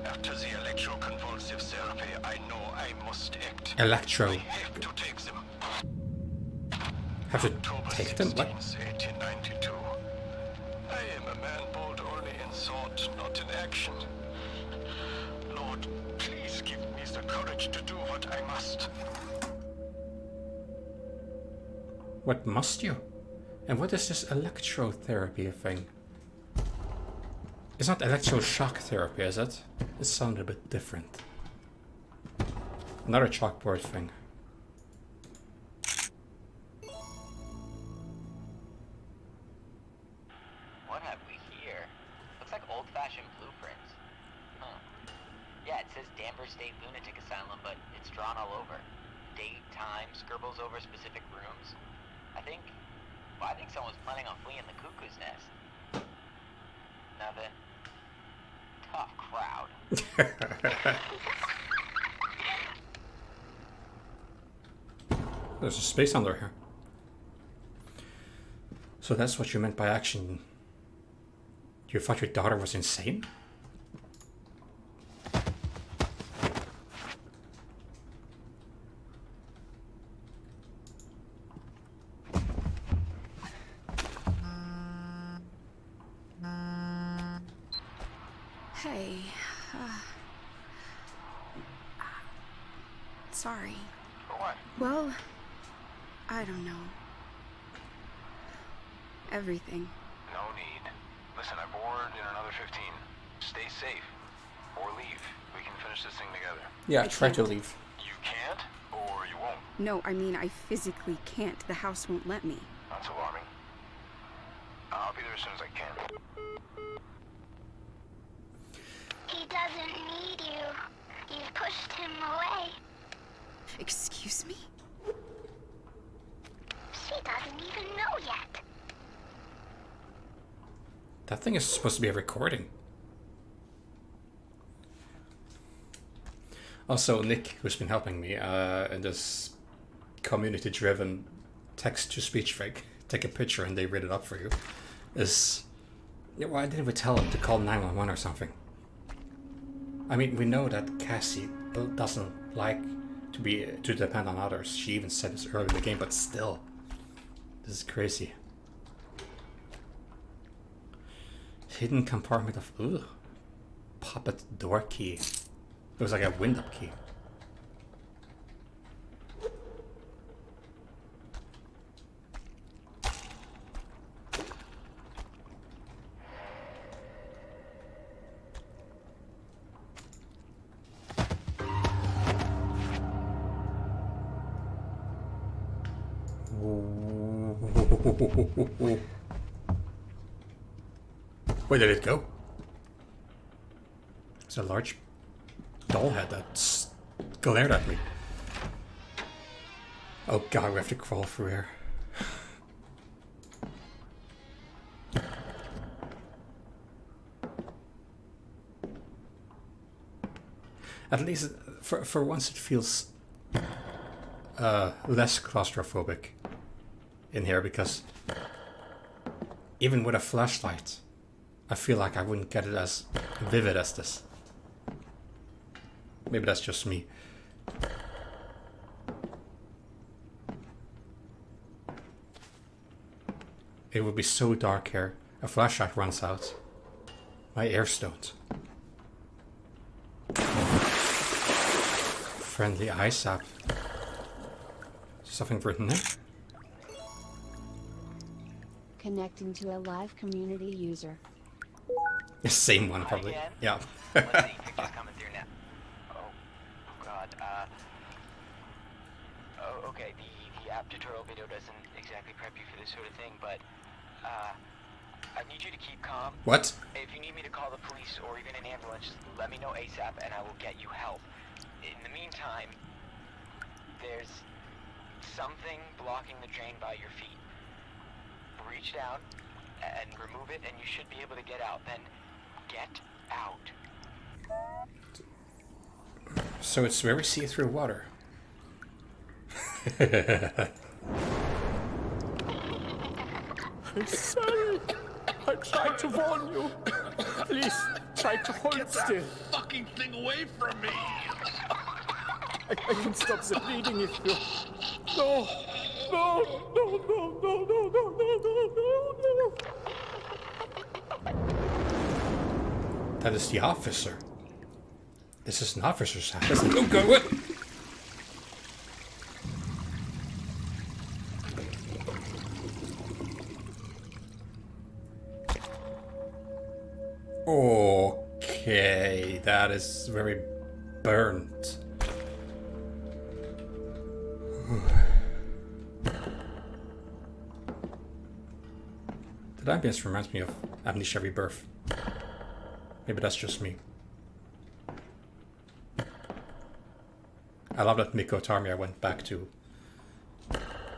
After the electroconvulsive therapy, I know I must act. Electro. I have to take them. Have to take them? What? 1892. I am a man bold only in thought, not in action. Lord, please give me the courage to do what I must. What must you? And what is this electrotherapy thing? It's not electroshock therapy, is it? It sounded a bit different. Another chalkboard thing. What have we here? Looks like old-fashioned blueprints. Huh. Yeah, it says Danvers State Lunatic Asylum, but it's drawn all over. Date, time, scribbles over specific rooms. I think someone's planning on fleeing the cuckoo's nest. Nothing. Tough crowd. There's a space under here. So that's what you meant by action. You thought your daughter was insane? Hey, sorry. For what? Well, I don't know. Everything. No need. Listen, I board in another 15. Stay safe. Or leave. We can finish this thing together. Yeah, try to leave. You can't, or you won't. No, I mean, I physically can't. The house won't let me. That's alarming. I'll be there as soon as I can. He doesn't need you. You've pushed him away. Excuse me? She doesn't even know yet. That thing is supposed to be a recording. Also, Nick, who's been helping me in this community-driven text-to-speech thing, take a picture and they read it up for you. is... Yeah, why didn't we tell him to call 911 or something? I mean, we know that Cassie doesn't like to depend on others. She even said this early in the game, but still. This is crazy. Hidden compartment of... Ooh. Puppet door key. It was like a wind-up key. Where did it go? It's a large doll head that glared at me. Oh god, we have to crawl through here. At least for once it feels less claustrophobic in here, because even with a flashlight I feel like I wouldn't get it as vivid as this. Maybe that's just me. It would be so dark here. A flashlight runs out. My ears don't. Friendly ice app. Something written there? Connecting to a live community user. The same one, probably. Yeah. Let's see, pictures coming through now. Oh god. Okay, the app tutorial video doesn't exactly prep you for this sort of thing, but I need you to keep calm. What? If you need me to call the police or even an ambulance, let me know ASAP and I will get you help. In the meantime, there's something blocking the drain by your feet. Reach down and remove it and you should be able to get out. Then get out. So it's very see-through water. I'm sorry. I tried to warn you. Please, try to hold still. Fucking thing away from me! I can stop the bleeding if you... No! No! No! No! No! No! No! No! No! No! That is the officer. This is an officer's house. Oh god, what? Okay, that is very burnt. The ambience reminds me of Amnesia Rebirth. Maybe that's just me. I love that Mikko Tarmia went back to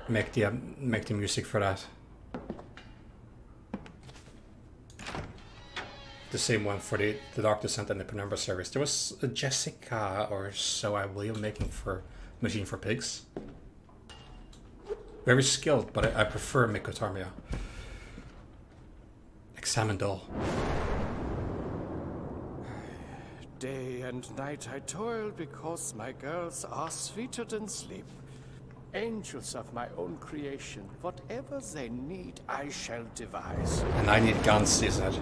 make the music for that. The same one for the Dark Descent and the Penumbra series. There was a Jessica or so, I believe, making for Machine for Pigs. Very skilled, but I prefer Mikko Tarmia. Examine doll. Day and night I toil because my girls are sweeter than sleep. Angels of my own creation. Whatever they need, I shall devise. And I need guns, he said.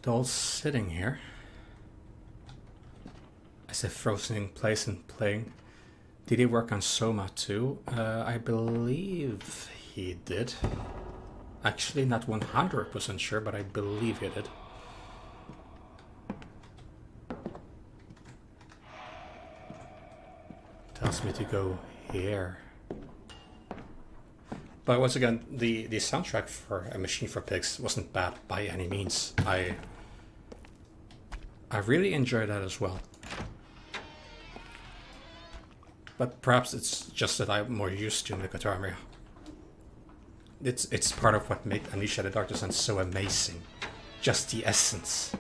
Doll's sitting here as if frozen in place and playing. Did he work on Soma too? I believe he did. Actually, not 100% sure, but I believe he did. Tells me to go here. But once again, the soundtrack for A Machine for Pigs wasn't bad by any means. I really enjoyed that as well. But perhaps it's just that I'm more used to Mikko Tarmia. it's part of what made Amnesia the Dark Descent so amazing. Just the essence.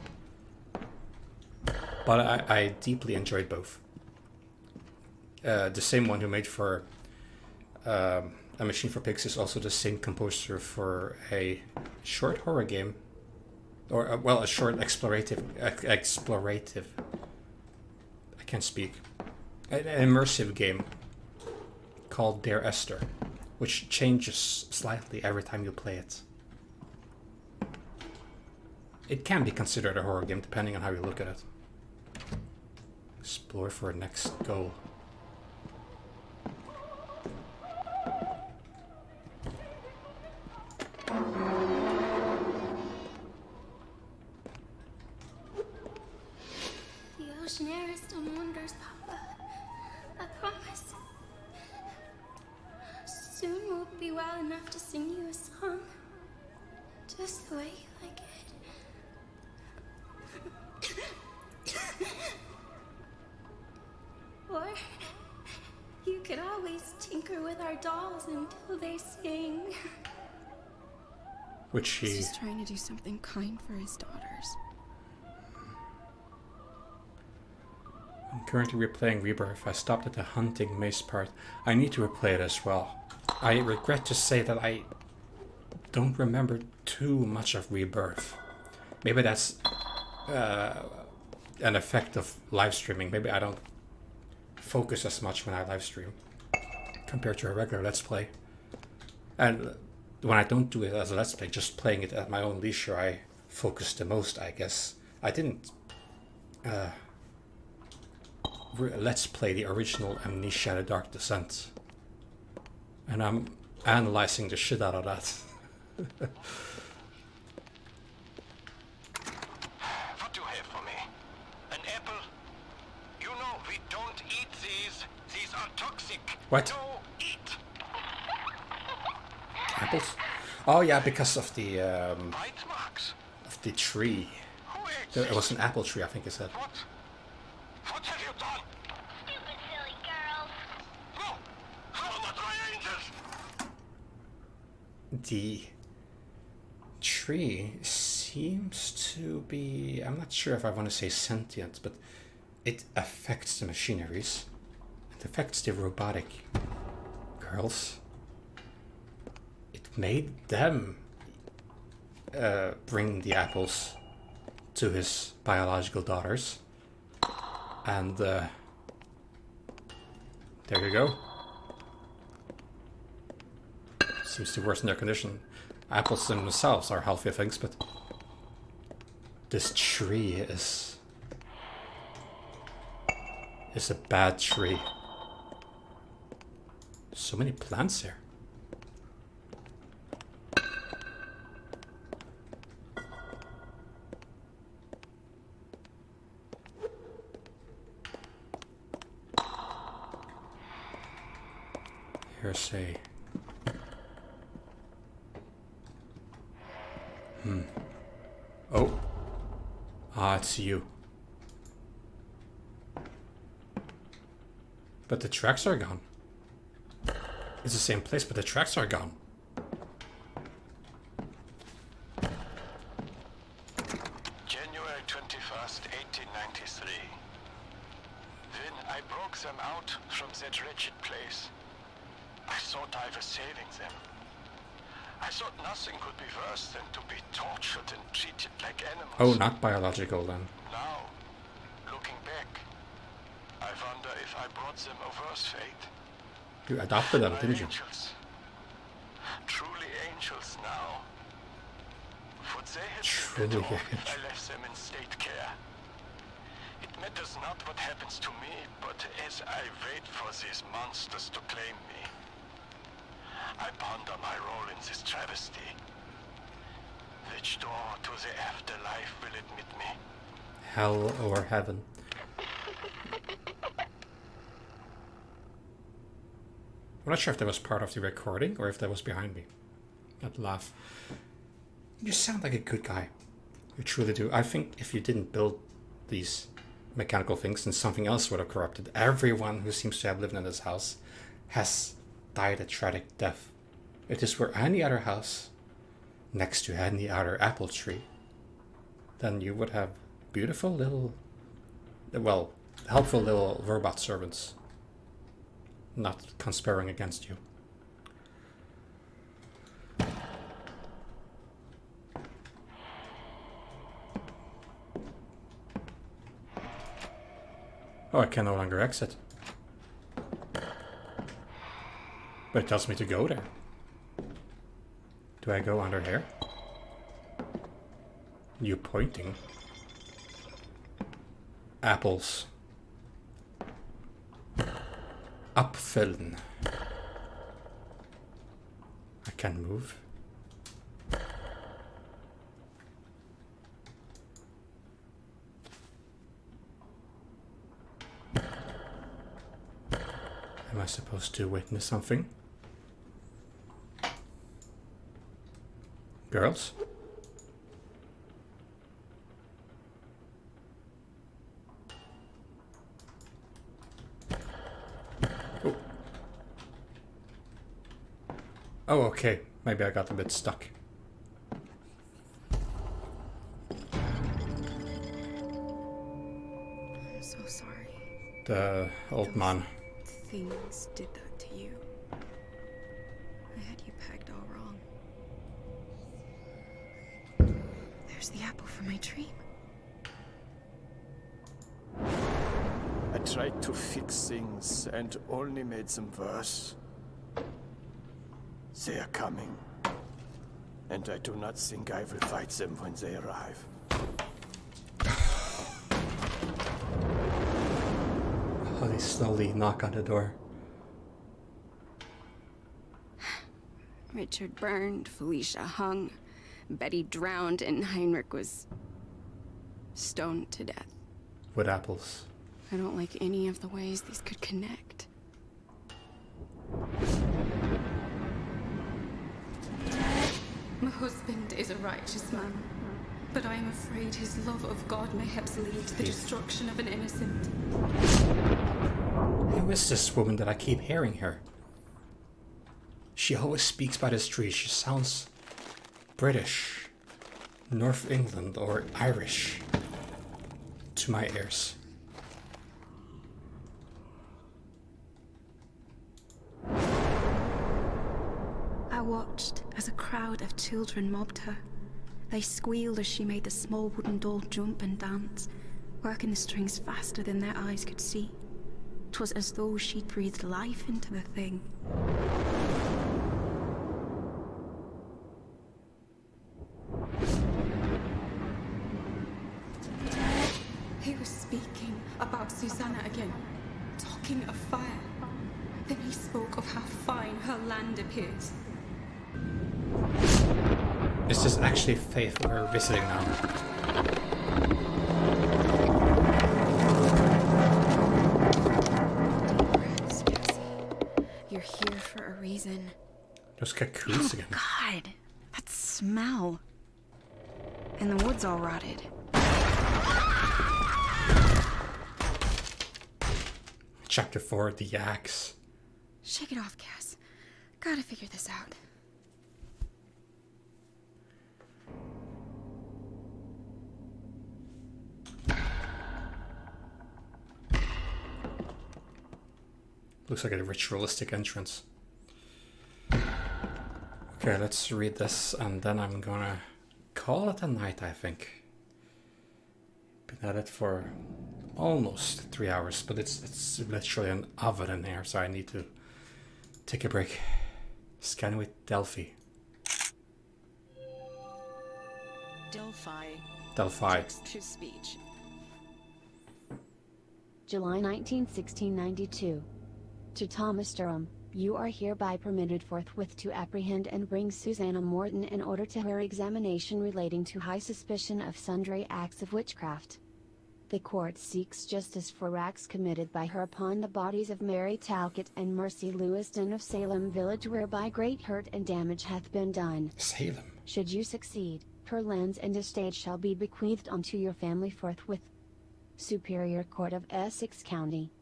But I deeply enjoyed both. The same one who made for A Machine for Pigs is also the same composer for a short horror game. Or, well, a short explorative... I can't speak. An immersive game called Dear Esther, which changes slightly every time you play it. It can be considered a horror game depending on how you look at it. Explore for a next goal. The ocean air is still wonders, Papa. I promise. Soon we'll be well enough to sing you a song. Just the way you like it. Or you could always tinker with our dolls until they sing. Which he... He's just trying to do something kind for his daughters. I'm currently replaying Rebirth. I stopped at the hunting maze part. I need to replay it as well. I regret to say that I don't remember too much of Rebirth. Maybe that's an effect of live streaming. Maybe I don't focus as much when I live stream compared to a regular Let's Play. And when I don't do it as a Let's Play, just playing it at my own leisure, I focus the most, I guess. I didn't Let's Play the original Amnesia the Dark Descent. And I'm analyzing the shit out of that. What do you have for me? An apple? You know we don't eat these. These are toxic. What? No, eat. Apples? Oh yeah, because of the Bite marks. of the tree. Who ate It was an apple tree, I think it said. What? What have you done? Stupid silly girls. No! How not my angels? The tree seems to be... I'm not sure if I want to say sentient, but it affects the machineries. It affects the robotic girls. It made them bring the apples to his biological daughters. And there you go. Seems to worsen their condition. Apples themselves are healthy things, but this tree is a bad tree. So many plants here. Here's a... Oh. Ah, it's you. But the tracks are gone. It's the same place, but the tracks are gone. January 21st, 1893. When I broke them out from that wretched place, I thought I was saving them. I thought nothing could be worse than to be tortured and treated like animals. Oh, not biological then. Now, looking back, I wonder if I brought them a worse fate. You adopted them, didn't you? Angels. Truly angels now. Would they have been at all if I left them in state care? It matters not what happens to me, but as I wait for these monsters to claim me, I ponder my role in this travesty. Which door to the afterlife will admit me? Hell or heaven. I'm not sure if that was part of the recording or if that was behind me. That laugh. You sound like a good guy. You truly do. I think if you didn't build these mechanical things, then something else would have corrupted. Everyone who seems to have lived in this house has died a tragic death. If this were any other house next to any other apple tree, then you would have beautiful little, well, helpful little robot servants not conspiring against you. Oh, I can no longer exit. But it tells me to go there. Do I go under here? You pointing. Apples. Apfeln. I can move. Am I supposed to witness something? Girls? Oh. Oh, okay. Maybe I got a bit stuck. I'm so sorry. The old man. Things did that to you. I had you pegged all wrong. There's the apple from my dream. I tried to fix things and only made them worse. They are coming. And I do not think I will fight them when they arrive. Oh, they slowly knock on the door. Richard burned, Felicia hung, Betty drowned, and Heinrich was stoned to death. With apples. I don't like any of the ways these could connect. My husband is a righteous man, but I am afraid his love of God mayhaps lead to the destruction of an innocent. Who is this woman that I keep hearing her? She always speaks by the street. She sounds British, North England, or Irish to my ears. I watched as a crowd of children mobbed her. They squealed as she made the small wooden doll jump and dance, working the strings faster than their eyes could see. 'Twas as though she'd breathed life into the thing. He was speaking about Susanna again, talking of fire. Then he spoke of how fine her land appears. Is this actually Faith we're visiting now? You're here for a reason. Those cocoons again. God, that smell. And the wood's all rotted. Chapter 4, the axe. Shake it off, Cass. Gotta figure this out. Looks like a ritualistic entrance. Okay, let's read this and then I'm gonna call it a night, I think. Been at it for almost 3 hours, but it's literally an oven in here, so I need to take a break. Scan with Delphi. Delphi. Text to speech. July 19, 1692. To Thomas Durham, you are hereby permitted forthwith to apprehend and bring Susanna Morton in order to her examination relating to high suspicion of sundry acts of witchcraft. The court seeks justice for acts committed by her upon the bodies of Mary Talcott and Mercy Lewiston of Salem Village, whereby great hurt and damage hath been done. Salem. Should you succeed, her lands and estate shall be bequeathed unto your family forthwith. Superior Court of Essex County.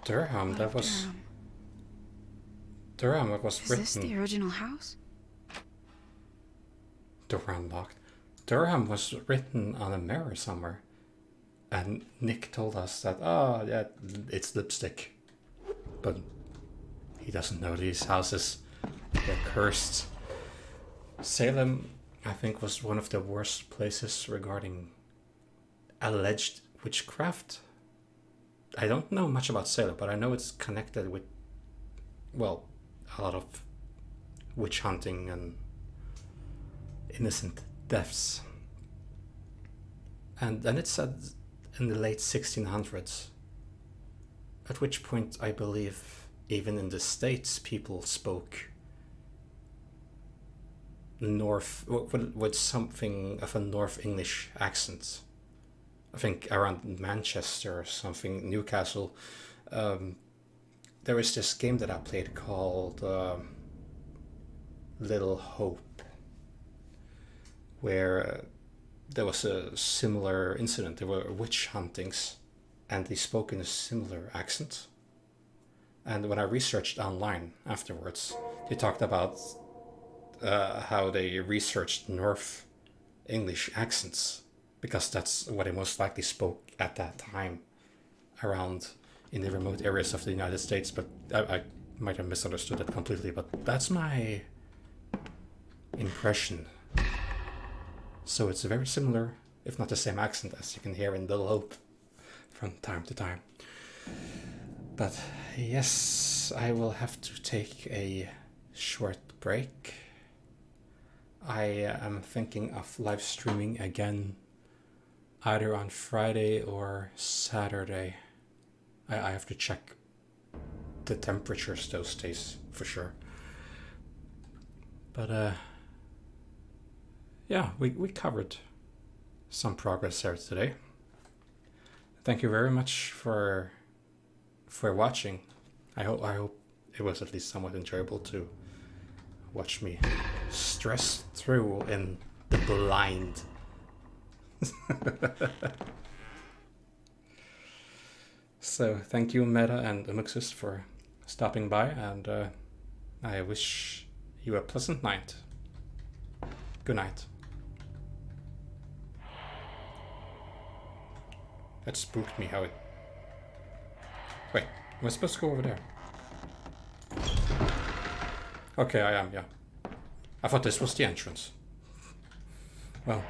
Durham, that was... Durham, it was written... Is this the original house? Durham locked. Durham was written on a mirror somewhere. And Nick told us that, oh, yeah, it's lipstick. But he doesn't know these houses. They're cursed. Salem, I think, was one of the worst places regarding alleged witchcraft. I don't know much about Salem, but I know it's connected with, well, a lot of witch hunting and innocent deaths. And then it said in the late 1600s, at which point I believe even in the States people spoke North with something of a North English accent. I think around Manchester or something, Newcastle. There was this game that I played called Little Hope, where there was a similar incident. There were witch huntings, and they spoke in a similar accent. And when I researched online afterwards, they talked about how they researched North English accents, because that's what they most likely spoke at that time around in the remote areas of the United States. But I might have misunderstood that completely, but that's my impression. So it's very similar, if not the same accent, as you can hear in Little Hope from time to time. But yes, I will have to take a short break. I am thinking of live streaming again, either on Friday or Saturday. I have to check the temperatures those days for sure. But yeah, we covered some progress there today. Thank you very much for watching. I hope it was at least somewhat enjoyable to watch me stress through in the blind. So thank you, Meta and Amuxus, for stopping by, and I wish you a pleasant night. Good night. That spooked me how it... Wait, am I supposed to go over there? Okay, I am, yeah. I thought this was the entrance. Well...